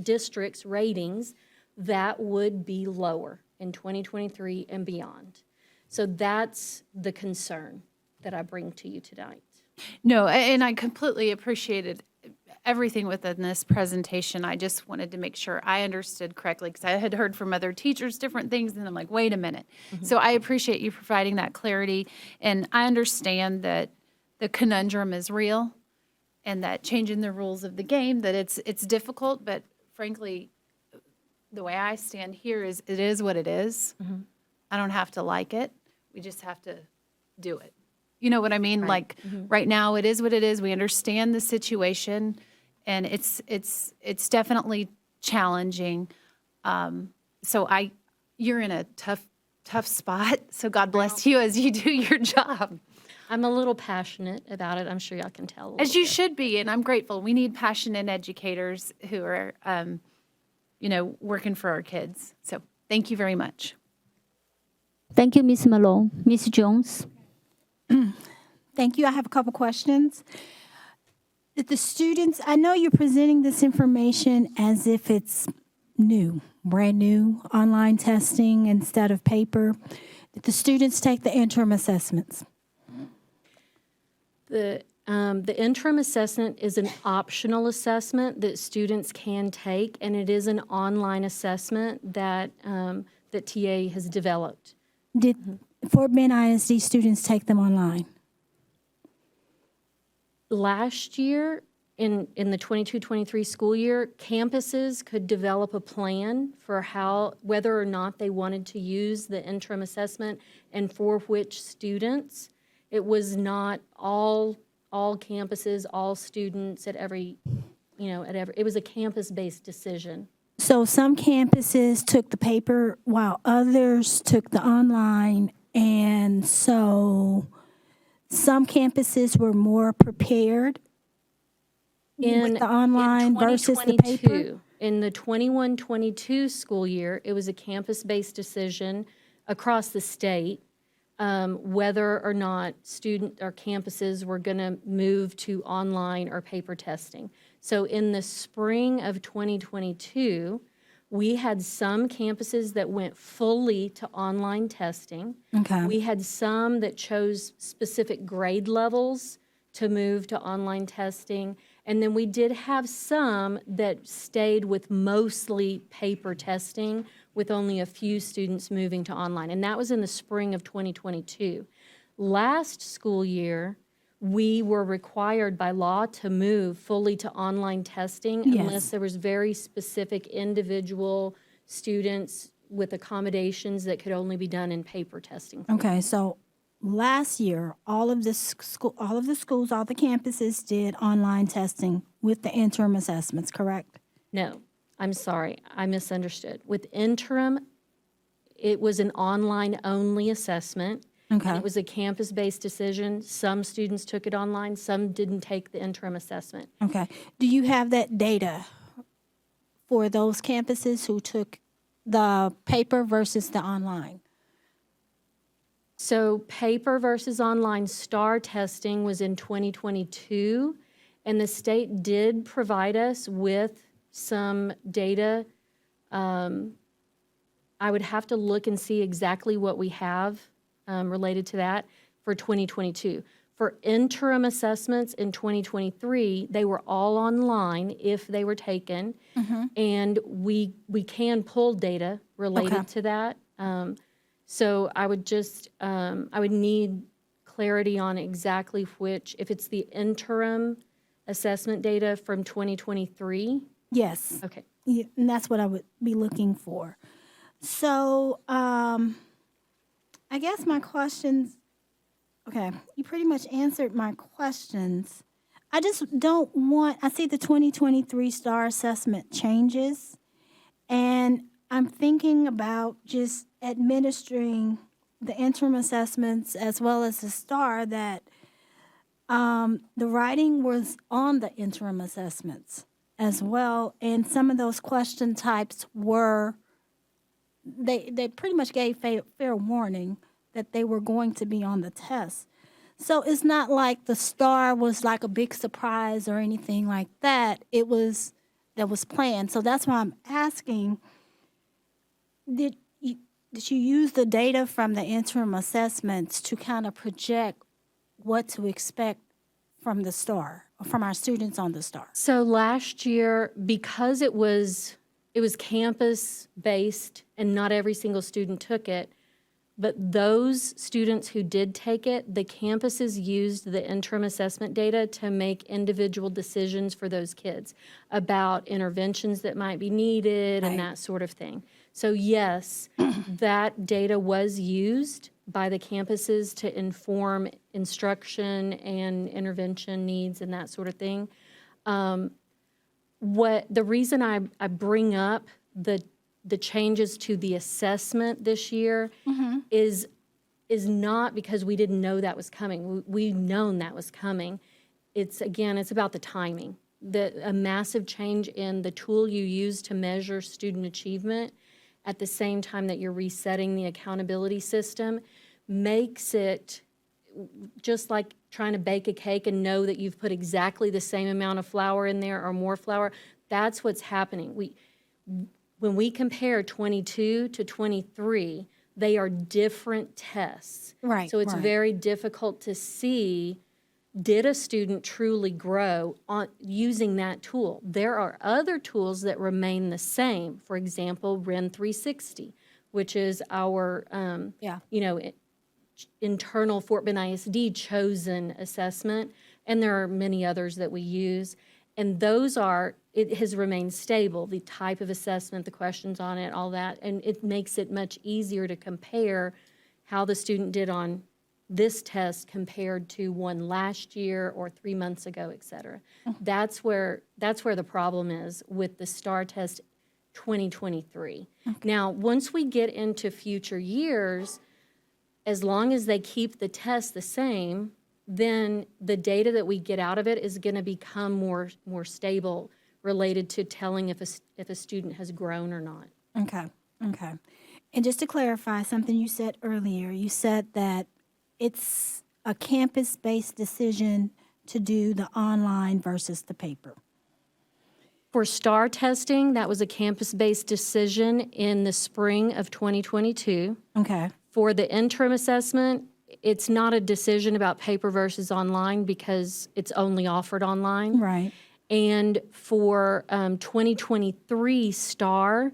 districts ratings that would be lower in 2023 and beyond. So that's the concern that I bring to you tonight. No, and I completely appreciated everything within this presentation. I just wanted to make sure I understood correctly, because I had heard from other teachers different things, and I'm like, wait a minute. So I appreciate you providing that clarity, and I understand that the conundrum is real and that changing the rules of the game, that it's difficult, but frankly, the way I stand here is it is what it is. I don't have to like it. We just have to do it. You know what I mean? Right. Like right now, it is what it is. We understand the situation, and it's definitely challenging. So you're in a tough spot. So God bless you as you do your job. I'm a little passionate about it. I'm sure y'all can tell. As you should be, and I'm grateful. We need passionate educators who are, working for our kids. So thank you very much. Thank you, Ms. Malone. Ms. Jones. Thank you. I have a couple questions. The students, I know you're presenting this information as if it's new, brand new, online testing instead of paper. Did the students take the interim assessments? The interim assessment is an optional assessment that students can take, and it is an online assessment that that TA has developed. Did Fort Bend ISD students take them online? Last year, in the 22-23 school year, campuses could develop a plan for whether or not they wanted to use the interim assessment and for which students. It was not all campuses, all students at every, it was a campus-based decision. So some campuses took the paper while others took the online, and so some campuses were more prepared with the online versus the paper? In the 21-22 school year, it was a campus-based decision across the state whether or not student or campuses were going to move to online or paper testing. So in the spring of 2022, we had some campuses that went fully to online testing. Okay. We had some that chose specific grade levels to move to online testing. And then we did have some that stayed with mostly paper testing, with only a few students moving to online. And that was in the spring of 2022. Last school year, we were required by law to move fully to online testing unless there was very specific individual students with accommodations that could only be done in paper testing. Okay, so last year, all of the schools, all the campuses did online testing with the interim assessments, correct? No, I'm sorry, I misunderstood. With interim, it was an online-only assessment. Okay. And it was a campus-based decision. Some students took it online, some didn't take the interim assessment. Okay. Do you have that data for those campuses who took the paper versus the online? So paper versus online STAR testing was in 2022, and the state did provide us with some data. I would have to look and see exactly what we have related to that for 2022. For interim assessments in 2023, they were all online if they were taken, and we can pull data related to that. So I would just, I would need clarity on exactly which, if it's the interim assessment data from 2023. Yes. Okay. Yeah, and that's what I would be looking for. So I guess my questions, okay, you pretty much answered my questions. I just don't want, I see the 2023 STAR assessment changes, and I'm thinking about just administering the interim assessments as well as the STAR, that the writing was on the interim assessments as well, and some of those question types were, they pretty much gave fair warning that they were going to be on the test. So it's not like the STAR was like a big surprise or anything like that. That was planned. So that's why I'm asking, did you use the data from the interim assessments to kind of project what to expect from the STAR, or from our students on the STAR? So last year, because it was campus-based and not every single student took it, but those students who did take it, the campuses used the interim assessment data to make individual decisions for those kids about interventions that might be needed and that sort of thing. So yes, that data was used by the campuses to inform instruction and intervention needs and that sort of thing. The reason I bring up the changes to the assessment this year is not because we didn't know that was coming. We've known that was coming. It's about the timing. A massive change in the tool you use to measure student achievement at the same time that you're resetting the accountability system makes it just like trying to bake a cake and know that you've put exactly the same amount of flour in there or more flour. That's what's happening. When we compare 22 to 23, they are different tests. Right. So it's very difficult to see, did a student truly grow on using that tool? There are other tools that remain the same. For example, REN 360, which is our, internal Fort Bend ISD chosen assessment, and there are many others that we use. And it has remained stable, the type of assessment, the questions on it, all that. And it makes it much easier to compare how the student did on this test compared to one last year or 3 months ago, et cetera. That's where the problem is with the STAR test 2023. Now, once we get into future years, as long as they keep the test the same, then the data that we get out of it is going to become more stable, related to telling if a student has grown or not. Okay. And just to clarify something you said earlier, you said that it's a campus-based decision to do the online versus the paper. For STAR testing, that was a campus-based decision in the spring of 2022. Okay. For the interim assessment, it's not a decision about paper versus online because it's only offered online. Right. And for 2023 STAR,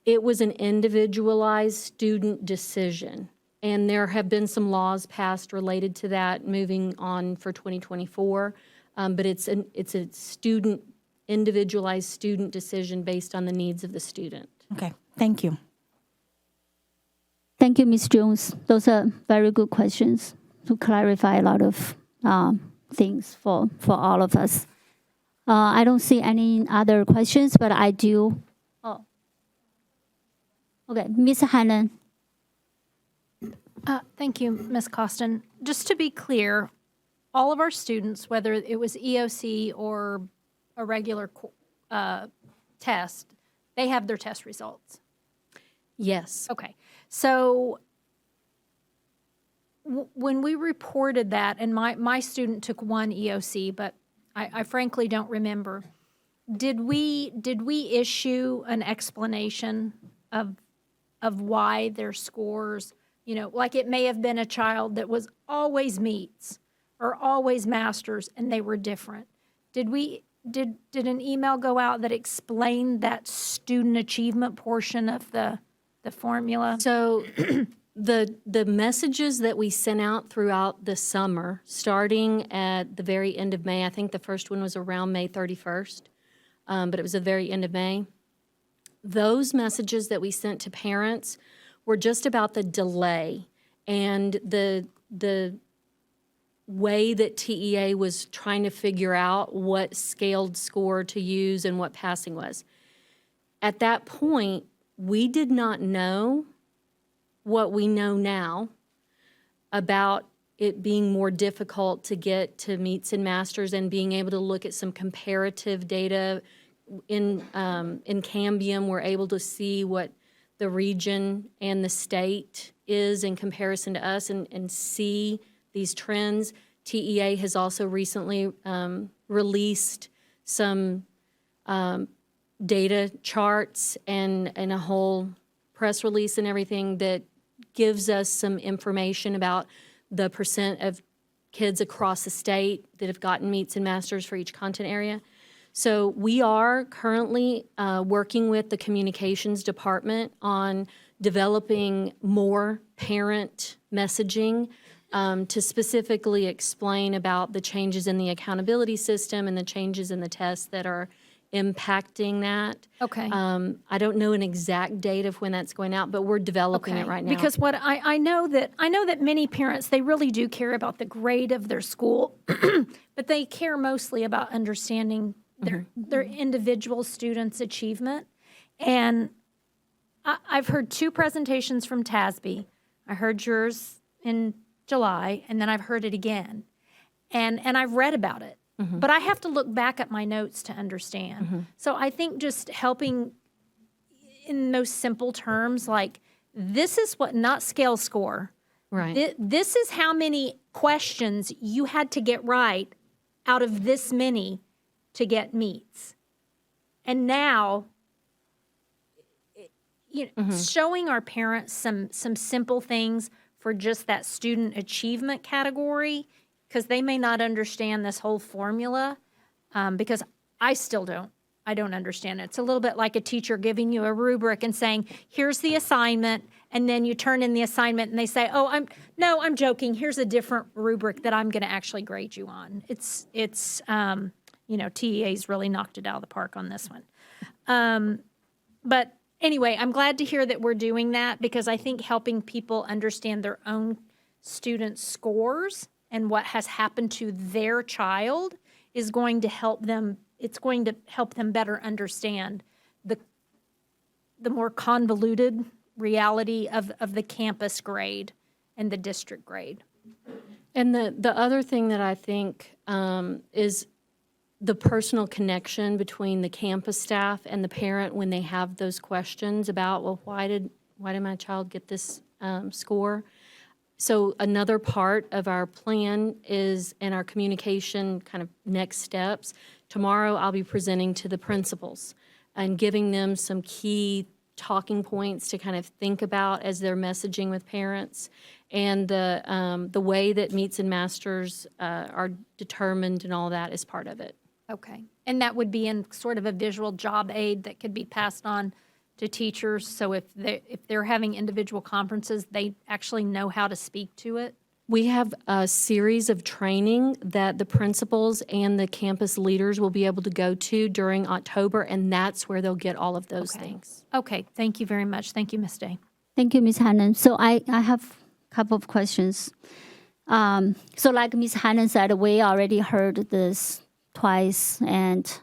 it was an individualized student decision. And there have been some laws passed related to that moving on for 2024. But it's a individualized student decision based on the needs of the student. Okay. Thank you. Thank you, Ms. Jones. Those are very good questions to clarify a lot of things for all of us. I don't see any other questions, but I do. Oh. Okay, Ms. Hannan. Thank you, Ms. Costin. Just to be clear, all of our students, whether it was EOC or a regular test, they have their test results. Yes. Okay. So when we reported that, and my student took one EOC, but I frankly don't remember, did we issue an explanation of why their scores, like it may have been a child that was always meets or always masters and they were different. Did an email go out that explained that student achievement portion of the formula? So the messages that we sent out throughout the summer, starting at the very end of May, I think the first one was around May 31st, but it was the very end of May. Those messages that we sent to parents were just about the delay and the way that TEA was trying to figure out what scaled score to use and what passing was. At that point, we did not know what we know now about it being more difficult to get to meets and masters and being able to look at some comparative data. In Cambium, we're able to see what the region and the state is in comparison to us and see these trends. TEA has also recently released some data charts and a whole press release and everything that gives us some information about the percent of kids across the state that have gotten meets and masters for each content area. So we are currently working with the communications department on developing more parent messaging to specifically explain about the changes in the accountability system and the changes in the tests that are impacting that. Okay. I don't know an exact date of when that's going out, but we're developing it right now. Because what I know that many parents, they really do care about the grade of their school, but they care mostly about understanding their individual students' achievement. And I've heard two presentations from TASB. I heard yours in July, and then I've heard it again. And I've read about it. But I have to look back at my notes to understand. So I think just helping in those simple terms, like this is what, not scale score. Right. This is how many questions you had to get right out of this many to get meets. And now, showing our parents some simple things for just that student achievement category, because they may not understand this whole formula, because I still don't. I don't understand it. It's a little bit like a teacher giving you a rubric and saying, here's the assignment, and then you turn in the assignment and they say, I'm joking. Here's a different rubric that I'm going to actually grade you on. It's TEA's really knocked it out of the park on this one. But anyway, I'm glad to hear that we're doing that because I think helping people understand their own students' scores and what has happened to their child is going to help them. It's going to help them better understand the more convoluted reality of the campus grade and the district grade. And the other thing that I think is the personal connection between the campus staff and the parent when they have those questions about, well, why did my child get this score? So another part of our plan is in our communication kind of next steps. Tomorrow I'll be presenting to the principals and giving them some key talking points to kind of think about as they're messaging with parents, and the way that meets and masters are determined and all that is part of it. Okay. And that would be in sort of a visual job aid that could be passed on to teachers. So if they're having individual conferences, they actually know how to speak to it. We have a series of training that the principals and the campus leaders will be able to go to during October, and that's where they'll get all of those things. Okay. Thank you very much. Thank you, Ms. Day. Thank you, Ms. Hannon. So I have a couple of questions. So like Ms. Hannon said, we already heard this twice, and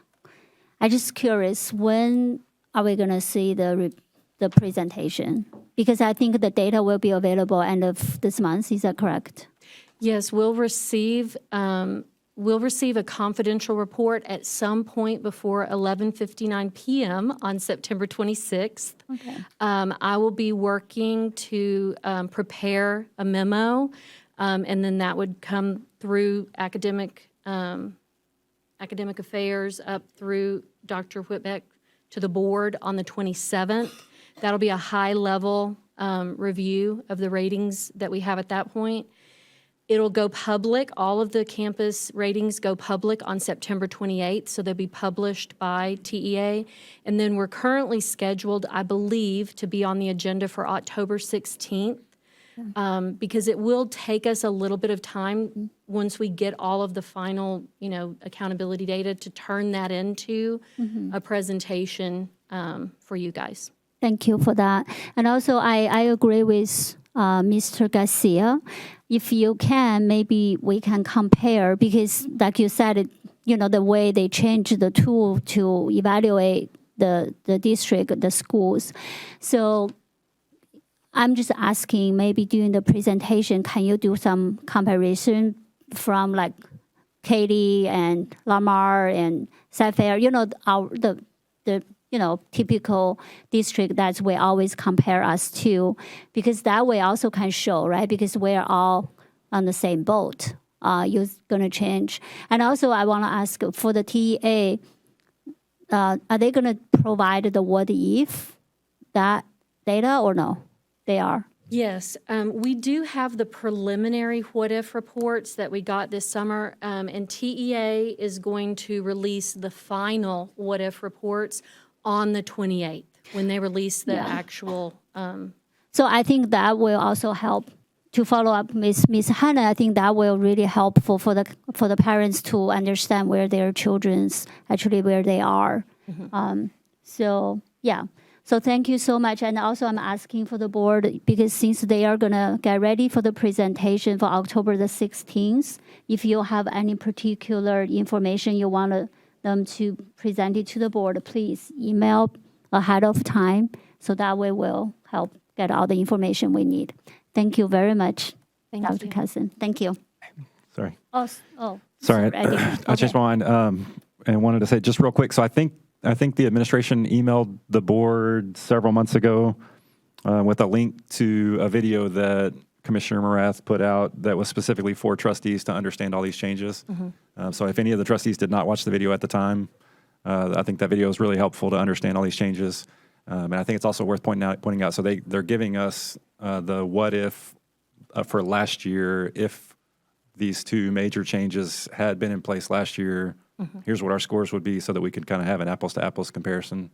I'm just curious, when are we going to see the presentation? Because I think the data will be available end of this month. Is that correct? Yes, we'll receive a confidential report at some point before 11:59 p.m. on September 26th. Okay. I will be working to prepare a memo, and then that would come through academic affairs up through Dr. Whitbeck to the board on the 27th. That'll be a high-level review of the ratings that we have at that point. It'll go public. All of the campus ratings go public on September 28th, so they'll be published by TEA. And then we're currently scheduled, I believe, to be on the agenda for October 16th, because it will take us a little bit of time once we get all of the final, accountability data to turn that into a presentation for you guys. Thank you for that. And also, I agree with Mr. Garcia. If you can, maybe we can compare, because like you said, the way they changed the tool to evaluate the district, the schools. So I'm just asking, maybe during the presentation, can you do some comparison from like Katy and Lamar and Sapphire, the typical district that we always compare us to, because that way also can show, right? Because we're all on the same boat. You're going to change. And also I want to ask for the TEA, are they going to provide the what if that data or no? They are. Yes, we do have the preliminary what-if reports that we got this summer, and TEA is going to release the final what-if reports on the 28th, when they release the actual. So I think that will also help to follow up with Ms. Hannah. I think that will really helpful for the parents to understand where their children's actually where they are. So thank you so much. And also I'm asking for the board, because since they are going to get ready for the presentation for October the 16th, if you have any particular information you want them to present it to the board, please email ahead of time, so that way we'll help get all the information we need. Thank you very much, Dr. Cousin. Thank you. Sorry. Sorry. I changed my mind and wanted to say just real quick. So I think the administration emailed the board several months ago with a link to a video that Commissioner Morath put out that was specifically for trustees to understand all these changes. So if any of the trustees did not watch the video at the time, I think that video is really helpful to understand all these changes. And I think it's also worth pointing out. So they're giving us the what if for last year. If these two major changes had been in place last year, here's what our scores would be, so that we could kind of have an apples to apples comparison.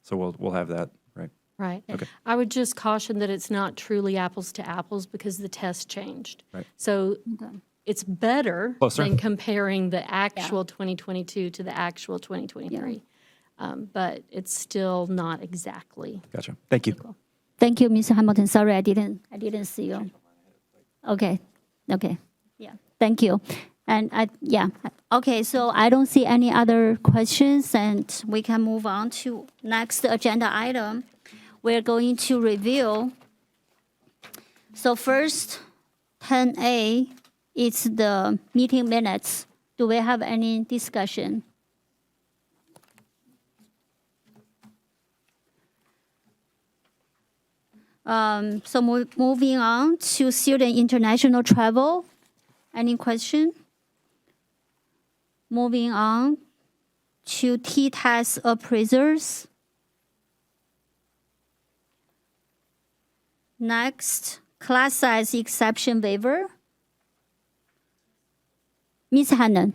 So we'll have that, right? Right. Okay. I would just caution that it's not truly apples to apples because the test changed. Right. So it's better Closer. than comparing the actual 2022 to the actual 2023. But it's still not exactly. Gotcha. Thank you. Thank you, Ms. Hamilton. Sorry, I didn't see you. Okay. Yeah, thank you. And okay, so I don't see any other questions, and we can move on to next agenda item. We're going to review. So first, 10A, it's the meeting minutes. Do we have any discussion? So moving on to student international travel. Any question? Moving on to T-test appraisers. Next, class size exception waiver. Ms. Hannan.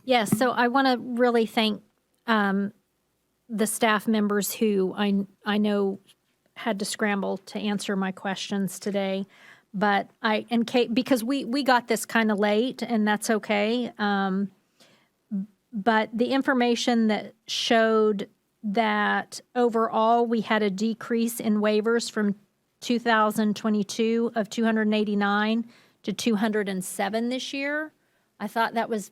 Yes, so I want to really thank the staff members who I know had to scramble to answer my questions today. But Kate, because we got this kind of late, and that's okay. But the information that showed that overall we had a decrease in waivers from 2022 of 289 to 207 this year. I thought that was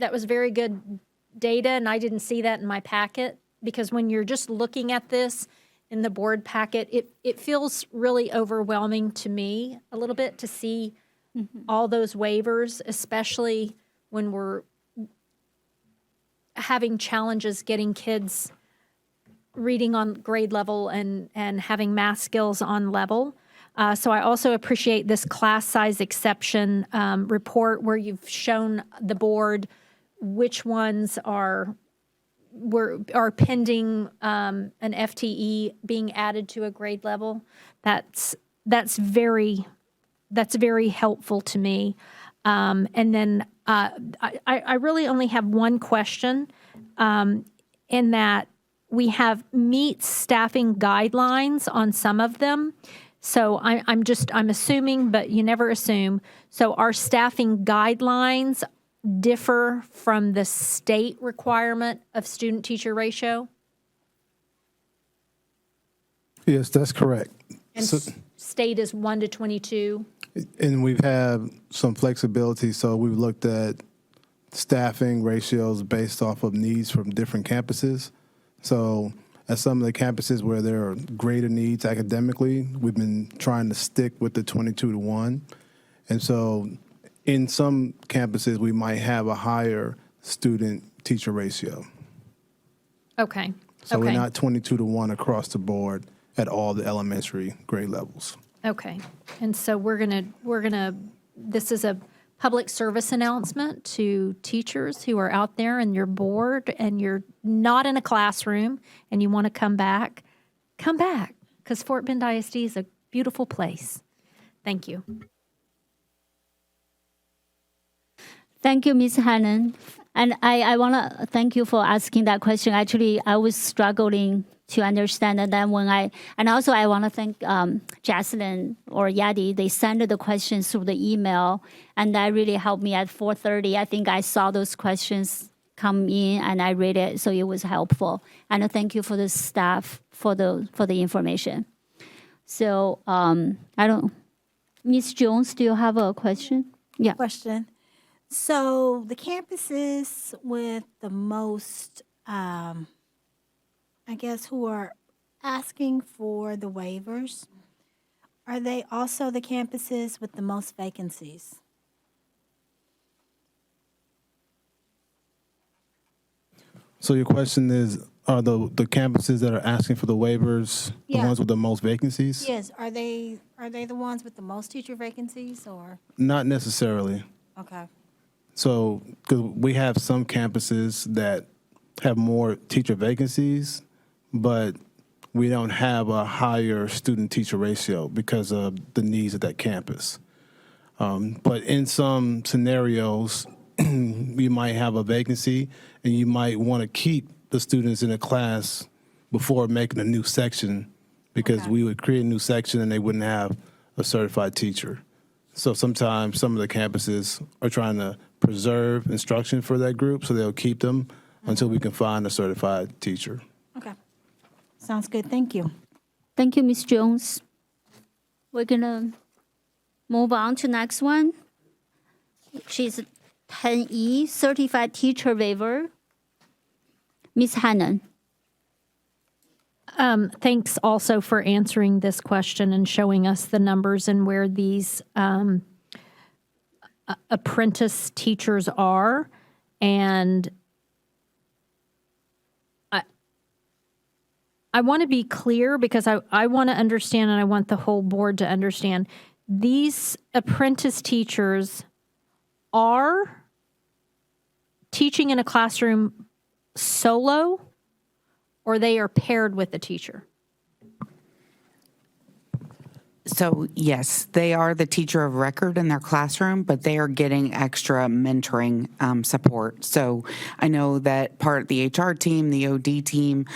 very good data, and I didn't see that in my packet, because when you're just looking at this in the board packet, it feels really overwhelming to me a little bit to see all those waivers, especially when we're having challenges getting kids reading on grade level and having math skills on level. So I also appreciate this class size exception report where you've shown the board which ones are pending an FTE being added to a grade level. That's very helpful to me. And then I really only have one question, in that we have meets staffing guidelines on some of them. So I'm assuming, but you never assume. So our staffing guidelines differ from the state requirement of student-teacher ratio? Yes, that's correct. And state is 1 to 22? And we've had some flexibility, so we've looked at staffing ratios based off of needs from different campuses. So at some of the campuses where there are greater needs academically, we've been trying to stick with the 22 to 1. And so in some campuses, we might have a higher student-teacher ratio. Okay. So we're not 22 to 1 across the board at all the elementary grade levels. Okay. And so we're gonna, this is a public service announcement to teachers who are out there and your board and you're not in a classroom and you want to come back, because Fort Bend ISD is a beautiful place. Thank you. Thank you, Ms. Hannan. And I want to thank you for asking that question. Actually, I was struggling to understand. And then I want to thank Jocelyn or Yadi. They sent the questions through the email, and that really helped me at 4:30. I think I saw those questions come in, and I read it, so it was helpful. And thank you for the staff for the information. So Ms. Jones, do you have a question? Yeah. Question. So the campuses with the most, who are asking for the waivers, are they also the campuses with the most vacancies? So your question is, are the campuses that are asking for the waivers the ones with the most vacancies? Yes. Are they the ones with the most teacher vacancies, or? Not necessarily. Okay. So, because we have some campuses that have more teacher vacancies, but we don't have a higher student-teacher ratio because of the needs of that campus. But in some scenarios, you might have a vacancy and you might want to keep the students in a class before making a new section, because we would create a new section and they wouldn't have a certified teacher. So sometimes some of the campuses are trying to preserve instruction for that group, so they'll keep them until we can find a certified teacher. Okay. Sounds good. Thank you. Thank you, Ms. Jones. We're gonna move on to next one. She's 10E, Certified Teacher Waiver. Ms. Hannan. Thanks also for answering this question and showing us the numbers and where these apprentice teachers are. And I want to be clear because I want to understand, and I want the whole board to understand, these apprentice teachers are teaching in a classroom solo, or they are paired with a teacher? So yes, they are the teacher of record in their classroom, but they are getting extra mentoring support. So I know that part of the HR team, the OD team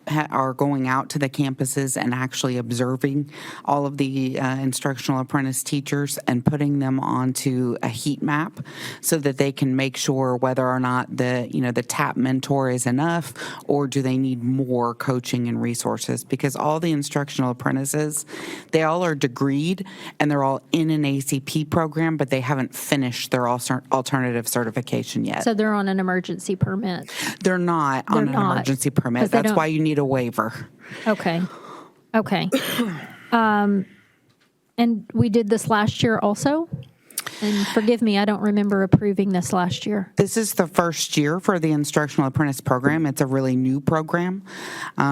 are going out to the campuses and actually observing all of the instructional apprentice teachers and putting them onto a heat map so that they can make sure whether or not the TAP mentor is enough, or do they need more coaching and resources, because all the instructional apprentices, they all are degreed and they're all in an ACP program, but they haven't finished their alternative certification yet. So they're on an emergency permit. They're not on an emergency permit. That's why you need a waiver. Okay. And we did this last year also? And forgive me, I don't remember approving this last year. This is the first year for the Instructional Apprentice Program. It's a really new program.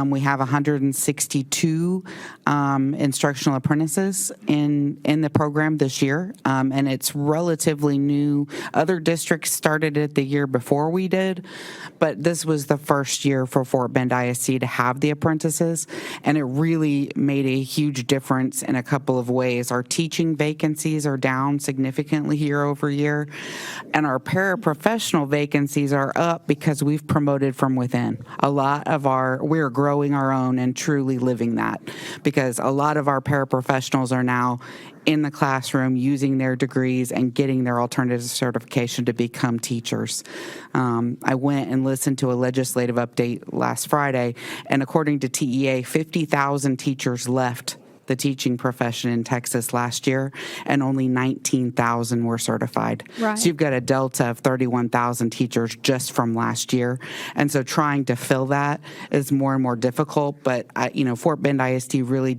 We have 162 instructional apprentices in the program this year, and it's relatively new. Other districts started it the year before we did, but this was the first year for Fort Bend ISD to have the apprentices, and it really made a huge difference in a couple of ways. Our teaching vacancies are down significantly year over year, and our paraprofessional vacancies are up because we've promoted from within. We're growing our own and truly living that, because a lot of our paraprofessionals are now in the classroom using their degrees and getting their alternative certification to become teachers. I went and listened to a legislative update last Friday, and according to TEA, 50,000 teachers left the teaching profession in Texas last year, and only 19,000 were certified. Right. So you've got a delta of 31,000 teachers just from last year. And so trying to fill that is more and more difficult. But, Fort Bend ISD really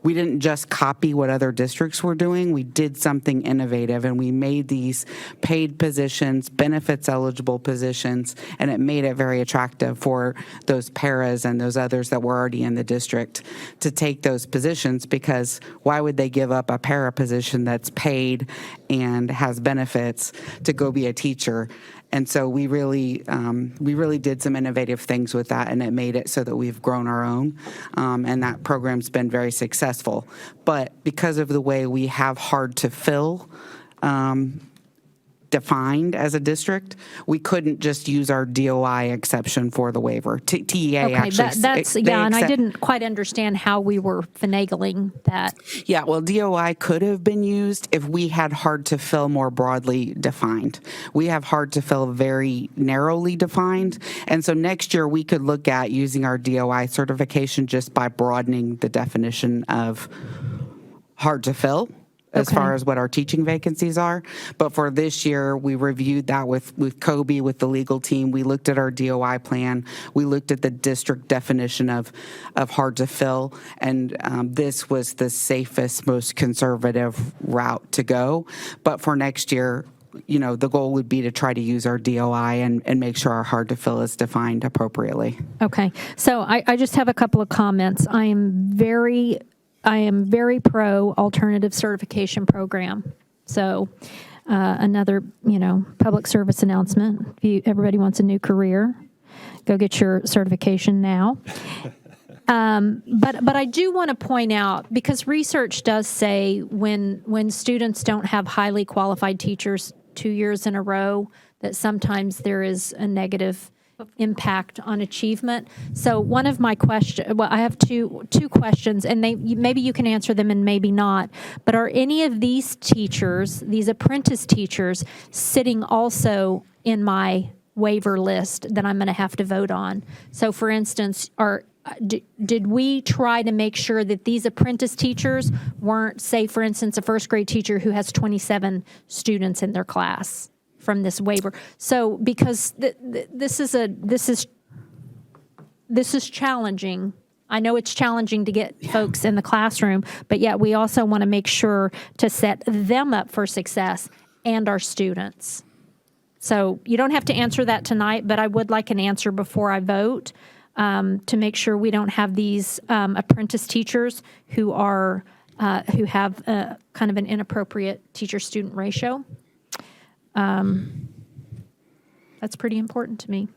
we didn't just copy what other districts were doing. We did something innovative, and we made these paid positions, benefits eligible positions, and it made it very attractive for those paras and those others that were already in the district to take those positions, because why would they give up a para position that's paid and has benefits to go be a teacher? And so we really did some innovative things with that, and it made it so that we've grown our own, and that program's been very successful. But because of the way we have hard to fill defined as a district, we couldn't just use our DOI exception for the waiver. TEA Okay, actually... and I didn't quite understand how we were finagling that. Yeah, well, DOI could have been used if we had hard to fill more broadly defined. We have hard to fill very narrowly defined, and so next year we could look at using our DOI certification just by broadening the definition of hard to fill as far as what our teaching vacancies are. But for this year, we reviewed that with Kobe, with the legal team. We looked at our DOI plan. We looked at the district definition of hard to fill, and this was the safest, most conservative route to go. But for next year, the goal would be to try to use our DOI and make sure our hard to fill is defined appropriately. Okay, so I just have a couple of comments. I am very pro alternative certification program. So another, public service announcement. If everybody wants a new career, go get your certification now. But I do want to point out, because research does say when students don't have highly qualified teachers 2 years in a row, that sometimes there is a negative impact on achievement. So one of my questions, well, I have two questions, and maybe you can answer them and maybe not, but are any of these teachers, these apprentice teachers, sitting also in my waiver list that I'm going to have to vote on? So for instance, did we try to make sure that these apprentice teachers weren't, say, for instance, a first grade teacher who has 27 students in their class from this waiver? So because this is challenging. I know it's challenging to get folks in the classroom, but yet we also want to make sure to set them up for success and our students. So you don't have to answer that tonight, but I would like an answer before I vote, to make sure we don't have these apprentice teachers who have kind of an inappropriate teacher-student ratio. That's pretty important to me.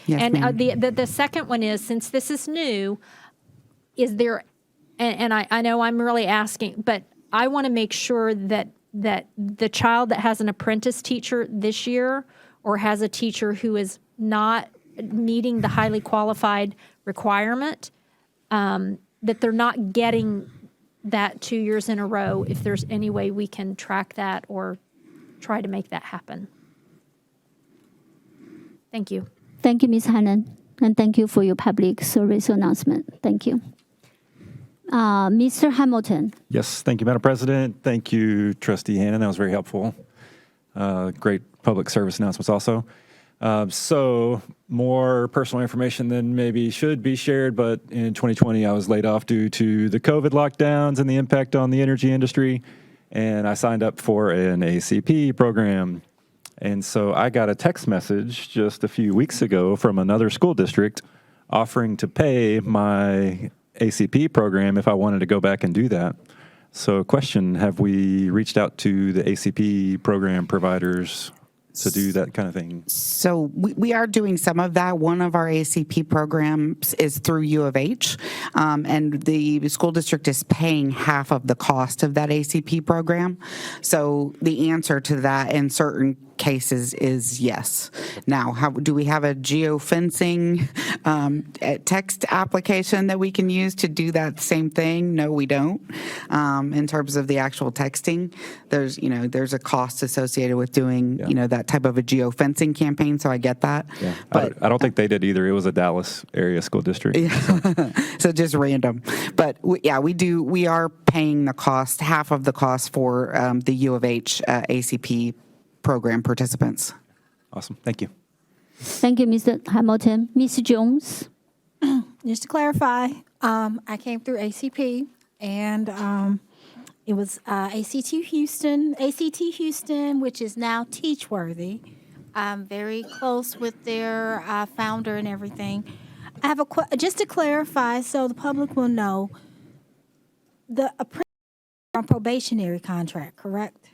Yes, and ma'am. The second one is, since this is new, is there, and I know I'm really asking, but I want to make sure that the child that has an apprentice teacher this year, or has a teacher who is not meeting the highly qualified requirement, that they're not getting that 2 years in a row, if there's any way we can track that or try to make that happen. Thank you. Thank you, Ms. Hannan, and thank you for your public service announcement. Thank you. Mr. Hamilton. Yes, thank you, Madam President. Thank you, Trustee Hannan. That was very helpful. Great public service announcements also. So more personal information than maybe should be shared, but in 2020, I was laid off due to the COVID lockdowns and the impact on the energy industry, and I signed up for an ACP program. And so I got a text message just a few weeks ago from another school district offering to pay my ACP program if I wanted to go back and do that. So question, have we reached out to the ACP program providers to do that kind of thing? So we are doing some of that. One of our ACP programs is through U of H, and the school district is paying half of the cost of that ACP program. So the answer to that in certain cases is yes. Now, do we have a geofencing text application that we can use to do that same thing? No, we don't. In terms of the actual texting, there's a cost associated with doing that type of a geofencing campaign. So I get that. Yeah, but I don't think they did either. It was a Dallas area school district. So just random. But we are paying the cost, half of the cost for the U of H ACP program participants. Awesome. Thank you. Thank you, Mr. Hamilton. Ms. Jones. Just to clarify, I came through ACP, and it was ACT Houston, which is now Teachworthy. I'm very close with their founder and everything. I have just to clarify, so the public will know, the apprentices are on probationary contract, correct?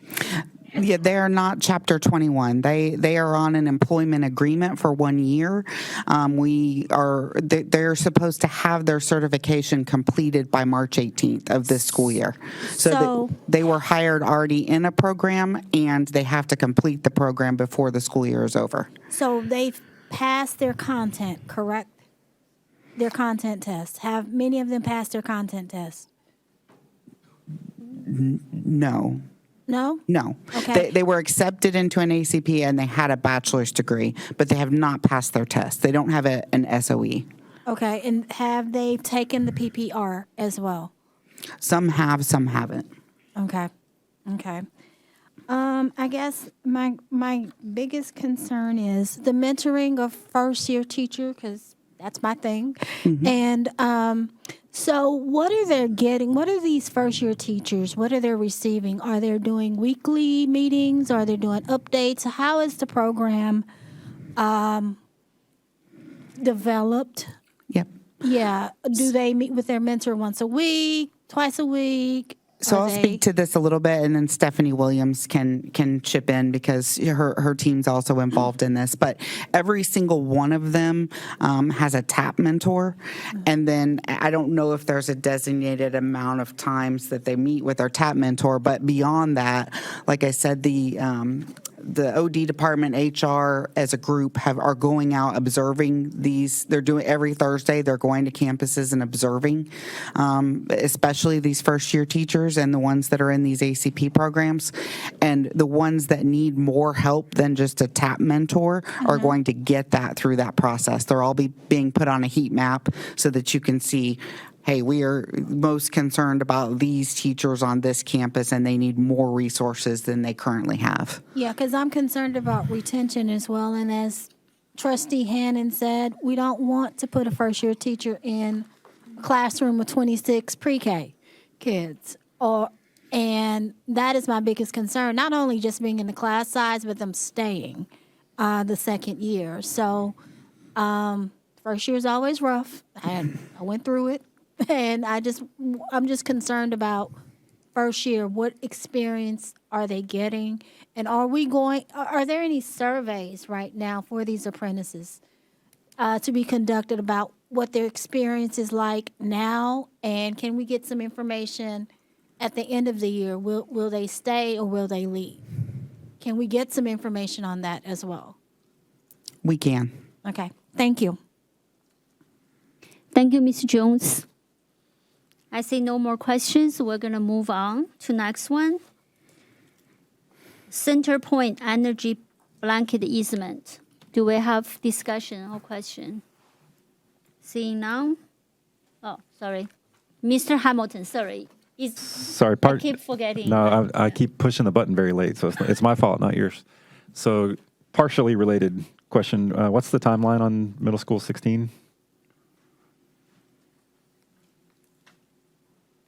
Yeah, they are not Chapter 21. They are on an employment agreement for 1 year. They're supposed to have their certification completed by March 18th of this school year. So they were hired already in a program, and they have to complete the program before the school year is over. So they've passed their content, correct? Their content test. Have many of them passed their content test? No. No? No. Okay. They were accepted into an ACP, and they had a bachelor's degree, but they have not passed their test. They don't have an SOE. Okay, and have they taken the PPR as well? Some have, some haven't. Okay. I guess my biggest concern is the mentoring of first-year teacher, because that's my thing. Mm-hmm. And so what are they getting? What are these first-year teachers, what are they receiving? Are they doing weekly meetings? Are they doing updates? How is the program developed? Yep. Yeah. Do they meet with their mentor once a week, twice a week? So I'll speak to this a little bit, and then Stephanie Williams can chip in because her team's also involved in this. But every single one of them has a TAP mentor, and then I don't know if there's a designated amount of times that they meet with their TAP mentor. But beyond that, like I said, the the OD department, HR as a group are going out observing these. They're doing every Thursday. They're going to campuses and observing, especially these first year teachers and the ones that are in these ACP programs. And the ones that need more help than just a TAP mentor are going to get that through that process. They're all being put on a heat map so that you can see, hey, we are most concerned about these teachers on this campus and they need more resources than they currently have. Yeah, because I'm concerned about retention as well. And as Trustee Hannon said, we don't want to put a first-year teacher in a classroom with 26 pre-K kids. And that is my biggest concern, not only just being in the class size, but them staying the second year. So first year is always rough. I went through it. And I'm just concerned about first year. What experience are they getting? And are there any surveys right now for these apprentices to be conducted about what their experience is like now? And can we get some information at the end of the year? Will they stay or will they leave? Can we get some information on that as well? We can. Okay, thank you. Thank you, Ms. Jones. I see no more questions. We're going to move on to next one. Centerpoint Energy Blanket Easement. Do we have discussion or question? Seeing none? Oh, sorry. Mr. Hamilton, sorry. Sorry, I keep forgetting. No, I keep pushing the button very late, so it's my fault, not yours. So, partially related question. What's the timeline on middle school 16?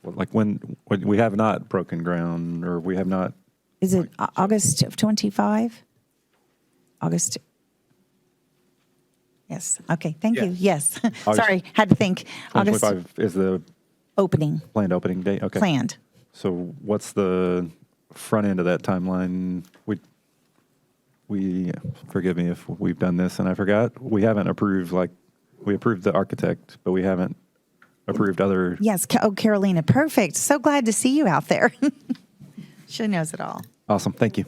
Like when we have not broken ground, or we have not. Is it August of 25? August. Yes. Okay. Thank you. Yes. Sorry, had to think. August 25 is the opening. Planned opening date. Okay. Planned. So what's the front end of that timeline? We forgive me if we've done this and I forgot. We haven't approved, we approved the architect, but we haven't approved other. Yes. Carolina. Perfect. So glad to see you out there. She knows it all. Awesome. Thank you.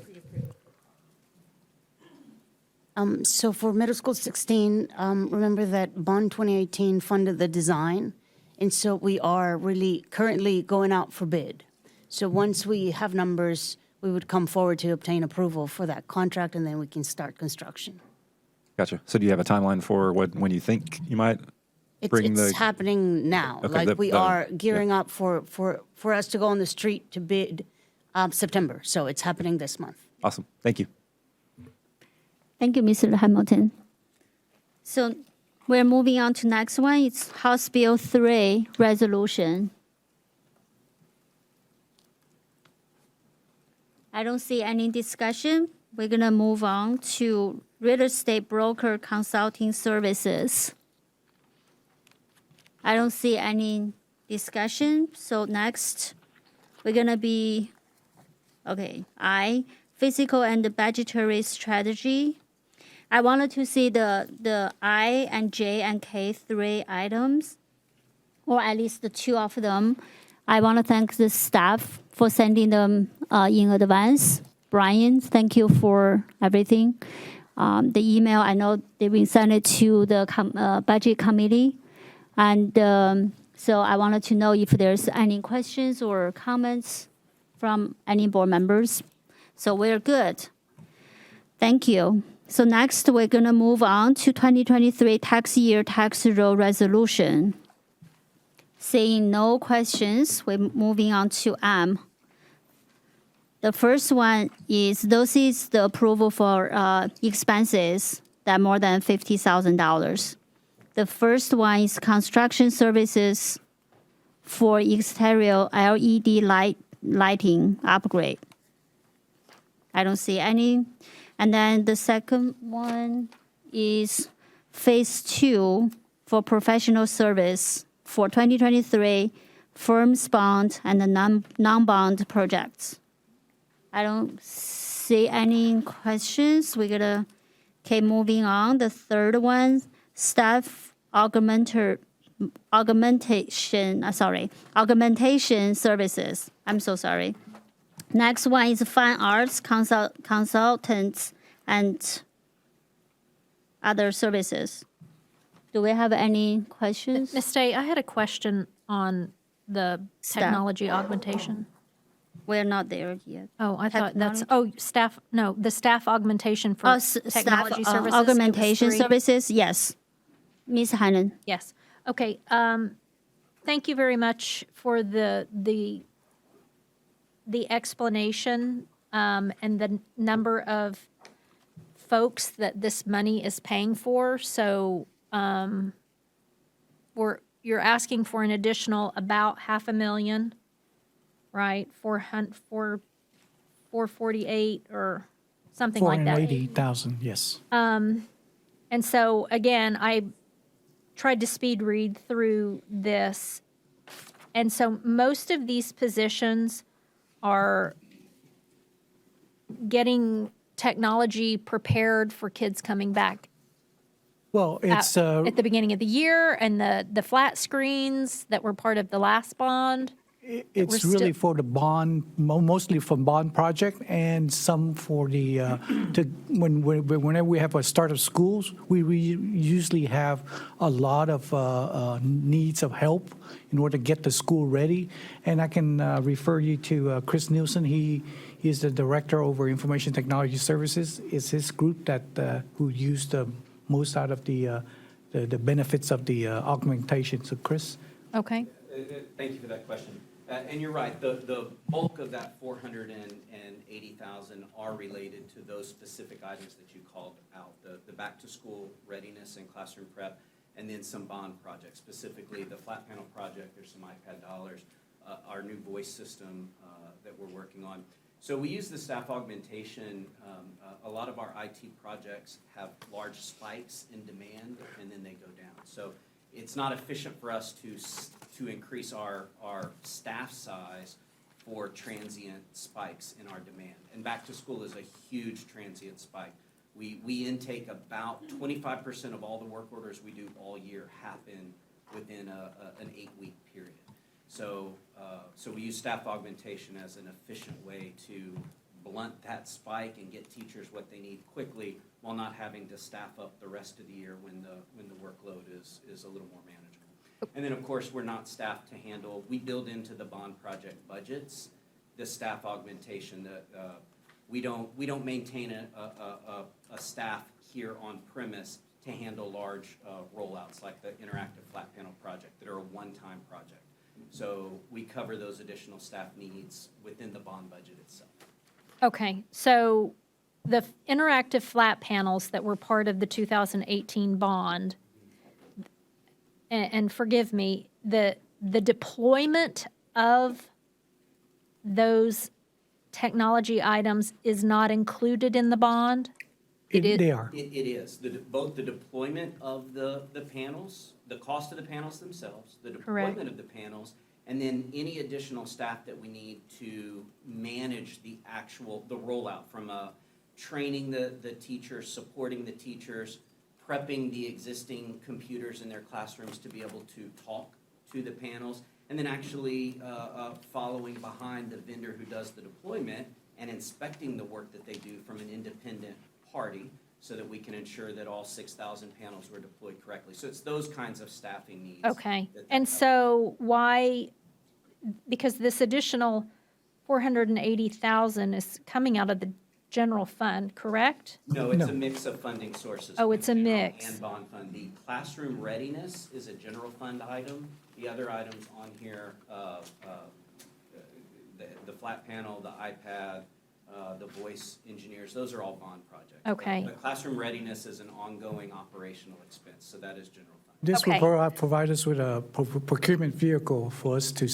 So for middle school 16, remember that Bond 2018 funded the design. And so we are really currently going out for bid. So once we have numbers, we would come forward to obtain approval for that contract, and then we can start construction. Gotcha. So do you have a timeline for when you think you might bring It's happening now. Okay, we are gearing up for us to go on the street to bid September. So it's happening this month. Awesome. Thank you. Thank you, Mr. Hamilton. So we're moving on to next one. It's House Bill 3 resolution. I don't see any discussion. We're going to move on to real estate broker consulting services. I don't see any discussion. So next, we're going to be, physical and budgetary strategy. I wanted to see the I and J and K 3 items, or at least the 2 of them. I want to thank the staff for sending them in advance. Brian, thank you for everything. The email, I know they've been sent it to the budget committee. And so I wanted to know if there's any questions or comments from any board members. So we're good. Thank you. So next, we're going to move on to 2023 tax year tax roll resolution. Seeing no questions, we're moving on to M. The first one is, this is the approval for expenses that more than $50,000. The first one is construction services for exterior LED lighting upgrade. I don't see any. And then the second one is phase 2 for professional service for 2023 firms bond and the non-bond projects. I don't see any questions. We're gonna keep moving on. The third one, staff augmentation services. I'm so sorry. Next one is fine arts consultants and other services. Do we have any questions? Ms. Day, I had a question on the Staff. technology augmentation. We're not there yet. Oh, I thought that's, Technology? staff, no, the staff augmentation for technology Staff, services. it was augmentation 3. services, yes. Ms. Hannan. Yes. Okay. Thank you very much for the explanation and the number of folks that this money is paying for. So you're asking for an additional about $500,000, right? 448 or something like that. 480,000, yes. And so, again, I tried to speed read through this. And so most of these positions are getting technology prepared for kids coming back Well, it's, at the beginning of the year, and the flat screens that were part of the last bond. it's we're really still- for the bond, mostly for bond project, and some for the, whenever we have a start of schools, we usually have a lot of needs of help in order to get the school ready. And I can refer you to Chris Nielsen. He is the director over Information Technology Services. It's his group that who used the most out of the benefits of the augmentation. So, Chris? Okay. Thank you for that question. And you're right, the bulk of that 480,000 are related to those specific items that you called out, the back-to-school readiness and classroom prep, and then some bond projects, specifically the flat panel project, there's some iPad dollars, our new voice system that we're working on. So we use the staff augmentation. A lot of our IT projects have large spikes in demand, and then they go down. So it's not efficient for us to increase our staff size for transient spikes in our demand. And back to school is a huge transient spike. We intake about 25% of all the work orders we do all year happen within an 8-week period. So we use staff augmentation as an efficient way to blunt that spike and get teachers what they need quickly while not having to staff up the rest of the year when the workload is a little more manageable. And then, of course, we're not staffed to handle, we build into the bond project budgets the staff augmentation. We don't maintain a staff here on premise to handle large rollouts like the interactive flat panel project that are a one-time project. So we cover those additional staff needs within the bond budget itself. Okay, so the interactive flat panels that were part of the 2018 bond, and forgive me, the deployment of those technology items is not included in the bond? They are. It is. Both the deployment of the panels, the cost of the panels themselves, the deployment of the panels, and then any additional staff that we need to manage the rollout from training the teachers, supporting the teachers, prepping the existing computers in their classrooms to be able to talk to the panels, and then actually following behind the vendor who does the deployment and inspecting the work that they do from an independent party so that we can ensure that all 6,000 panels were deployed correctly. So it's those kinds of staffing needs. Okay, and so why, because this additional 480,000 is coming out of the general fund, correct? No, it's a mix of funding sources. Oh, it's a mix. And bond fund. The classroom readiness is a general fund item. The other items on here, the flat panel, the iPad, the voice engineers, those are all bond projects. Okay. But classroom readiness is an ongoing operational expense, so that is general fund. This will provide us with a procurement vehicle for us to,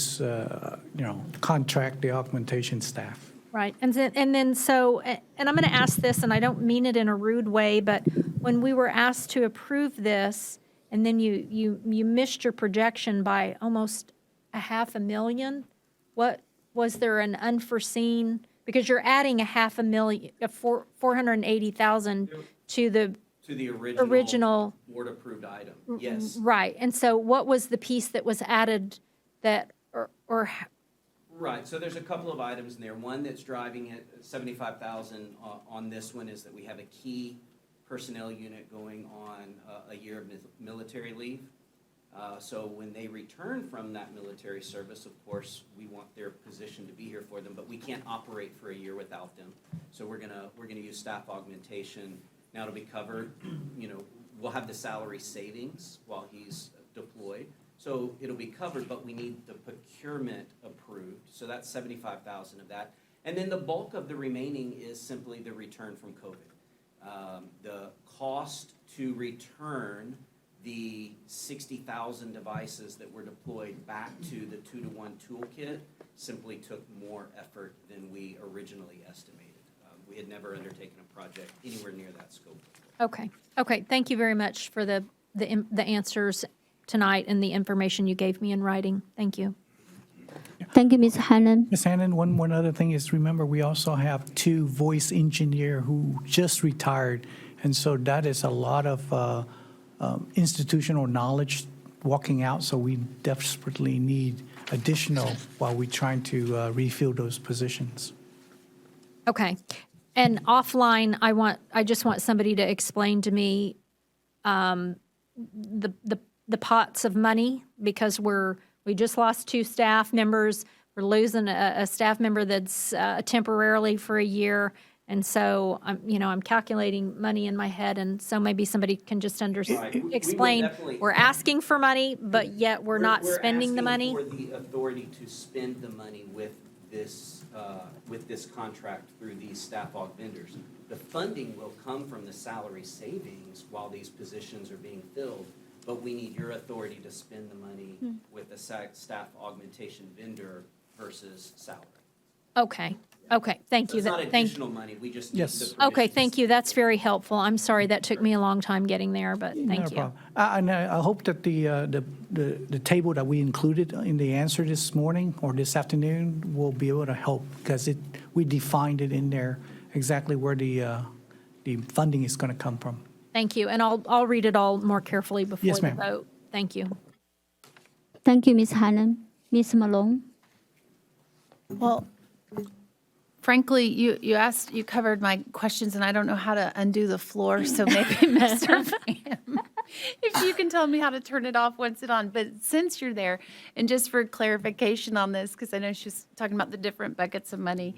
contract the augmentation staff. Right, and then so, and I'm going to ask this, and I don't mean it in a rude way, but when we were asked to approve this, and then you missed your projection by almost $500,000, what, was there an unforeseen, because you're adding $480,000 to the original board-approved item, yes. Right, and so what was the piece that was added that, or Right, so there's a couple of items in there. One that's driving it, 75,000 on this one is that we have a key personnel unit going on a year of military leave. So when they return from that military service, of course, we want their position to be here for them, but we can't operate for a year without them. So we're gonna use staff augmentation. Now it'll be covered, we'll have the salary savings while he's deployed. So it'll be covered, but we need the procurement approved. So that's 75,000 of that. And then the bulk of the remaining is simply the return from COVID. The cost to return the 60,000 devices that were deployed back to the 2-to-1 toolkit simply took more effort than we originally estimated. We had never undertaken a project anywhere near that scope before. Okay. Thank you very much for the answers tonight and the information you gave me in writing. Thank you. Thank you, Ms. Hannon. Ms. Hannon, one other thing is, remember, we also have 2 voice engineer who just retired, and so that is a lot of institutional knowledge walking out, so we desperately need additional while we're trying to refill those positions. Okay. And offline, I just want somebody to explain to me the pots of money, because we just lost 2 staff members. We're losing a staff member that's temporarily for a year. And so I'm calculating money in my head, and so maybe somebody can just explain. We're asking for money, but yet we're not spending the money. We're asking for the authority to spend the money with this contract through these staff aug vendors. The funding will come from the salary savings while these positions are being filled, but we need your authority to spend the money with a staff augmentation vendor versus salary. Okay. Thank you. So it's not additional money, we just need the permission. Okay, thank you. That's very helpful. I'm sorry that took me a long time getting there, but thank you. problem. And I hope that the table that we included in the answer this morning or this afternoon will be able to help, because we defined it in there exactly where the funding is going to come from. Thank you. And I'll read it all more carefully before Yes, the ma'am. vote. Thank you. Thank you, Ms. Hannon. Ms. Malone? Well, frankly, you covered my questions, and I don't know how to undo the floor, so maybe Mr. Pham, if you can tell me how to turn it off once it's on. But since you're there, and just for clarification on this, because I know she's talking about the different buckets of money,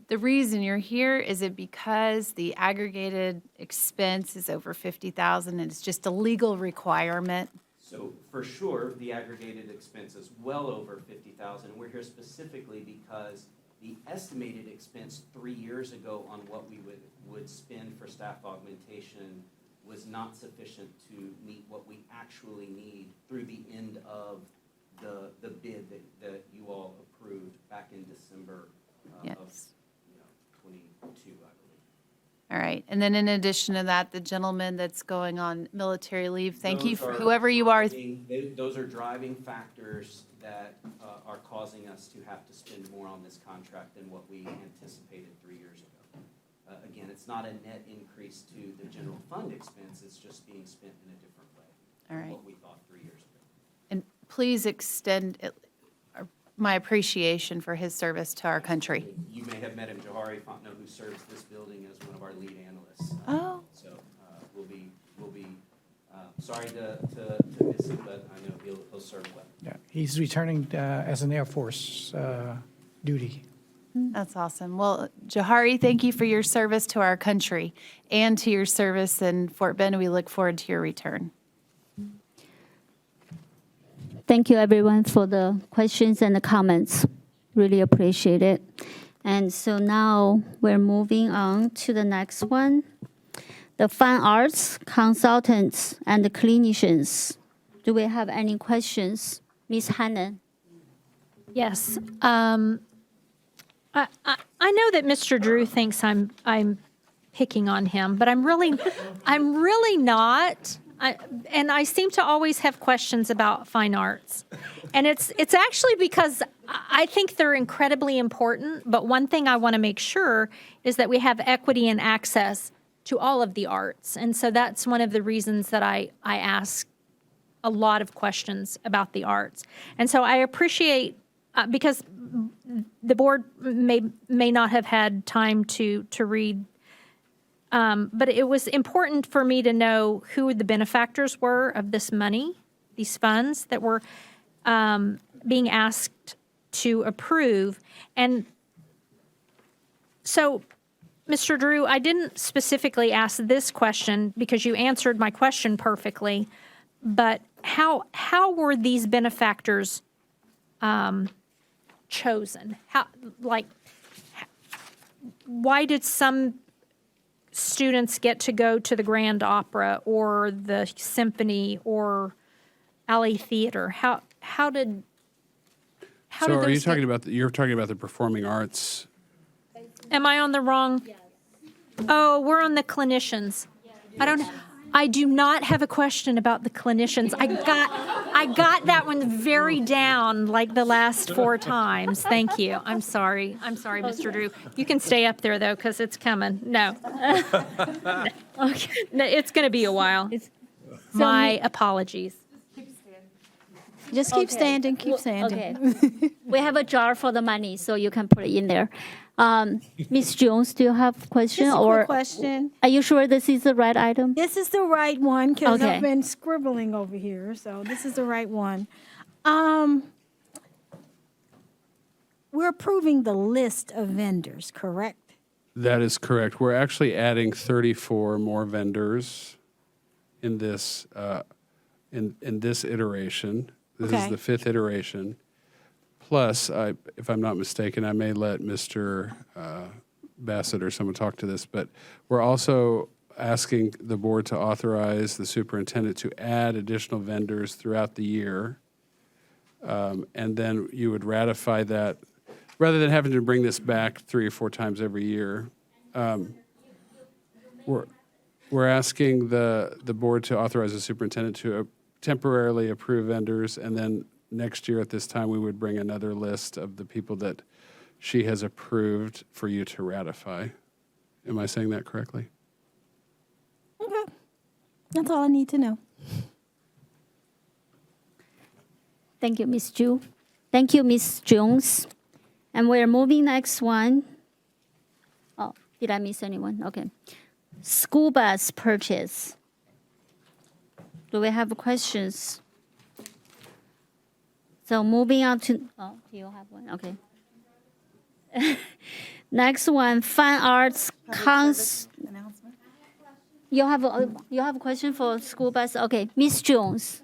the reason you're here, is it because the aggregated expense is over 50,000 and it's just a legal requirement? So for sure, the aggregated expense is well over 50,000. We're here specifically because the estimated expense 3 years ago on what we would spend for staff augmentation was not sufficient to meet what we actually need through the end of the bid that you all approved back in December of 22, I believe. All right. And then in addition to that, the gentleman that's going on military leave, thank you, Those for are whoever you are. Those are driving factors that are causing us to have to spend more on this contract than what we anticipated 3 years ago. Again, it's not a net increase to the general fund expense, it's just being spent in a different way All than right. what we thought 3 years ago. And please extend my appreciation for his service to our country. You may have met him, Johari Fontenot, who serves this building as one of our lead analysts. Oh. So we'll be sorry to miss him, but I know he'll serve well. Yeah, he's returning as an Air Force duty. That's awesome. Well, Johari, thank you for your service to our country and to your service in Fort Bend. We look forward to your return. Thank you, everyone, for the questions and the comments. Really appreciate it. And so now we're moving on to the next one. The fine arts consultants and the clinicians. Do we have any questions? Ms. Hannon? Yes. I know that Mr. Drew thinks I'm picking on him, but I'm really not. And I seem to always have questions about fine arts. And it's actually because I think they're incredibly important, but one thing I want to make sure is that we have equity and access to all of the arts. And so that's one of the reasons that I ask a lot of questions about the arts. And so I appreciate because the board may not have had time to read, but it was important for me to know who the benefactors were of this money, these funds that were being asked to approve. And so, Mr. Drew, I didn't specifically ask this question because you answered my question perfectly, but how were these benefactors chosen? Why did some students get to go to the Grand Opera or the Symphony or Alley Theater? How did So are you talking about, you're talking about the performing arts? Am I on the wrong? Oh, we're on the clinicians. I do not have a question about the clinicians. I got that one very down like the last 4 times. Thank you. I'm sorry, Mr. Drew. You can stay up there though, because it's coming. No. Okay. No, it's going to be a while. My apologies. Just keep Okay. standing, keep standing. Okay. We have a jar for the money, so you can put it in there. Ms. Jones, do you have a question? Just a or quick question. Are you sure this is the right item? This is the right one because Okay. I've been scribbling over here, so this is the right one. We're approving the list of vendors, correct? That is correct. We're actually adding 34 more vendors in this, in this iteration. This is Okay. the 5th iteration. Plus, if I'm not mistaken, I may let Mr. Bassett or someone talk to this, but we're also asking the board to authorize the superintendent to add additional vendors throughout the year. And then you would ratify that, rather than having to bring this back 3 or 4 times every year. We're asking the board to authorize the superintendent to temporarily approve vendors, and then next year at this time, we would bring another list of the people that she has approved for you to ratify. Am I saying that correctly? Okay. That's all I need to know. Thank you, Ms. Ju. Thank you, Ms. Jones. And we're moving next one. Oh, did I miss anyone? Okay. School bus purchase. Do we have questions? So moving on to, oh, you have one, okay. Next one, fine arts You have a question for school bus? Okay, Ms. Jones.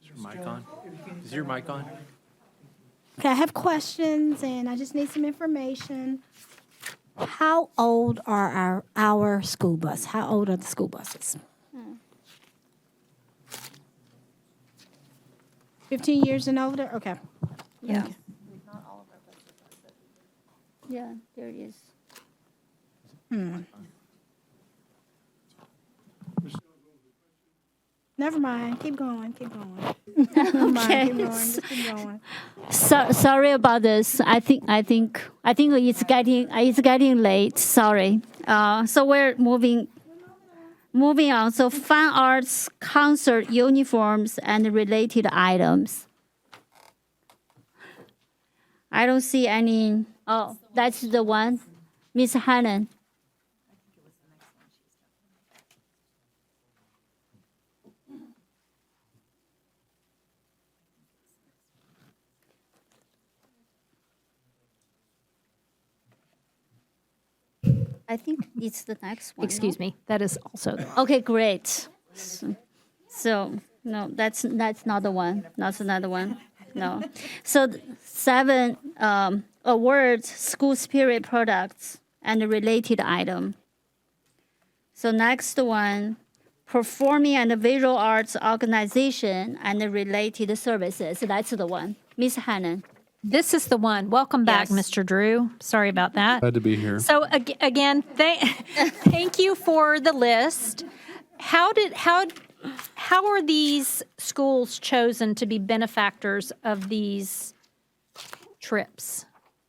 Is your mic on? Is your mic on? Okay, I have questions and I just need some information. How old are our school bus? How old are the school buses? 15 years and older? Okay. Yeah. Yeah, there it is. Never mind. Keep going. Keep going. Never mind. Okay. Keep going. Just keep going. Sorry about this. I think it's getting late. Sorry. So we're moving on. So fine arts, concert uniforms, and related items. I don't see any. Oh, that's the one, Miss Hannon. I think it's the next one. Excuse me, that is also. Okay, great. So no, that's not the one. That's another one. No. So 7 awards, school spirit products, and related item. So next one, performing and visual arts organization and related services. That's the one. Miss Hannon. This is the one. Welcome back, Yes. Mr. Drew. Sorry about that. Glad to be here. So again, thank you for the list. How are these schools chosen to be benefactors of these trips?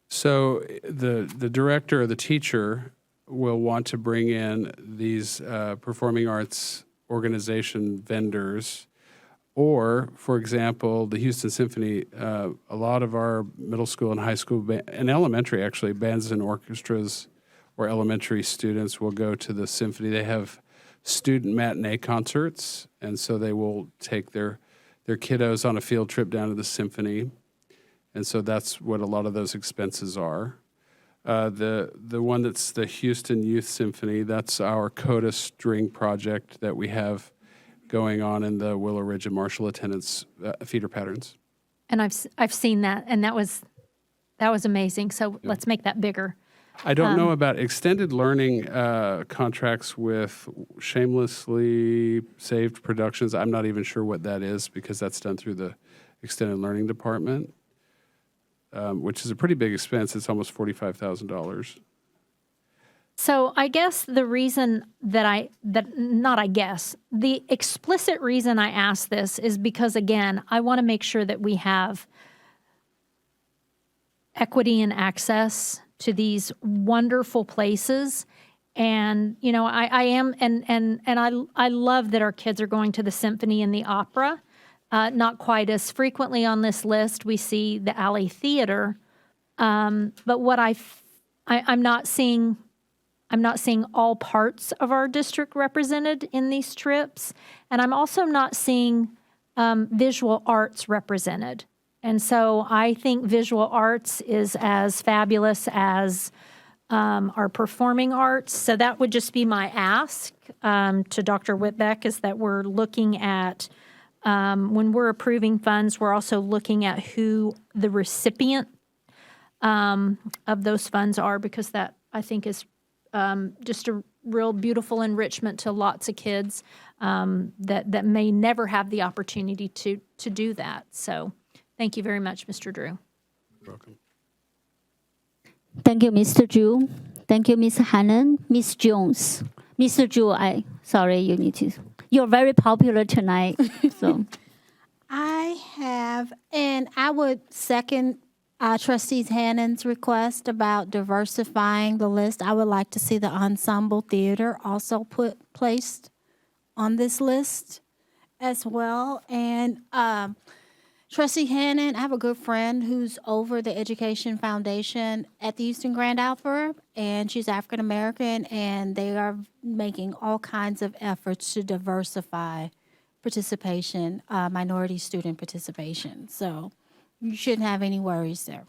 So the director or the teacher will want to bring in these performing arts organization vendors. Or, for example, the Houston Symphony, a lot of our middle school and high school, and elementary actually, bands and orchestras or elementary students will go to the symphony. They have student matinee concerts, and so they will take their kiddos on a field trip down to the symphony. And so that's what a lot of those expenses are. The one that's the Houston Youth Symphony, that's our Coda string project that we have going on in the Willow Ridge and Marshall attendance feeder patterns. And I've seen that, and that was amazing. So let's make that bigger. I don't know about extended learning contracts with Shamelessly Saved Productions. I'm not even sure what that is because that's done through the extended learning department, which is a pretty big expense. It's almost $45,000. So I guess the reason the explicit reason I ask this is because, again, I want to make sure that we have equity and access to these wonderful places. And, you know, I love that our kids are going to the symphony and the opera. Not quite as frequently on this list. We see the Alley Theater. But what I'm not seeing all parts of our district represented in these trips. And I'm also not seeing visual arts represented. And so I think visual arts is as fabulous as our performing arts. So that would just be my ask to Dr. Whitbeck, is that we're looking at, when we're approving funds, we're also looking at who the recipient of those funds are, because that, I think, is just a real beautiful enrichment to lots of kids that may never have the opportunity to do that. So thank you very much, Mr. Drew. You're welcome. Thank you, Mr. Drew. Thank you, Ms. Hannon. Ms. Jones. Mr. Drew, you're very popular tonight. So I have, and I would second Trustee Hannon's request about diversifying the list. I would like to see the ensemble theater also placed on this list as well. And Trustee Hannon, I have a good friend who's over the Education Foundation at the Houston Grand Opera, and she's African American, and they are making all kinds of efforts to diversify participation, minority student participation. So you shouldn't have any worries there.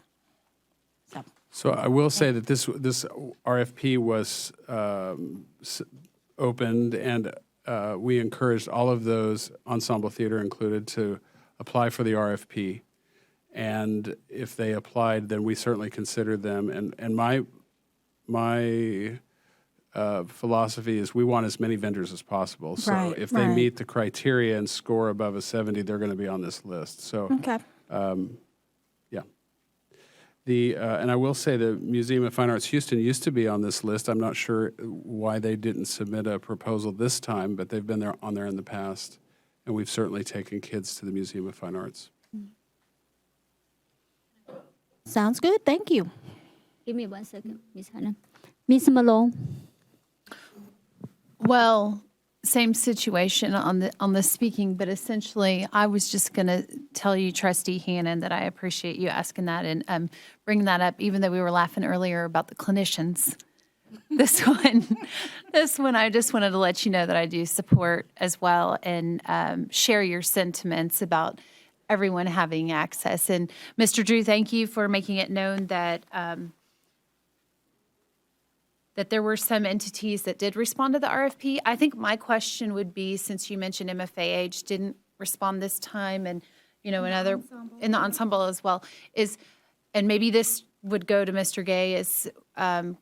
So I will say that this RFP was opened, and we encouraged all of those, ensemble theater included, to apply for the RFP. And if they applied, then we certainly considered them. And my philosophy is we want as many vendors as possible. So if they meet the criteria and score above a 70, they're going to be on this list. So okay. And I will say the Museum of Fine Arts Houston used to be on this list. I'm not sure why they didn't submit a proposal this time, but they've been on there in the past. And we've certainly taken kids to the Museum of Fine Arts. Sounds good. Thank you. give me 1 second, Ms. Hannon. Ms. Malone. Well, same situation on the speaking, but essentially, I was just going to tell you, Trustee Hannon, that I appreciate you asking that and bringing that up, even though we were laughing earlier about the clinicians. This one, I just wanted to let you know that I do support as well and share your sentiments about everyone having access. And Mr. Drew, thank you for making it known that that there were some entities that did respond to the RFP. I think my question would be, since you mentioned MFAH didn't respond this time, and in the ensemble as well, and maybe this would go to Mr. Gay, is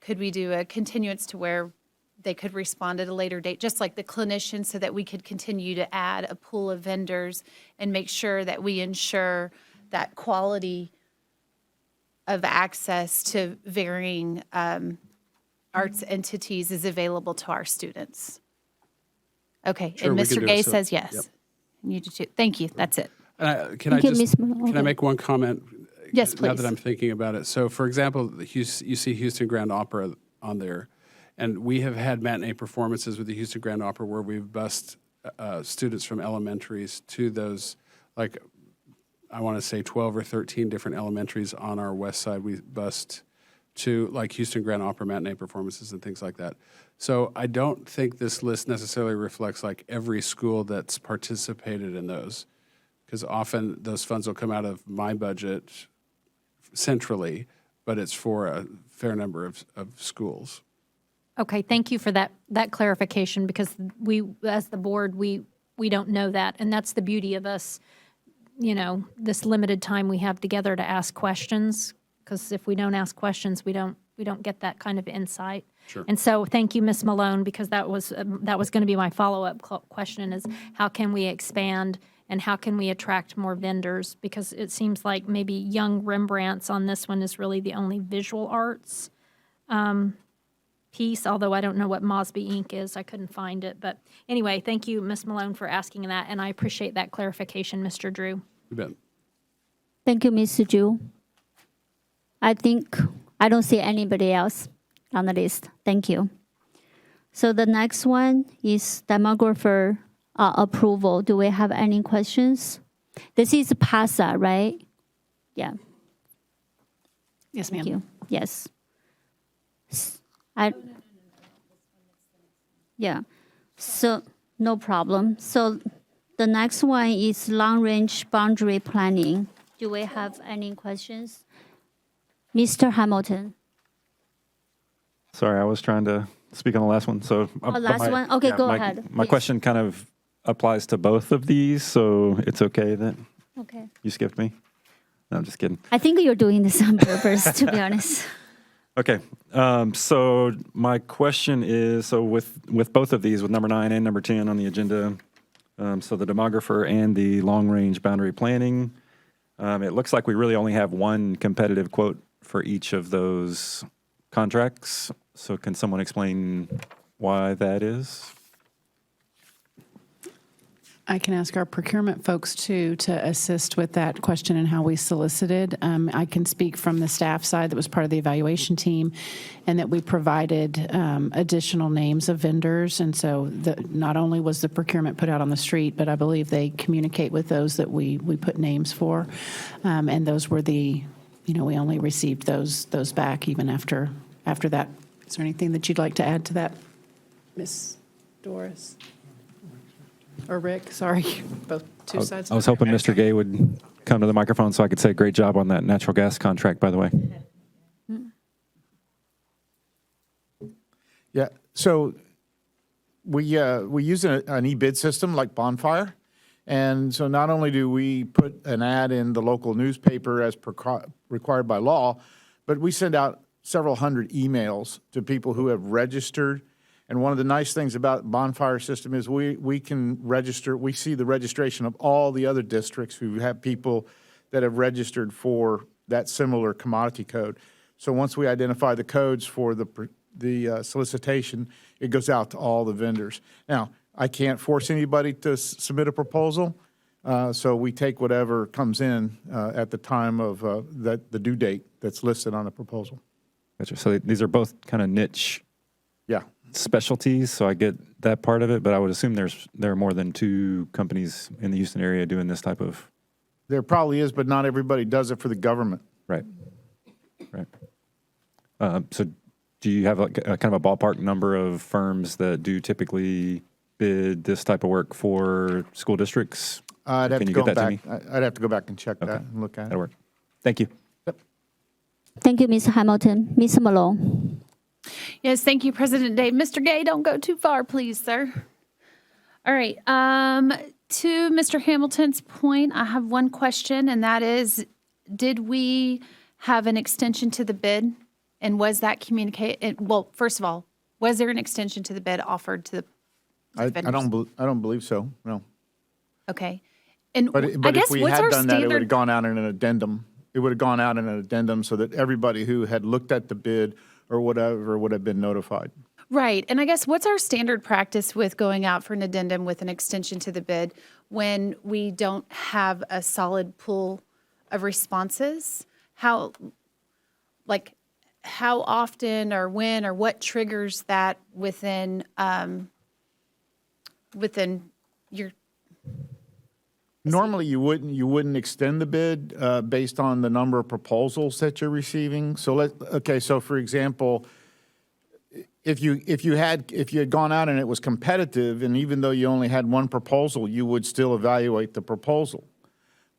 could we do a continuance to where they could respond at a later date, just like the clinicians, so that we could continue to add a pool of vendors and make sure that we ensure that quality of access to varying arts entities is available to our students. Okay, Sure, and we can Mr. do Gay it. So- says yes. yep. You do too. Thank you. That's it. Can I make one comment? Yes, Now please. that I'm thinking about it. So, for example, you see Houston Grand Opera on there, and we have had matinee performances with the Houston Grand Opera where we've bussed students from elementaries to those, like, I want to say 12 or 13 different elementaries on our west side we bused to, like Houston Grand Opera matinee performances and things like that. So I don't think this list necessarily reflects like every school that's participated in those, because often those funds will come out of my budget centrally, but it's for a fair number of schools. Okay, thank you for that clarification, because we, as the board, we don't know that. And that's the beauty of us, this limited time we have together to ask questions, because if we don't ask questions, we don't get that kind of insight. Sure. And so thank you, Ms. Malone, because that was going to be my follow-up question is how can we expand and how can we attract more vendors? Because it seems like maybe Young Rembrandts on this one is really the only visual arts piece, although I don't know what Mosby Inc. is. I couldn't find it. But anyway, thank you, Ms. Malone, for asking that, and I appreciate that clarification, Mr. Drew. You bet. Thank you, Mr. Drew. I think I don't see anybody else on the list. Thank you. So the next one is demographer approval. Do we have any questions? This is PASA, right? Yeah. Yes, ma'am. Thank you. Yes. Yeah. So no problem. So the next one is long-range boundary planning. Do we have any questions? Mr. Hamilton. Sorry, I was trying to speak on the last one. So, Last one? Okay, go ahead. My please. question kind of applies to both of these, so it's okay that Okay. you skipped me. No, I'm just kidding. I think you're doing this on purpose, to be honest. Okay, so my question is, so with both of these, with number 9 and number 10 on the agenda, so the demographer and the long-range boundary planning, it looks like we really only have one competitive quote for each of those contracts. So can someone explain why that is? I can ask our procurement folks to assist with that question and how we solicited. I can speak from the staff side that was part of the evaluation team, and that we provided additional names of vendors. And so not only was the procurement put out on the street, but I believe they communicate with those that we put names for. And those were we only received those back even after that. Is there anything that you'd like to add to that, Ms. Doris? Or Rick, sorry, both two sides. I was hoping Mr. Gay would come to the microphone so I could say great job on that natural gas contract, by the way. Yeah, so we use an e-bid system like Bonfire. And so not only do we put an ad in the local newspaper as required by law, but we send out several hundred emails to people who have registered. And one of the nice things about Bonfire system is we can register, we see the registration of all the other districts who have people that have registered for that similar commodity code. So once we identify the codes for the solicitation, it goes out to all the vendors. Now, I can't force anybody to submit a proposal, so we take whatever comes in at the time of the due date that's listed on the proposal. Gotcha. So these are both kind of niche specialties, so I get that part of it, but I would assume there are more than 2 companies in the Houston area doing this type of... There probably is, but not everybody does it for the government. Right. So do you have a kind of a ballpark number of firms that do typically bid this type of work for school districts? I'd have Can to you go get that back. to me? I'd have to go back and check Okay. that and look at it. That'll work. Thank you. Thank you, Ms. Hamilton. Ms. Malone. Yes, thank you, President Day. Mr. Gay, don't go too far, please, sir. All right. To Mr. Hamilton's point, I have one question, and that is, did we have an extension to the bid? And was that communicated? Well, first of all, was there an extension to the bid offered to the I vendors? don't believe so, no. Okay. And But I guess if we what's had our done that, it would standard? have gone out in an addendum. It would have gone out in an addendum so that everybody who had looked at the bid or whatever would have been notified. Right. And I guess what's our standard practice with going out for an addendum with an extension to the bid when we don't have a solid pool of responses? How often or when or what triggers that within you're, Normally, you wouldn't extend the bid based on the number of proposals that you're receiving. So so for example, if you had gone out and it was competitive, and even though you only had one proposal, you would still evaluate the proposal.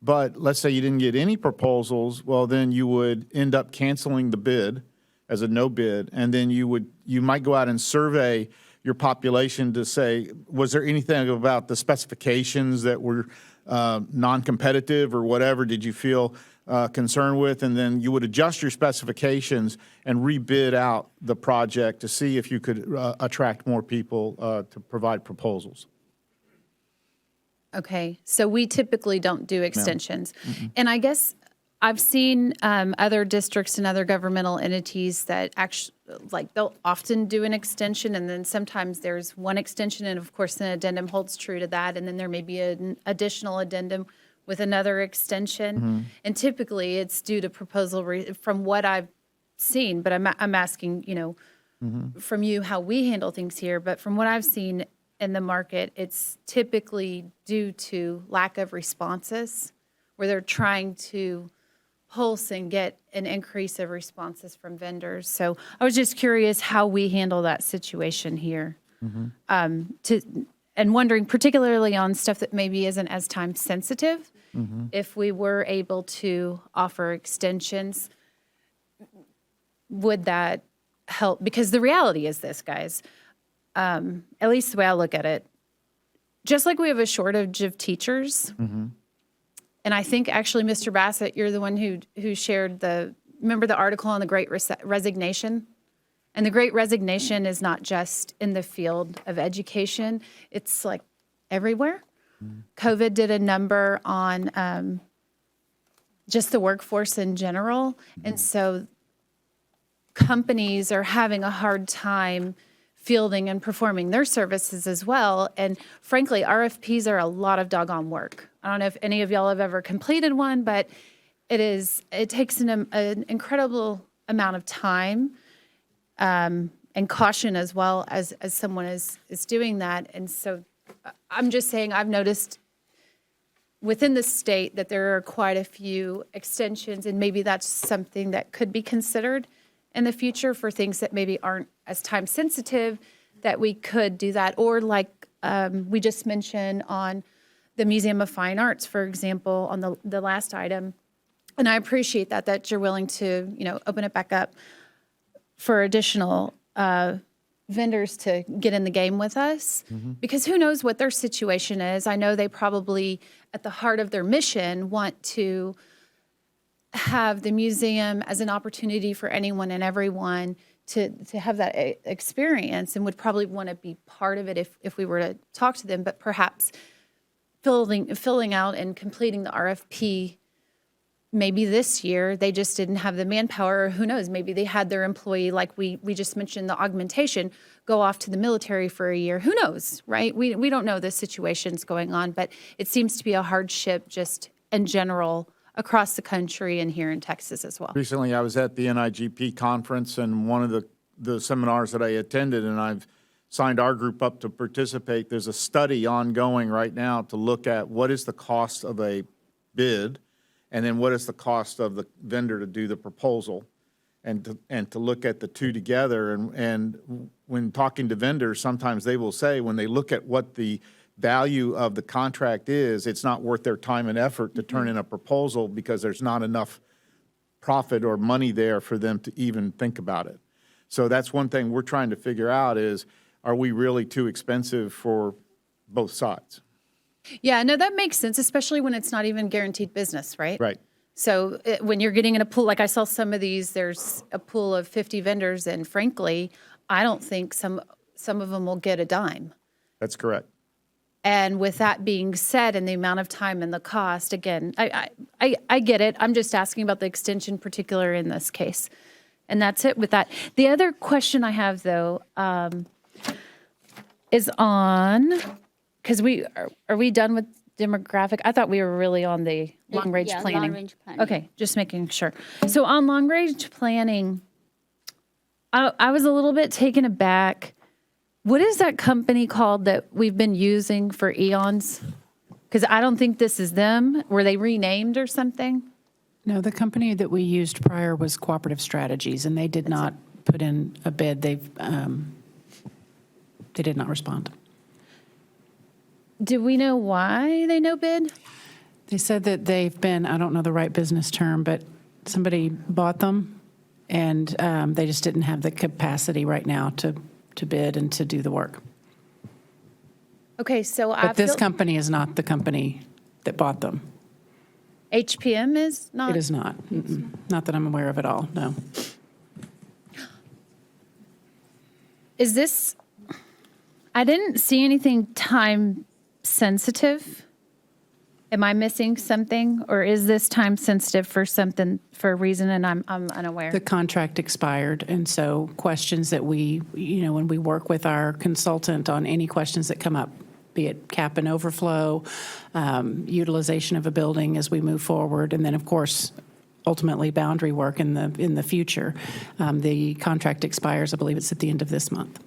But let's say you didn't get any proposals, well, then you would end up canceling the bid as a no bid, and then you might go out and survey your population to say, was there anything about the specifications that were non-competitive or whatever did you feel concerned with? And then you would adjust your specifications and rebid out the project to see if you could attract more people to provide proposals. okay, so we typically don't do extensions. And I guess I've seen other districts and other governmental entities that actually, like, they'll often do an extension, and then sometimes there's one extension, and of course, an addendum holds true to that, and then there may be an additional addendum with another extension. And typically, it's due to proposal, from what I've seen, but I'm asking, from you how we handle things here, but from what I've seen in the market, it's typically due to lack of responses, where they're trying to pulse and get an increase of responses from vendors. So I was just curious how we handle that situation here. And wondering particularly on stuff that maybe isn't as time sensitive, if we were able to offer extensions, would that help? Because the reality is this, guys, at least the way I look at it, just like we have a shortage of teachers, and I think actually, Mr. Bassett, you're the one who shared remember the article on the Great Resignation? And the Great Resignation is not just in the field of education, it's like everywhere. COVID did a number on just the workforce in general. And so companies are having a hard time fielding and performing their services as well. And frankly, RFPs are a lot of doggone work. I don't know if any of y'all have ever completed one, but it takes an incredible amount of time and caution as well as someone is doing that. And so I'm just saying, I've noticed within the state that there are quite a few extensions, and maybe that's something that could be considered in the future for things that maybe aren't as time sensitive, that we could do that. Or like we just mentioned on the Museum of Fine Arts, for example, on the last item. And I appreciate that you're willing to, open it back up for additional vendors to get in the game with us, because who knows what their situation is. I know they probably, at the heart of their mission, want to have the museum as an opportunity for anyone and everyone to have that experience, and would probably want to be part of it if we were to talk to them. But perhaps filling out and completing the RFP, maybe this year they just didn't have the manpower, or who knows, maybe they had their employee, like we just mentioned, the augmentation, go off to the military for a year. Who knows, right? We don't know the situations going on, but it seems to be a hardship just in general across the country and here in Texas as well. Recently, I was at the NIGP conference, and one of the seminars that I attended, and I've signed our group up to participate. There's a study ongoing right now to look at what is the cost of a bid, and then what is the cost of the vendor to do the proposal, and to look at the two together. And when talking to vendors, sometimes they will say, when they look at what the value of the contract is, it's not worth their time and effort to turn in a proposal, because there's not enough profit or money there for them to even think about it. So that's one thing we're trying to figure out is, are we really too expensive for both sides? Yeah, no, that makes sense, especially when it's not even guaranteed business, right? Right. So when you're getting in a pool, like I saw some of these, there's a pool of 50 vendors, and frankly, I don't think some of them will get a dime. That's correct. And with that being said, and the amount of time and the cost, again, I get it. I'm just asking about the extension particular in this case. And that's it with that. The other question I have, though, is on, because are we done with demographic? I thought we were really on the long-range planning. Long-range planning. Okay, just making sure. So on long-range planning, I was a little bit taken aback What is that company called that we've been using for eons? Because I don't think this is them. Were they renamed or something? No, the company that we used prior was Cooperative Strategies, and they did not put in a bid. They did not respond. Do we know why they no bid? They said that they've been, I don't know the right business term, but somebody bought them, and they just didn't have the capacity right now to bid and to do the work. Okay, so But this company is not the company that bought them. HPM is not? It is not. Mm-mm. Not that I'm aware of at all, no. Is this, I didn't see anything time sensitive. Am I missing something? Or is this time sensitive for something, for a reason and I'm unaware? The contract expired, and so questions that we, when we work with our consultant on any questions that come up, be it cap and overflow, utilization of a building as we move forward, and then, of course, ultimately boundary work in the future. The contract expires, I believe it's at the end of this month.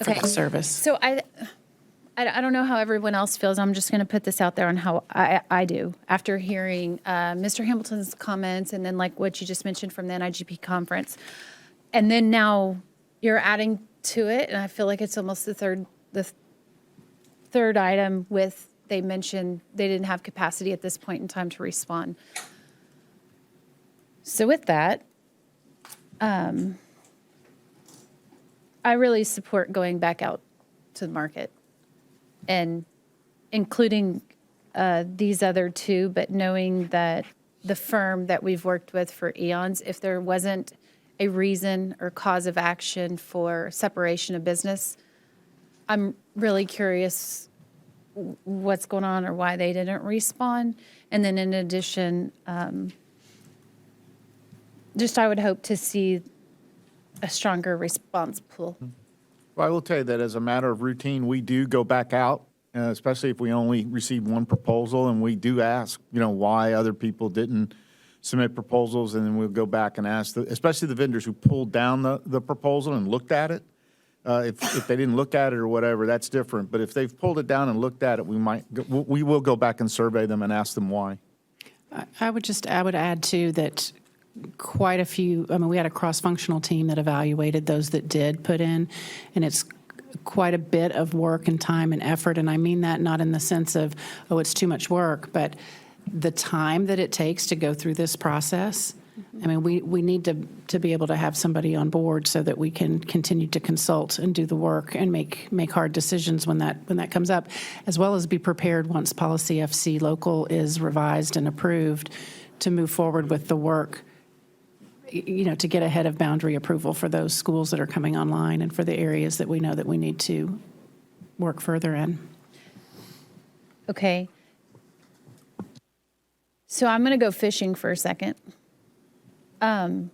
For the service. So I don't know how everyone else feels. I'm just going to put this out there on how I do after hearing Mr. Hamilton's comments and then like what you just mentioned from the NIGP conference. And then now you're adding to it, and I feel like it's almost the third item with they mentioned they didn't have capacity at this point in time to respond. So with that, I really support going back out to the market and including these other two, but knowing that the firm that we've worked with for eons, if there wasn't a reason or cause of action for separation of business, I'm really curious what's going on or why they didn't respond. And then in addition, just I would hope to see a stronger response pool. Well, I will tell you that as a matter of routine, we do go back out, especially if we only receive one proposal, and we do ask, why other people didn't submit proposals, and then we'll go back and ask, especially the vendors who pulled down the proposal and looked at it. If they didn't look at it or whatever, that's different. But if they've pulled it down and looked at it, we will go back and survey them and ask them why. I would add too that quite a few, we had a cross-functional team that evaluated those that did put in, and it's quite a bit of work and time and effort. And I mean that not in the sense of, it's too much work, but the time that it takes to go through this process. We need to be able to have somebody on board so that we can continue to consult and do the work and make hard decisions when that comes up, as well as be prepared once Policy FC Local is revised and approved to move forward with the work, to get ahead of boundary approval for those schools that are coming online and for the areas that we know that we need to work further in. Okay. So I'm going to go fishing for a second. I'm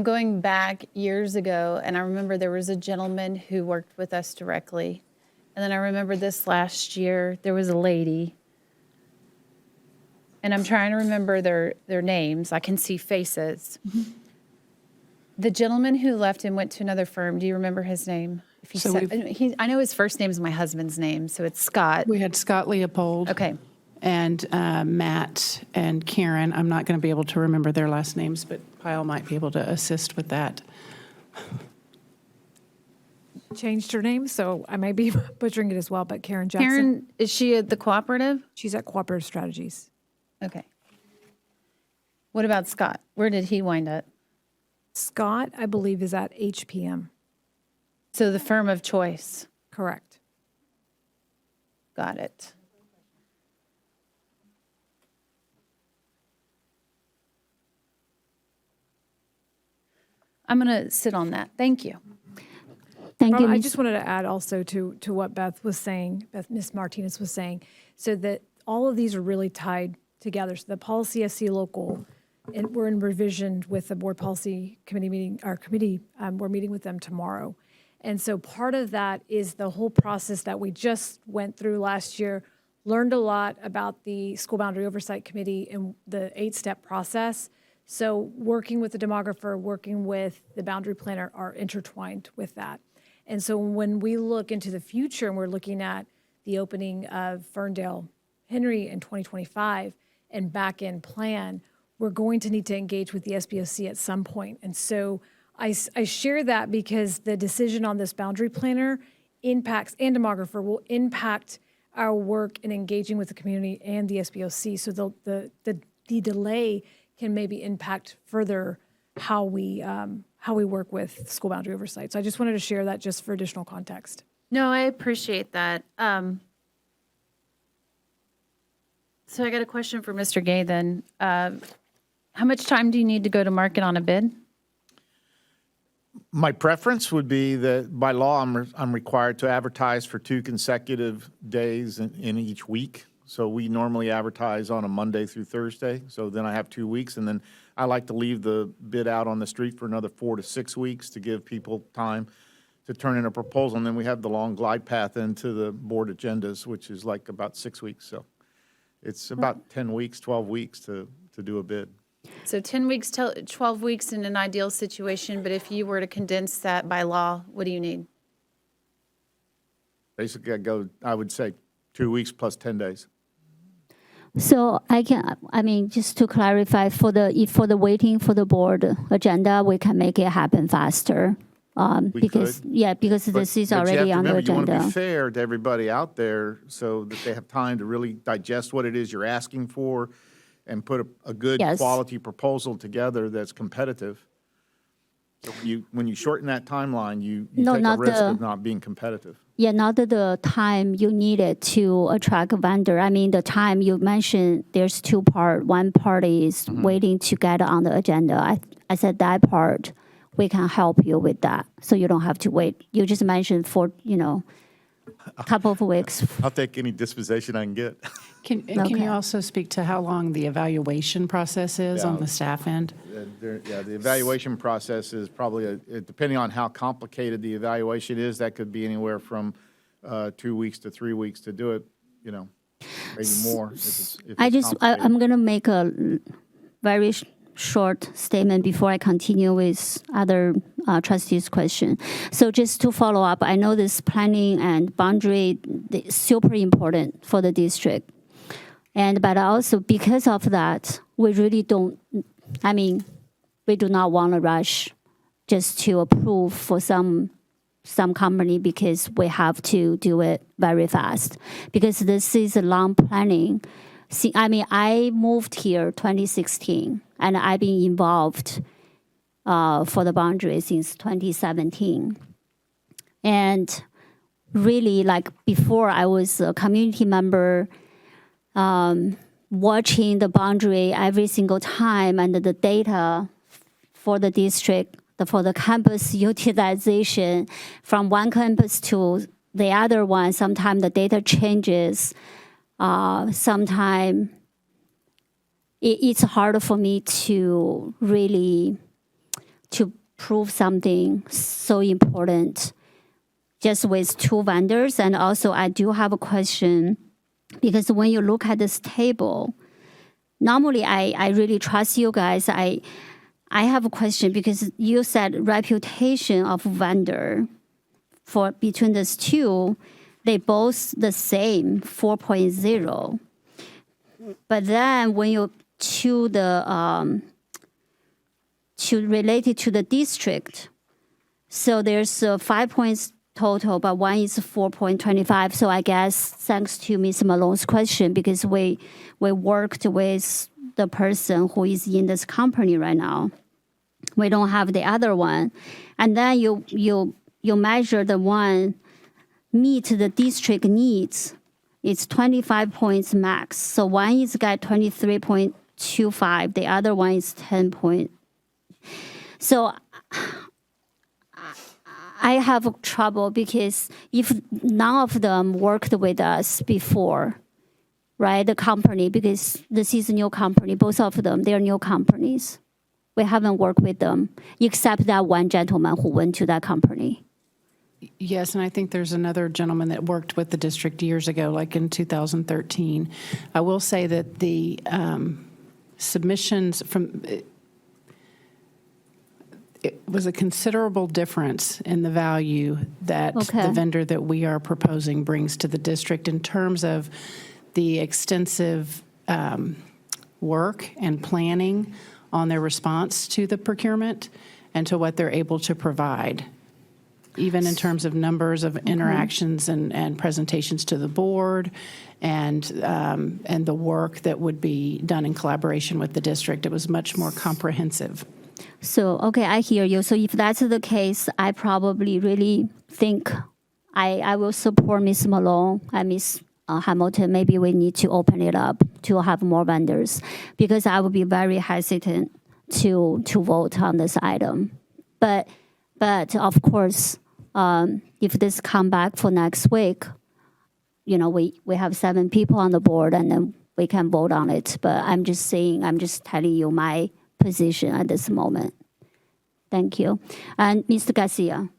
going back years ago, and I remember there was a gentleman who worked with us directly. And then I remember this last year, there was a lady. And I'm trying to remember their names. I can see faces. Mm-hmm. The gentleman who left and went to another firm, do you remember his name? I know his first name is my husband's name, so it's Scott. We had Scott Leopold. Okay. And Matt and Karen. I'm not going to be able to remember their last names, but Pyle might be able to assist with that. Changed her name, so I might be butchering it as well, but Karen Jackson. Karen, is she at the cooperative? She's at Cooperative Strategies. Okay. What about Scott? Where did he wind up? Scott, I believe, is at HPM. So the firm of choice. Correct. Got it. I'm going to sit on that. Thank you. Thank you. I just wanted to add also to what Beth was saying, Ms. Martinez was saying, so that all of these are really tied together. So the Policy FC Local, and we're in revision with the Board Policy Committee meeting, our committee, we're meeting with them tomorrow. And so part of that is the whole process that we just went through last year, learned a lot about the School Boundary Oversight Committee and the 8-step process. So working with the demographer, working with the boundary planner are intertwined with that. And so when we look into the future and we're looking at the opening of Ferndale Henry in 2025 and back-end plan, we're going to need to engage with the SBOC at some point. And so I share that because the decision on this boundary planner impacts, and demographer will impact our work in engaging with the community and the SBOC. So the delay can maybe impact further how we work with school boundary oversight. So I just wanted to share that just for additional context. No, I appreciate that. So I got a question for Mr. Gay then. How much time do you need to go to market on a bid? My preference would be that by law, I'm required to advertise for 2 consecutive days in each week. So we normally advertise on a Monday through Thursday. So then I have 2 weeks, and then I like to leave the bid out on the street for another 4 to 6 weeks to give people time to turn in a proposal. And then we have the long glide path into the board agendas, which is like about 6 weeks. So it's about 10 weeks, 12 weeks to do a bid. So 10 weeks, 12 weeks in an ideal situation, but if you were to condense that by law, what do you need? Basically, I would say 2 weeks plus 10 days. So just to clarify, for the waiting for the board agenda, we can make it happen faster. Because this is already on the agenda. You want to be fair to everybody out there so that they have time to really digest what it is you're asking for and put a good quality proposal together that's competitive. So when you shorten that timeline, you take a risk of not being competitive. Yeah, not the time you needed to attract a vendor. I mean, the time you mentioned, there's 2 parts. One part is waiting to get on the agenda. I said that part, we can help you with that. So you don't have to wait. You just mentioned for, a couple of weeks. I'll take any dispensation I can get. Can you also speak to how long the evaluation process is on the staff end? The evaluation process is probably, depending on how complicated the evaluation is, that could be anywhere from 2 weeks to 3 weeks to do it, maybe more. I'm going to make a very short statement before I continue with other trustees' question. So just to follow up, I know this planning and boundary is super important for the district. But also because of that, we really we do not want to rush just to approve for some company because we have to do it very fast. Because this is a long planning. See, I moved here 2016, and I've been involved for the boundary since 2017. And really, before I was a community member, watching the boundary every single time and the data for the district, for the campus utilization from one campus to the other one, sometimes the data changes. Sometimes it's hard for me to really prove something so important just with 2 vendors. And also I do have a question, because when you look at this table, normally I really trust you guys. I have a question because you said reputation of vendor for between these 2, they both the same 4.0. But then when you to the to related to the district, so there's 5 points total, but one is 4.25. So I guess thanks to Ms. Malone's question, because we worked with the person who is in this company right now, we don't have the other one, and then you measure the one meet the district needs, it's 25 points max. So one is got 23.25, the other one is 10 point. So I have trouble because if none of them worked with us before, right, the company, because this is a new company, both of them, they're new companies. We haven't worked with them, except that one gentleman who went to that company. Yes, and I think there's another gentleman that worked with the district years ago, like in 2013. I will say that the submissions from it was a considerable difference in the value that Okay. the vendor that we are proposing brings to the district in terms of the extensive work and planning on their response to the procurement and to what they're able to provide, even in terms of numbers of interactions and presentations to the board and the work that would be done in collaboration with the district. It was much more comprehensive. So, okay, I hear you. So if that's the case, I probably really think I will support Ms. Malone and Ms. Hamilton. Maybe we need to open it up to have more vendors, because I would be very hesitant to vote on this item. But of course, if this come back for next week, you know, we have 7 people on the board, and then we can vote on it. But I'm just telling you my position at this moment. Thank you. And Mr. Garcia.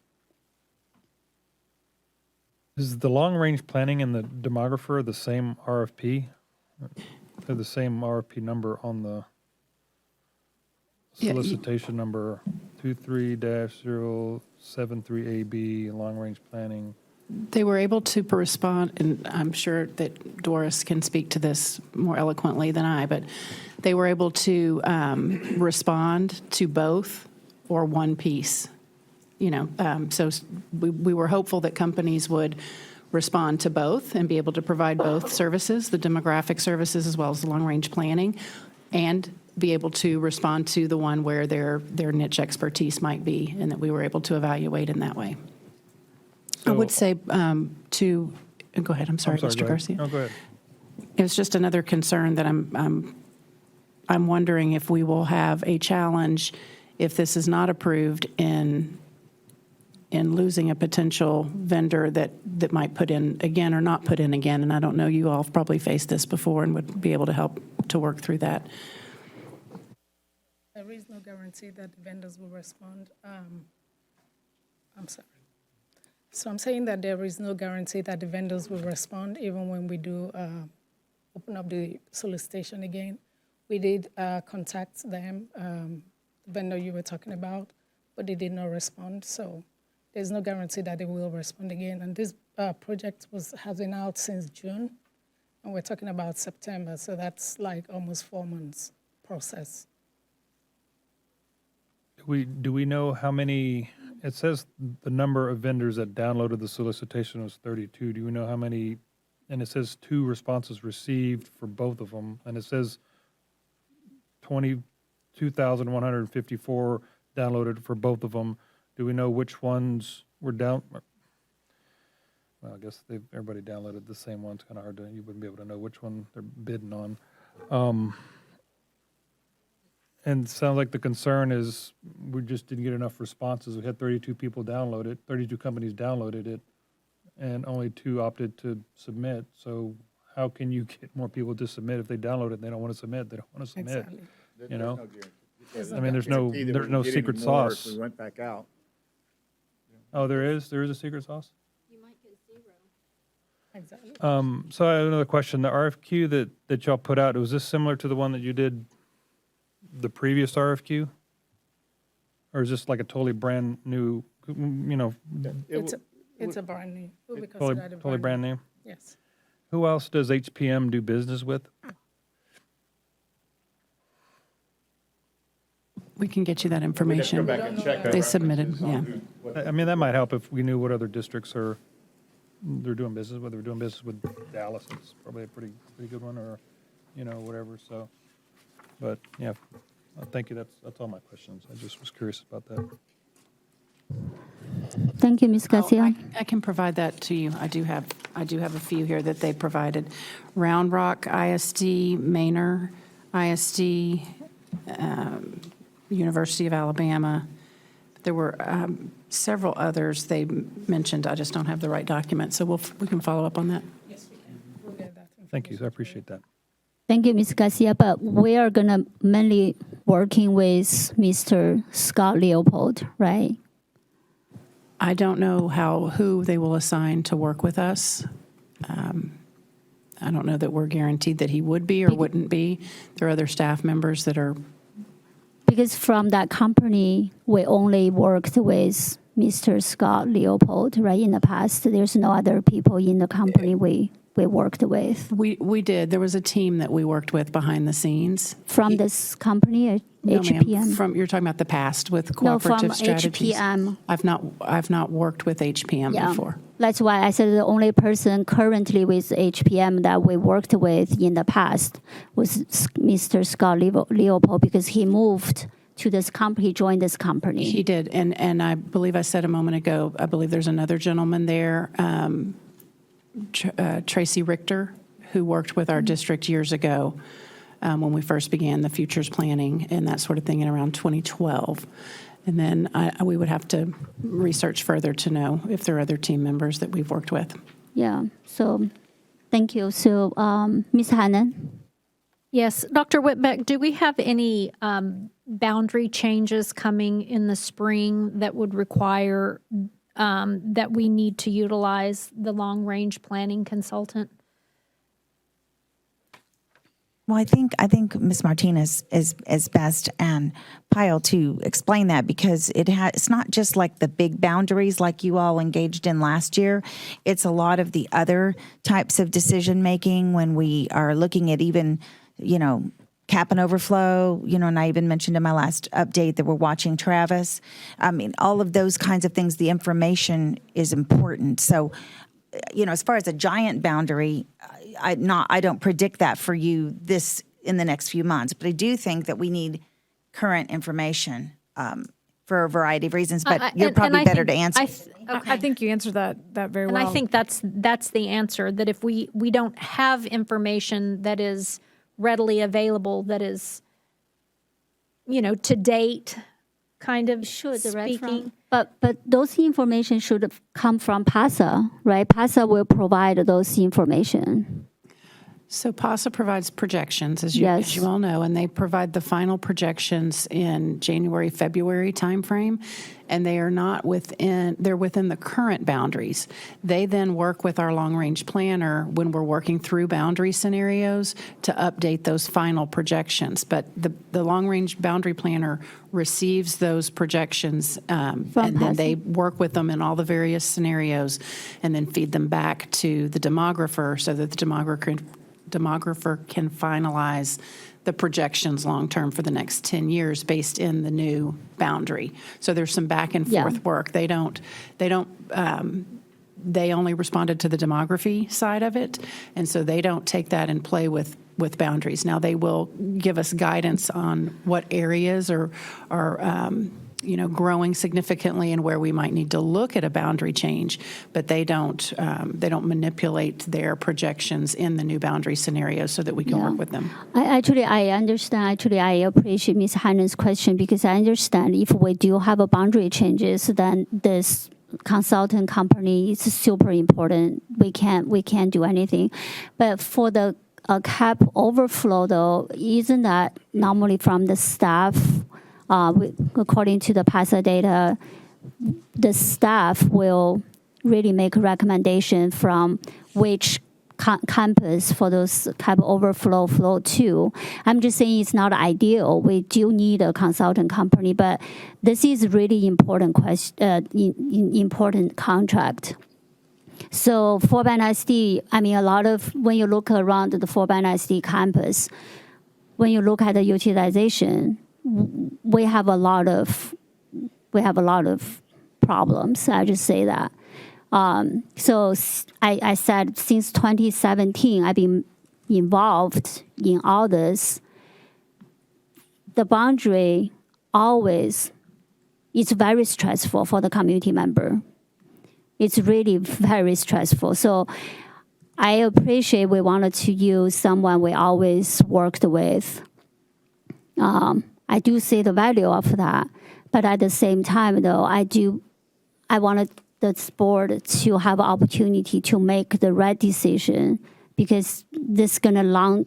Is the long-range planning and the demographer the same RFP? They're the same RFP number on the Yeah, solicitation number 23-073AB, long-range planning. They were able to respond, and I'm sure that Doris can speak to this more eloquently than I, but they were able to respond to both or one piece. You know, so we were hopeful that companies would respond to both and be able to provide both services, the demographic services as well as the long-range planning, and be able to respond to the one where their niche expertise might be, and that we were able to evaluate in that way. I would say go ahead, I'm sorry, go Mr. ahead. Garcia. No, go ahead. It was just another concern that I'm wondering if we will have a challenge if this is not approved in losing a potential vendor that might put in again or not put in again. And I don't know, you all have probably faced this before and would be able to help to work through that. There is no guarantee that the vendors will respond. I'm sorry. So I'm saying that there is no guarantee that the vendors will respond even when we do open up the solicitation again. We did contact them, the vendor you were talking about, but they did not respond. So there's no guarantee that they will respond again. And this project has been out since June, and we're talking about September. So that's like almost 4 months process. Do we know how many? It says the number of vendors that downloaded the solicitation was 32. Do we know how many? And it says 2 responses received for both of them, and it says 22,154 downloaded for both of them. Do we know which ones were down? Well, I guess everybody downloaded the same one. It's kind of hard to, you wouldn't be able to know which one they're bidding on. And it sounds like the concern is we just didn't get enough responses. We had 32 people download it, 32 companies downloaded it, and only 2 opted to submit. So how can you get more people to submit if they download it and they don't want to submit? They don't want to submit. Exactly. You know? There's I mean, there's no guarantee that we can get secret any more sauce. If we went back out. Oh, there is a secret sauce? Exactly. So I have another question. The RFQ that y'all put out, was this similar to the one that you did the previous RFQ? Or is this like a totally brand new, you know? It's a brand new. It will be Totally, considered a totally brand new? Yes. Who else does HPM do business with? We can get you that information. back and check our They submitted, yeah. I mean, that might help if we knew what other districts they're doing business with. They're doing business with Dallas. It's probably a pretty good one, or, you know, whatever, so. But, yeah, thank you. That's all my questions. I just was curious about that. Thank you, Ms. Garcia. I can provide that to you. I do have a few here that they provided. Round Rock ISD, Manor ISD, University of Alabama. There were several others they mentioned. I just don't have the right document, so we can follow up on that. Yes, we can. We'll get that. Thank you. I appreciate that. Thank you, Ms. Garcia. But we are going to mainly working with Mr. Scott Leopold, right? I don't know who they will assign to work with us. I don't know that we're guaranteed that he would be or wouldn't be. There are other staff members that are because from that company, we only worked with Mr. Scott Leopold, right, in the past. There's no other people in the company we worked with. We did. There was a team that we worked with behind the scenes. From this company, No, ma'am. HPM? You're talking about the past with No, from cooperative strategies. HPM. I've not worked with HPM Yeah. before. That's why I said the only person currently with HPM that we worked with in the past was Mr. Scott Leopold, because he moved to this company, he joined this company. He did, and I believe I said a moment ago, I believe there's another gentleman there, Tracy Richter, who worked with our district years ago when we first began the futures planning and that sort of thing in around 2012. And then we would have to research further to know if there are other team members that we've worked with. Yeah, so thank you. So, Ms. Hannan? Yes, Dr. Whitbeck, do we have any boundary changes coming in the spring that would require that we need to utilize the long-range planning consultant? Well, I think Ms. Martinez is best and Pyle to explain that, because it's not just like the big boundaries like you all engaged in last year. It's a lot of the other types of decision making when we are looking at even, cap and overflow, and I even mentioned in my last update that we're watching Travis. I mean, all of those kinds of things, the information is important. So, as far as a giant boundary, I don't predict that for you in the next few months, but I do think that we need current information for a variety of reasons, but you're probably better to answer. I think you answered that very well. And I think that's the answer, that if we don't have information that is readily available, that is, to date, kind of speaking. But those information should have come from PASA, right? PASA will provide those information. So PASA provides projections, as you all know, and they provide the final projections in January, February timeframe, and they're within the current boundaries. They then work with our long-range planner when we're working through boundary scenarios to update those final projections. But the long-range boundary planner receives those projections, and then they work with them in all the various scenarios and then feed them back to the demographer so that the demographer can finalize the projections long-term for the next 10 years based in the new boundary. So there's some back and forth work. They only responded to the demography side of it, and so they don't take that and play with boundaries. Now they will give us guidance on what areas are growing significantly and where we might need to look at a boundary change, but they don't manipulate their projections in the new boundary scenarios so that we can work with them. I understand. I appreciate Ms. Hannan's question, because I understand if we do have a boundary changes, then this consultant company is super important. We can't do anything. But for the cap overflow, though, isn't that normally from the staff? According to the PASA data, the staff will really make a recommendation from which campus for those cap overflow flow to. I'm just saying it's not ideal. We do need a consultant company, but this is really important important contract. So Fort Bend ISD, when you look around the Fort Bend ISD campus, when you look at the utilization, we have a lot of problems. I just say that. So I said since 2017, I've been involved in all this. The boundary always is very stressful for the community member. It's really very stressful. So I appreciate we wanted to use someone we always worked with. I do see the value of that, but at the same time, though, I wanted the board to have opportunity to make the right decision, because this gonna long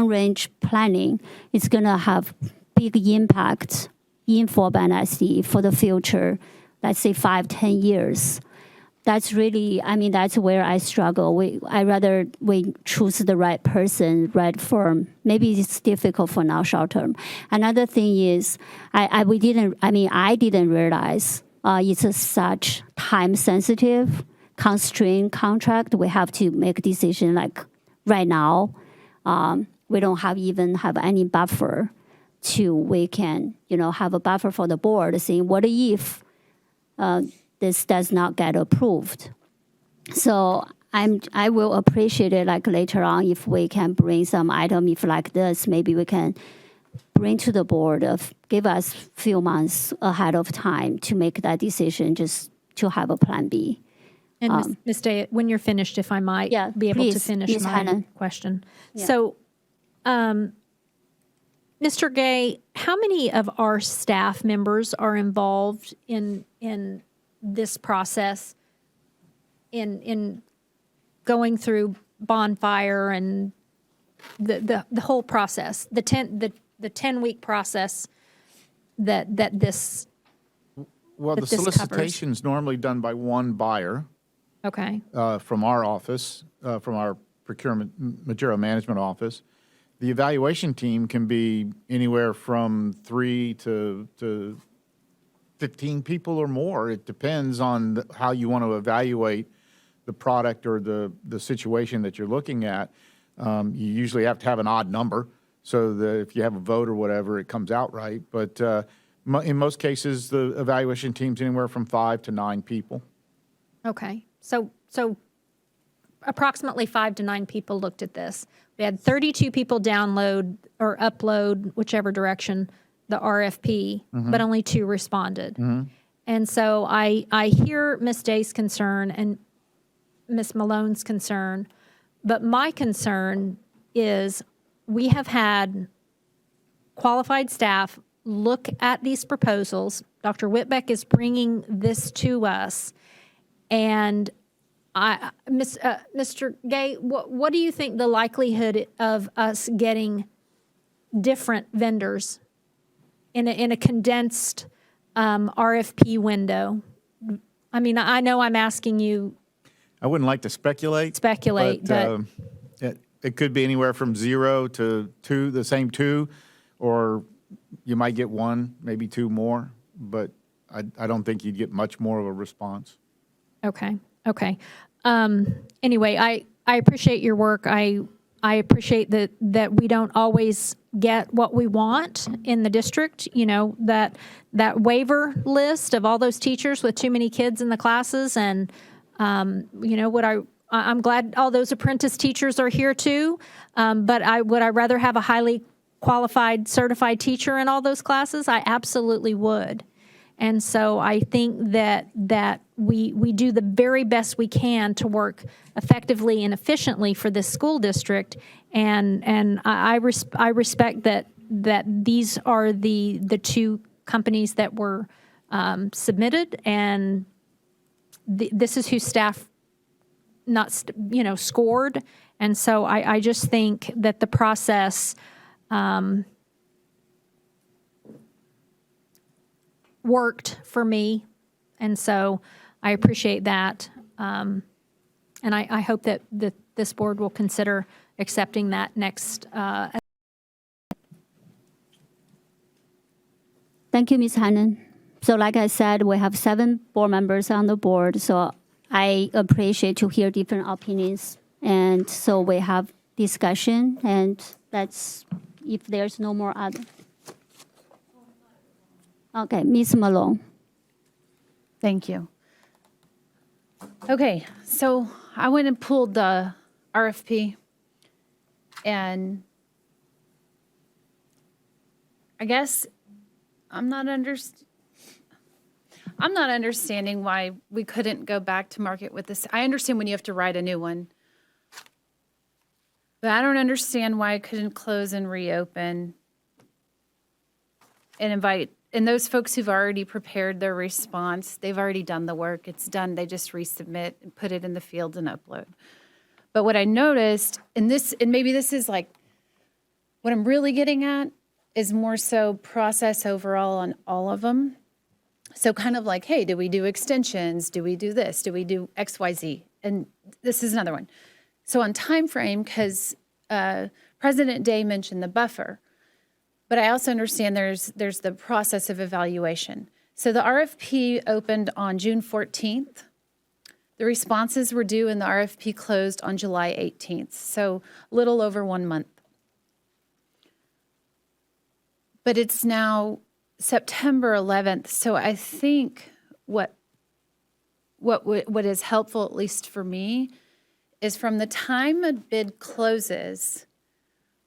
range planning is gonna have big impact in Fort Bend ISD for the future. Let's say 5-10 years. that's really, I mean, that's where I struggle. I rather we choose the right person, right firm. Maybe it's difficult for now, short term. Another thing is, I didn't realize it's a such time sensitive, constrained contract. We have to make a decision like right now. We don't even have any buffer we can, have a buffer for the board saying, what if this does not get approved? So I will appreciate it like later on if we can bring some item, if like this, maybe we can bring to the board, give us a few months ahead of time to make that decision, just to have a plan B. And Ms. Day, when you're finished, if I might be able to please, finish Ms. my Hannan. question. Yeah. So, Mr. Gay, how many of our staff members are involved in this process, in going through bonfire and the whole process, the 10-week process that this Well, that the this covers? solicitation's normally done by one buyer Okay. from our office, from our procurement material management office. The evaluation team can be anywhere from 3 to 15 people or more. It depends on how you want to evaluate the product or the situation that you're looking at. You usually have to have an odd number so that if you have a vote or whatever, it comes out right. But in most cases, the evaluation team's anywhere from 5 to 9 people. Okay. So approximately 5 to 9 people looked at this. We had 32 people download or upload, whichever direction, the RFP, but only 2 responded. And so I hear Ms. Day's concern and Ms. Malone's concern, but my concern is we have had qualified staff look at these proposals. Dr. Whitbeck is bringing this to us, and Mr. Gay, what do you think the likelihood of us getting different vendors in a condensed RFP window? I mean, I know I'm asking you. I wouldn't like to speculate. But it could be anywhere from 0 to 2, the same 2, or you might get 1, maybe 2 more, but I don't think you'd get much more of a response. Okay. Anyway, I appreciate your work. I appreciate that we don't always get what we want in the district. That waiver list of all those teachers with too many kids in the classes, and I'm glad all those apprentice teachers are here too. But would I rather have a highly qualified, certified teacher in all those classes? I absolutely would. And so I think that we do the very best we can to work effectively and efficiently for this school district. And I respect that these are the 2 companies that were submitted, and this is who staff scored. And so I just think that the process worked for me, and so I appreciate that, and I hope that this board will consider accepting that next. Thank you, Ms. Hannan. So like I said, we have 7 board members on the board, so I appreciate to hear different opinions, and so we have discussion, and that's if there's no more other. Okay, Ms. Malone. Thank you. Okay, so I went and pulled the RFP, and I guess I'm not understanding why we couldn't go back to market with this. I understand when you have to write a new one, but I don't understand why I couldn't close and reopen and invite. And those folks who've already prepared their response, they've already done the work. It's done. They just resubmit and put it in the field and upload. But what I noticed, and maybe this is like what I'm really getting at, is more so process overall on all of them. So kind of like, hey, do we do extensions? Do we do this? Do we do X, Y, Z? And this is another one. So on time frame, because President Day mentioned the buffer, but I also understand there's the process of evaluation. So the RFP opened on June 14th. The responses were due and the RFP closed on July 18th, so a little over 1 month. But it's now September 11th, so I think what is helpful, at least for me, is from the time a bid closes,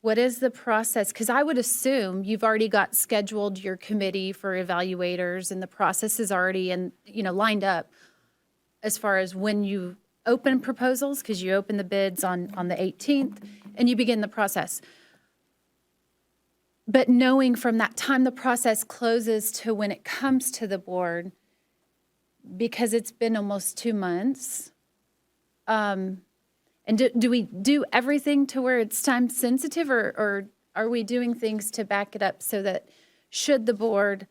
what is the process? Because I would assume you've already got scheduled your committee for evaluators and the process is already lined up as far as when you open proposals, because you open the bids on the 18th and you begin the process. But knowing from that time the process closes to when it comes to the board, because it's been almost 2 months, and do we do everything to where it's time sensitive, or are we doing things to back it up so that should the board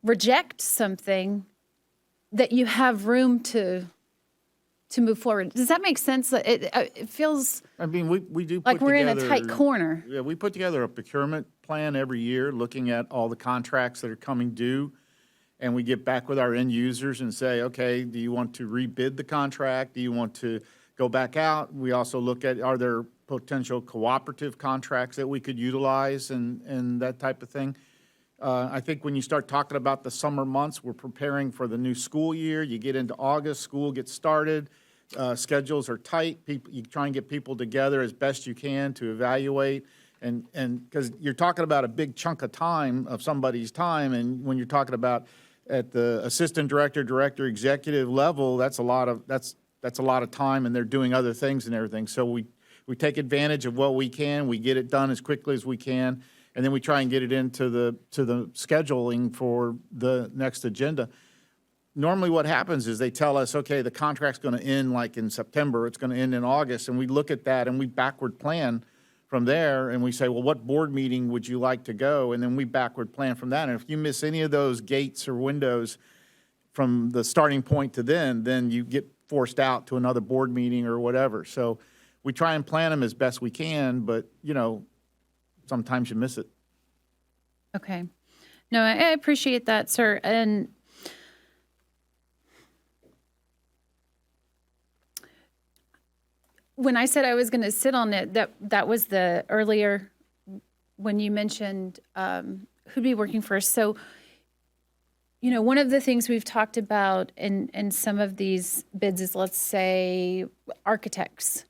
reject something, that you have room to move forward? Does that make sense? It feels I mean, we do like put we're in a together- tight corner. Yeah, we put together a procurement plan every year, looking at all the contracts that are coming due. And we get back with our end users and say, okay, do you want to rebid the contract? Do you want to go back out? We also look at, are there potential cooperative contracts that we could utilize and that type of thing? I think when you start talking about the summer months, we're preparing for the new school year. You get into August, school gets started. Schedules are tight. You try and get people together as best you can to evaluate. And because you're talking about a big chunk of time, of somebody's time, and when you're talking about at the assistant director, director, executive level, that's a lot of time, and they're doing other things and everything. So we take advantage of what we can. We get it done as quickly as we can, and then we try and get it into the scheduling for the next agenda. Normally what happens is they tell us, okay, the contract's going to end like in September, it's going to end in August, and we look at that and we backward plan from there, and we say, well, what board meeting would you like to go? And then we backward plan from that. And if you miss any of those gates or windows from the starting point to then you get forced out to another board meeting or whatever. So we try and plan them as best we can, but, sometimes you miss it. Okay. No, I appreciate that, sir. And when I said I was going to sit on it, that was the earlier when you mentioned who'd be working first. So, one of the things we've talked about in some of these bids is, let's say, architects.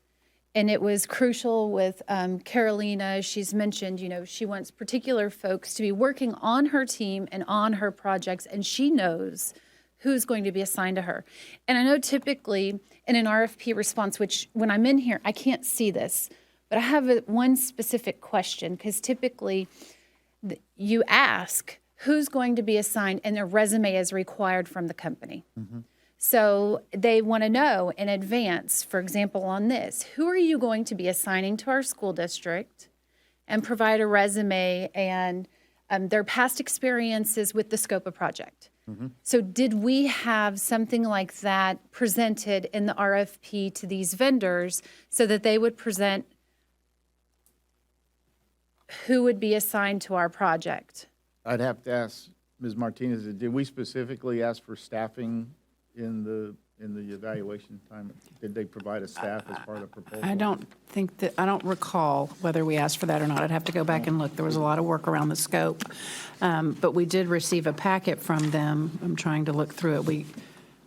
And it was crucial with Carolina. She's mentioned, she wants particular folks to be working on her team and on her projects, and she knows who's going to be assigned to her. And I know typically in an RFP response, which when I'm in here, I can't see this, but I have one specific question, because typically you ask who's going to be assigned and their resume is required from the company. Mm-hmm. So they want to know in advance, for example, on this, who are you going to be assigning to our school district, and provide a resume and their past experiences with the scope of project. Mm-hmm. So did we have something like that presented in the RFP to these vendors so that they would present who would be assigned to our project? I'd have to ask Ms. Martinez, did we specifically ask for staffing in the evaluation time? Did they provide a staff as part of the proposal? I don't recall whether we asked for that or not. I'd have to go back and look. There was a lot of work around the scope. But we did receive a packet from them. I'm trying to look through it.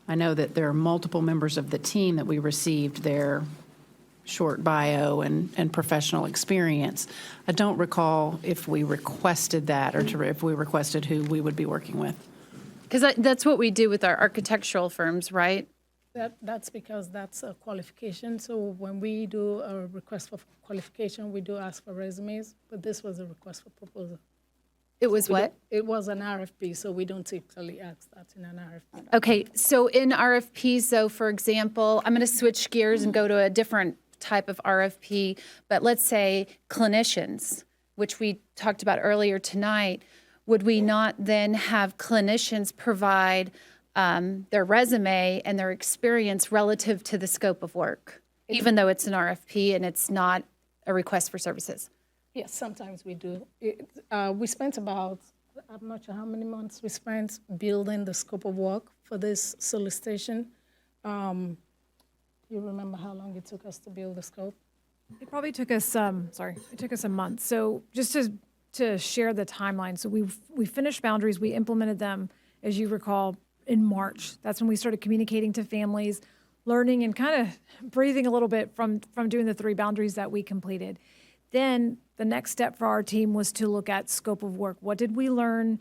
I know that there are multiple members of the team that we received their short bio and professional experience. I don't recall if we requested that or if we requested who we would be working with. Because that's what we do with our architectural firms, right? That's because that's a qualification. So when we do a request for qualification, we do ask for resumes, but this was a request for proposal. It was what? It was an RFP, so we don't typically ask that in an RFP. Okay, so in RFPs, though, for example, I'm going to switch gears and go to a different type of RFP, but let's say clinicians, which we talked about earlier tonight. would we not then have clinicians provide their resume and their experience relative to the scope of work, even though it's an RFP and it's not a request for services? Yes, sometimes we do. We spent about, I'm not sure how many months we spent building the scope of work for this solicitation. You remember how long it took us to build the scope? It probably took us, it took us a month. So just to share the timeline, so we finished boundaries, we implemented them, as you recall, in March. That's when we started communicating to families, learning and kind of breathing a little bit from doing the 3 boundaries that we completed. Then the next step for our team was to look at scope of work. What did we learn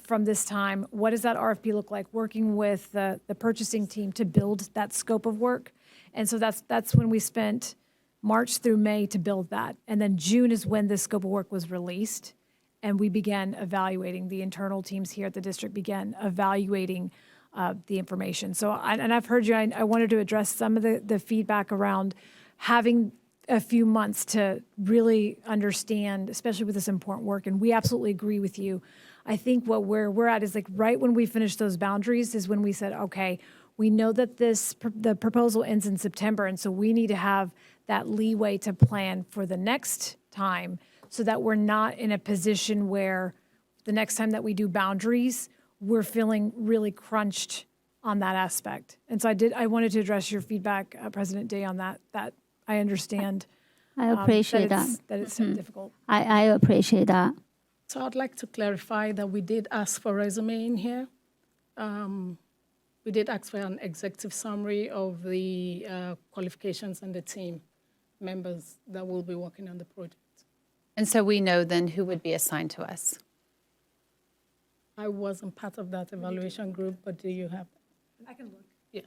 from this time? What does that RFP look like? Working with the purchasing team to build that scope of work. And so that's when we spent March through May to build that. And then June is when this scope of work was released. And we began evaluating, the internal teams here at the district began evaluating the information. So, and I've heard you, I wanted to address some of the feedback around having a few months to really understand, especially with this important work. And we absolutely agree with you. I think what we're at is like right when we finished those boundaries is when we said, okay, we know that the proposal ends in September. And so we need to have that leeway to plan for the next time, so that we're not in a position where the next time that we do boundaries, we're feeling really crunched on that aspect. And so I wanted to address your feedback, President Day, on that I understand. I appreciate that. That it's difficult. I appreciate that. So I'd like to clarify that we did ask for resume in here. We did ask for an executive summary of the qualifications and the team members that will be working on the project. And so we know then who would be assigned to us. I wasn't part of that evaluation group, but do you have? I can look. Yes.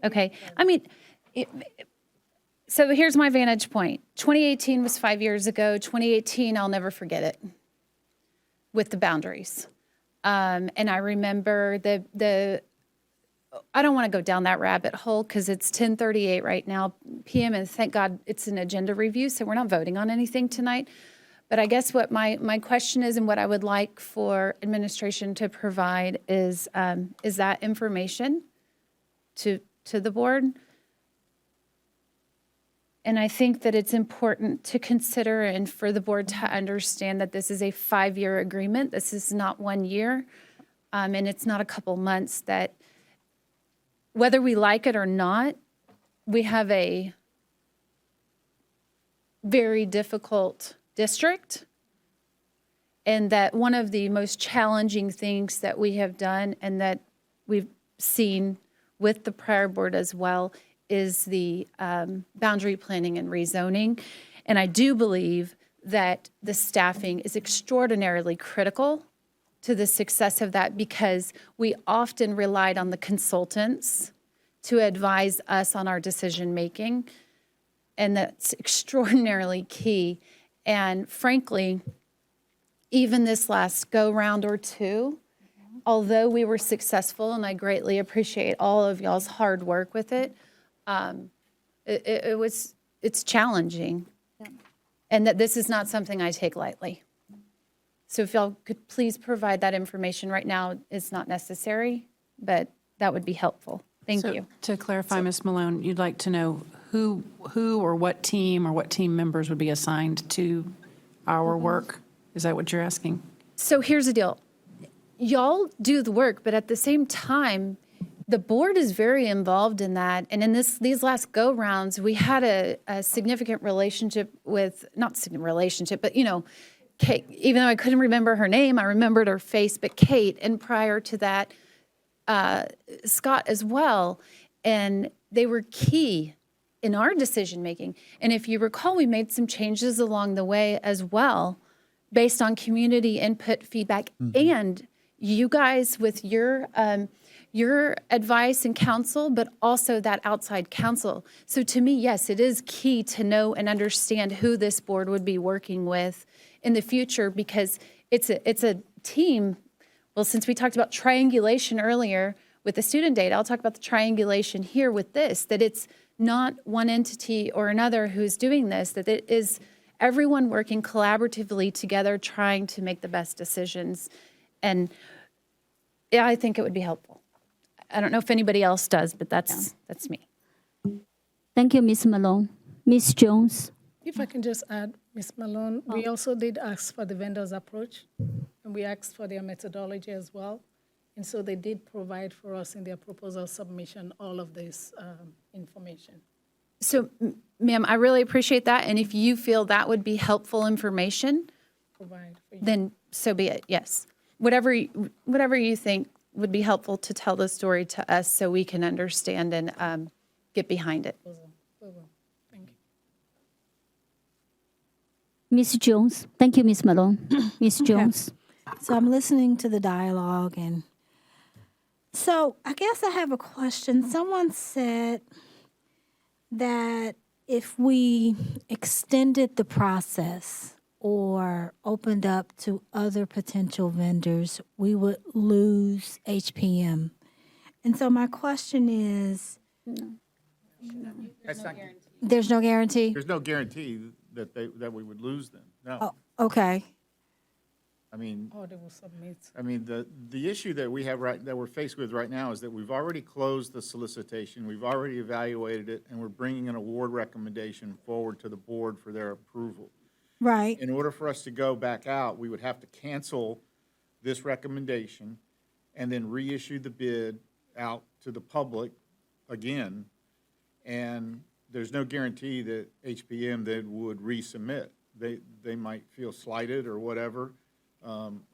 Okay. I mean, so here's my vantage point. 2018 was 5 years ago. 2018, I'll never forget it, with the boundaries. And I remember I don't want to go down that rabbit hole because it's 10:38 right now p.m. and thank God it's an agenda review, so we're not voting on anything tonight. But I guess what my question is, and what I would like for administration to provide is that information to the board. And I think that it's important to consider and for the board to understand that this is a 5-year agreement. This is not 1 year, and it's not a couple months. That whether we like it or not, we have a very difficult district, and that one of the most challenging things that we have done and that we've seen with the prior board as well is the boundary planning and rezoning. And I do believe that the staffing is extraordinarily critical to the success of that, because we often relied on the consultants to advise us on our decision making, and that's extraordinarily key. And frankly, even this last go-round or two, although we were successful, and I greatly appreciate all of y'all's hard work with it, it's challenging. Yeah. And that this is not something I take lightly. So if y'all could please provide that information right now, it's not necessary, but that would be helpful. Thank you. To clarify, Ms. Malone, you'd like to know who or what team members would be assigned to our work? Is that what you're asking? So here's the deal. Y'all do the work, but at the same time, the board is very involved in that. And in these last go-rounds, we had a significant relationship with, not significant relationship, but, Kate. Even though I couldn't remember her name, I remembered her face, but Kate. And prior to that, Scott as well. And they were key in our decision-making. And if you recall, we made some changes along the way as well, based on community input, feedback, and you guys with your advice and counsel, but also that outside counsel. So to me, yes, it is key to know and understand who this board would be working with in the future, because it's a team. Well, since we talked about triangulation earlier with the student data, I'll talk about the triangulation here with this, that it's not one entity or another who's doing this, that it is everyone working collaboratively together, trying to make the best decisions. And yeah, I think it would be helpful. I don't know if anybody else does, but that's me. Thank you, Ms. Malone. Ms. Jones? If I can just add, Ms. Malone, we also did ask for the vendor's approach, and we asked for their methodology as well. And so they did provide for us in their proposal submission all of this information. So, ma'am, I really appreciate that. And if you feel that would be helpful information, Provide for you. then so be it, yes. Whatever you think would be helpful to tell the story to us so we can understand and get behind it. We will. Thank you. Ms. Jones? Thank you, Ms. Malone. Ms. Jones? So I'm listening to the dialogue, and so I guess I have a question. Someone said that if we extended the process or opened up to other potential vendors, we would lose HPM. And so my question is, That's not, there's no guarantee? there's no guarantee that we would lose them. No. Oh, okay. I mean, Or they will submit. I mean, the issue that we have that we're faced with right now is that we've already closed the solicitation, we've already evaluated it, and we're bringing an award recommendation forward to the board for their approval. Right. In order for us to go back out, we would have to cancel this recommendation and then reissue the bid out to the public again. And there's no guarantee that HPM then would resubmit. They might feel slighted or whatever.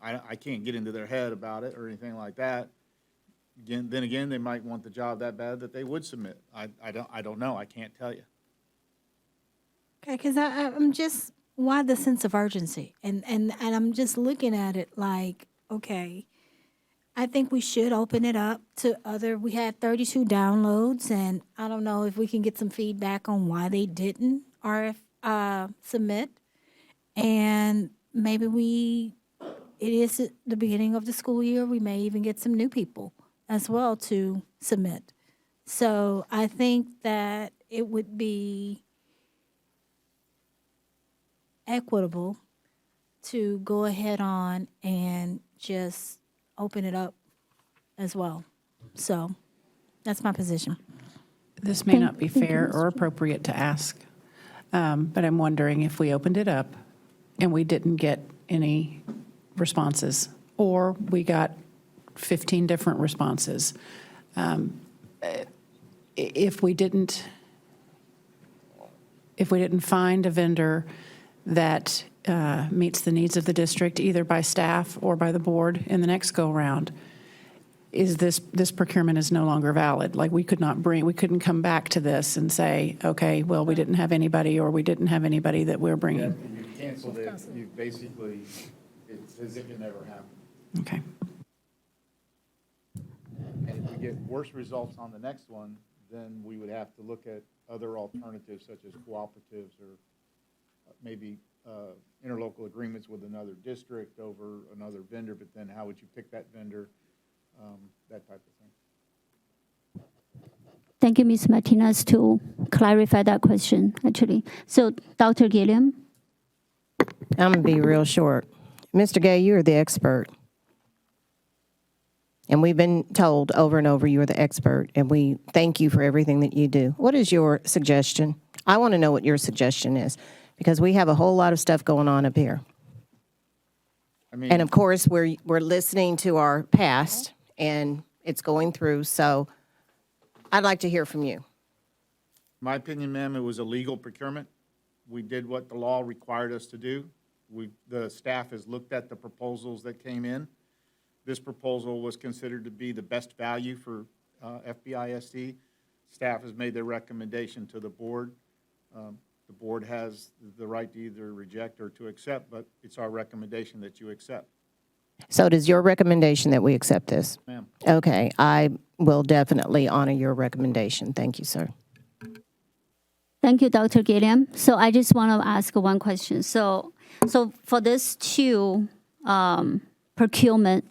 I can't get into their head about it or anything like that. Then again, they might want the job that bad that they would submit. I don't know. I can't tell you. Okay, because I'm just, why the sense of urgency? And I'm just looking at it like, okay, I think we should open it up to we had 32 downloads, and I don't know if we can get some feedback on why they didn't submit. And maybe it is the beginning of the school year, we may even get some new people as well to submit. So I think that it would be equitable to go ahead on and just open it up as well. So that's my position. This may not be fair or appropriate to ask, but I'm wondering if we opened it up and we didn't get any responses, or we got 15 different responses. If we didn't find a vendor that meets the needs of the district, either by staff or by the board in the next go-round, is this procurement is no longer valid? Like, we couldn't come back to this and say, okay, well, we didn't have anybody, or we didn't have anybody that we're bringing. You canceled it, you basically, it's as if it never happened. Okay. And if we get worse results on the next one, then we would have to look at other alternatives such as cooperatives or maybe interlocal agreements with another district over another vendor, but then how would you pick that vendor, that type of thing. Thank you, Ms. Martinez, to clarify that question, actually. So, Dr. Gilliam? I'm going to be real short. Mr. Gay, you're the expert. And we've been told over and over you're the expert, and we thank you for everything that you do. What is your suggestion? I want to know what your suggestion is, because we have a whole lot of stuff going on up here. And of course, we're listening to our past, and it's going through, so I'd like to hear from you. My opinion, ma'am, it was a legal procurement. We did what the law required us to do. The staff has looked at the proposals that came in. This proposal was considered to be the best value for FBISD. Staff has made their recommendation to the board. The board has the right to either reject or to accept, but it's our recommendation that you accept. So it is your recommendation that we accept this? Ma'am. Okay, I will definitely honor your recommendation. Thank you, sir. Thank you, Dr. Gilliam. So I just want to ask one question. So for these two procurement,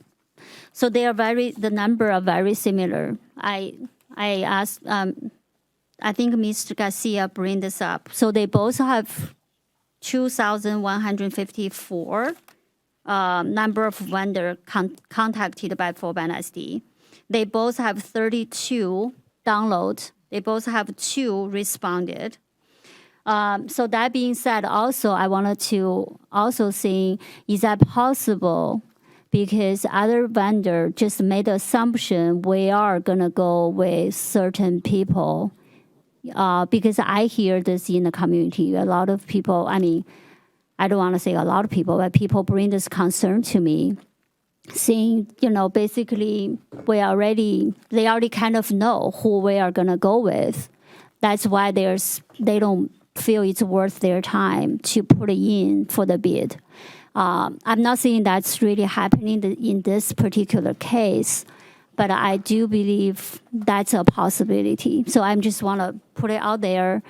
so they are the number are very similar. I asked, I think Mr. Garcia bring this up. So they both have 2,154 number of vendor contacted by Fort-Bend SD. They both have 32 downloads. They both have 2 responded. So that being said, also I wanted to also see, is that possible? Because other vendor just made the assumption we are gonna go with certain people. Because I hear this in the community, a lot of people, I mean, I don't want to say a lot of people, but people bring this concern to me, saying, basically they already kind of know who we are gonna go with. That's why they don't feel it's worth their time to put it in for the bid. I'm not saying that's really happening in this particular case, but I do believe that's a possibility. So I just want to put it out there.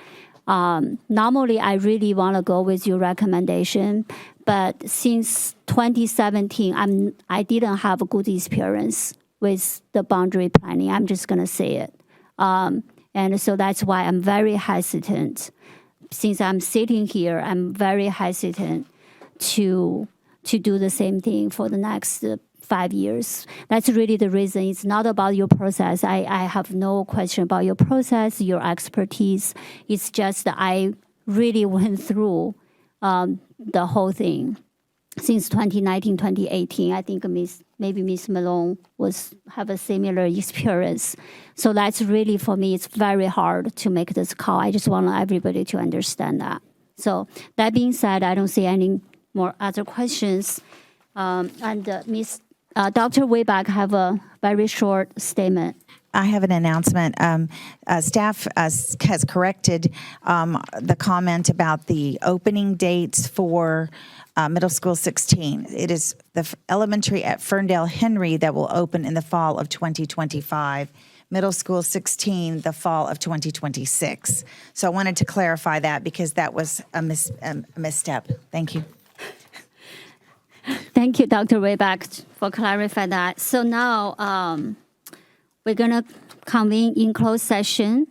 Normally, I really want to go with your recommendation, but since 2017, I didn't have a good experience with the boundary planning. I'm just going to say it. And so that's why I'm very hesitant. Since I'm sitting here, I'm very hesitant to do the same thing for the next 5 years. That's really the reason. It's not about your process. I have no question about your process, your expertise. It's just that I really went through the whole thing since 2019, 2018. I think maybe Ms. Malone have a similar experience. So that's really, for me, it's very hard to make this call. I just want everybody to understand that. So that being said, I don't see any more other questions. And Dr. Wayback have a very short statement. I have an announcement. Staff has corrected the comment about the opening dates for Middle School 16. It is the elementary at Ferndale Henry that will open in the fall of 2025. Middle School 16, the fall of 2026. So I wanted to clarify that because that was a misstep. Thank you. Thank you, Dr. Wayback, for clarifying that. So now we're going to convene in closed session.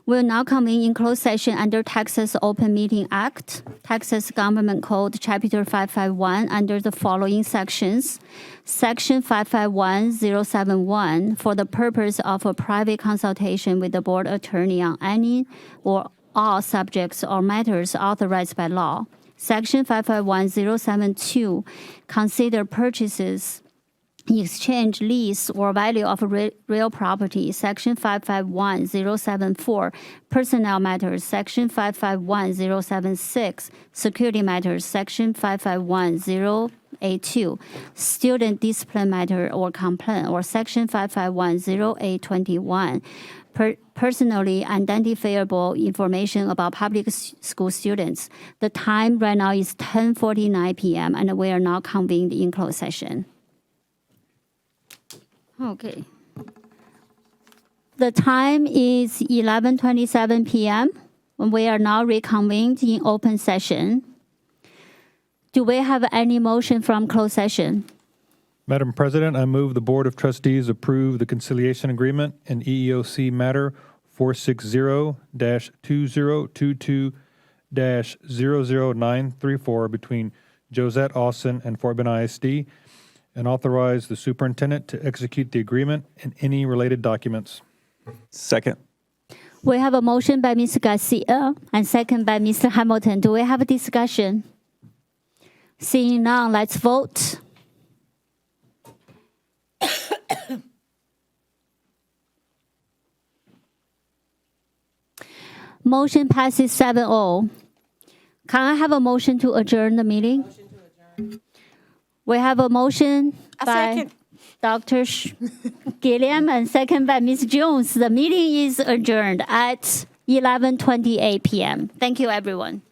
We'll now convene in closed session under Texas Open Meeting Act, Texas Government Code, Chapter 551, under the following sections. Section 551071, for the purpose of a private consultation with the board attorney on any or all subjects or matters authorized by law. Section 551072, consider purchases, exchange, lease, or value of real property. Section 551074, personnel matters. Section 551076, security matters. Section 551082, student discipline matter or complaint. Or Section 551021, personally identifiable information about public school students. The time right now is 10:49 p.m. and we are now convened in closed session. Okay. The time is 11:27 p.m. when we are now reconvened in open session. Do we have any motion from closed session? Madam President, I move the Board of Trustees approve the conciliation agreement in EEOC matter 460-2022-00934 between Josette Austin and Fort Bend ISD, and authorize the superintendent to execute the agreement and any related documents. Second. We have a motion by Ms. Garcia and second by Mr. Hamilton. Do we have a discussion? Seeing none, let's vote. Motion passes 7-0. Can I have a motion to adjourn the meeting? Motion to adjourn. We have a motion by Dr. Gilliam and second by Ms. Jones. The meeting is adjourned at 11:28 p.m. Thank you, everyone.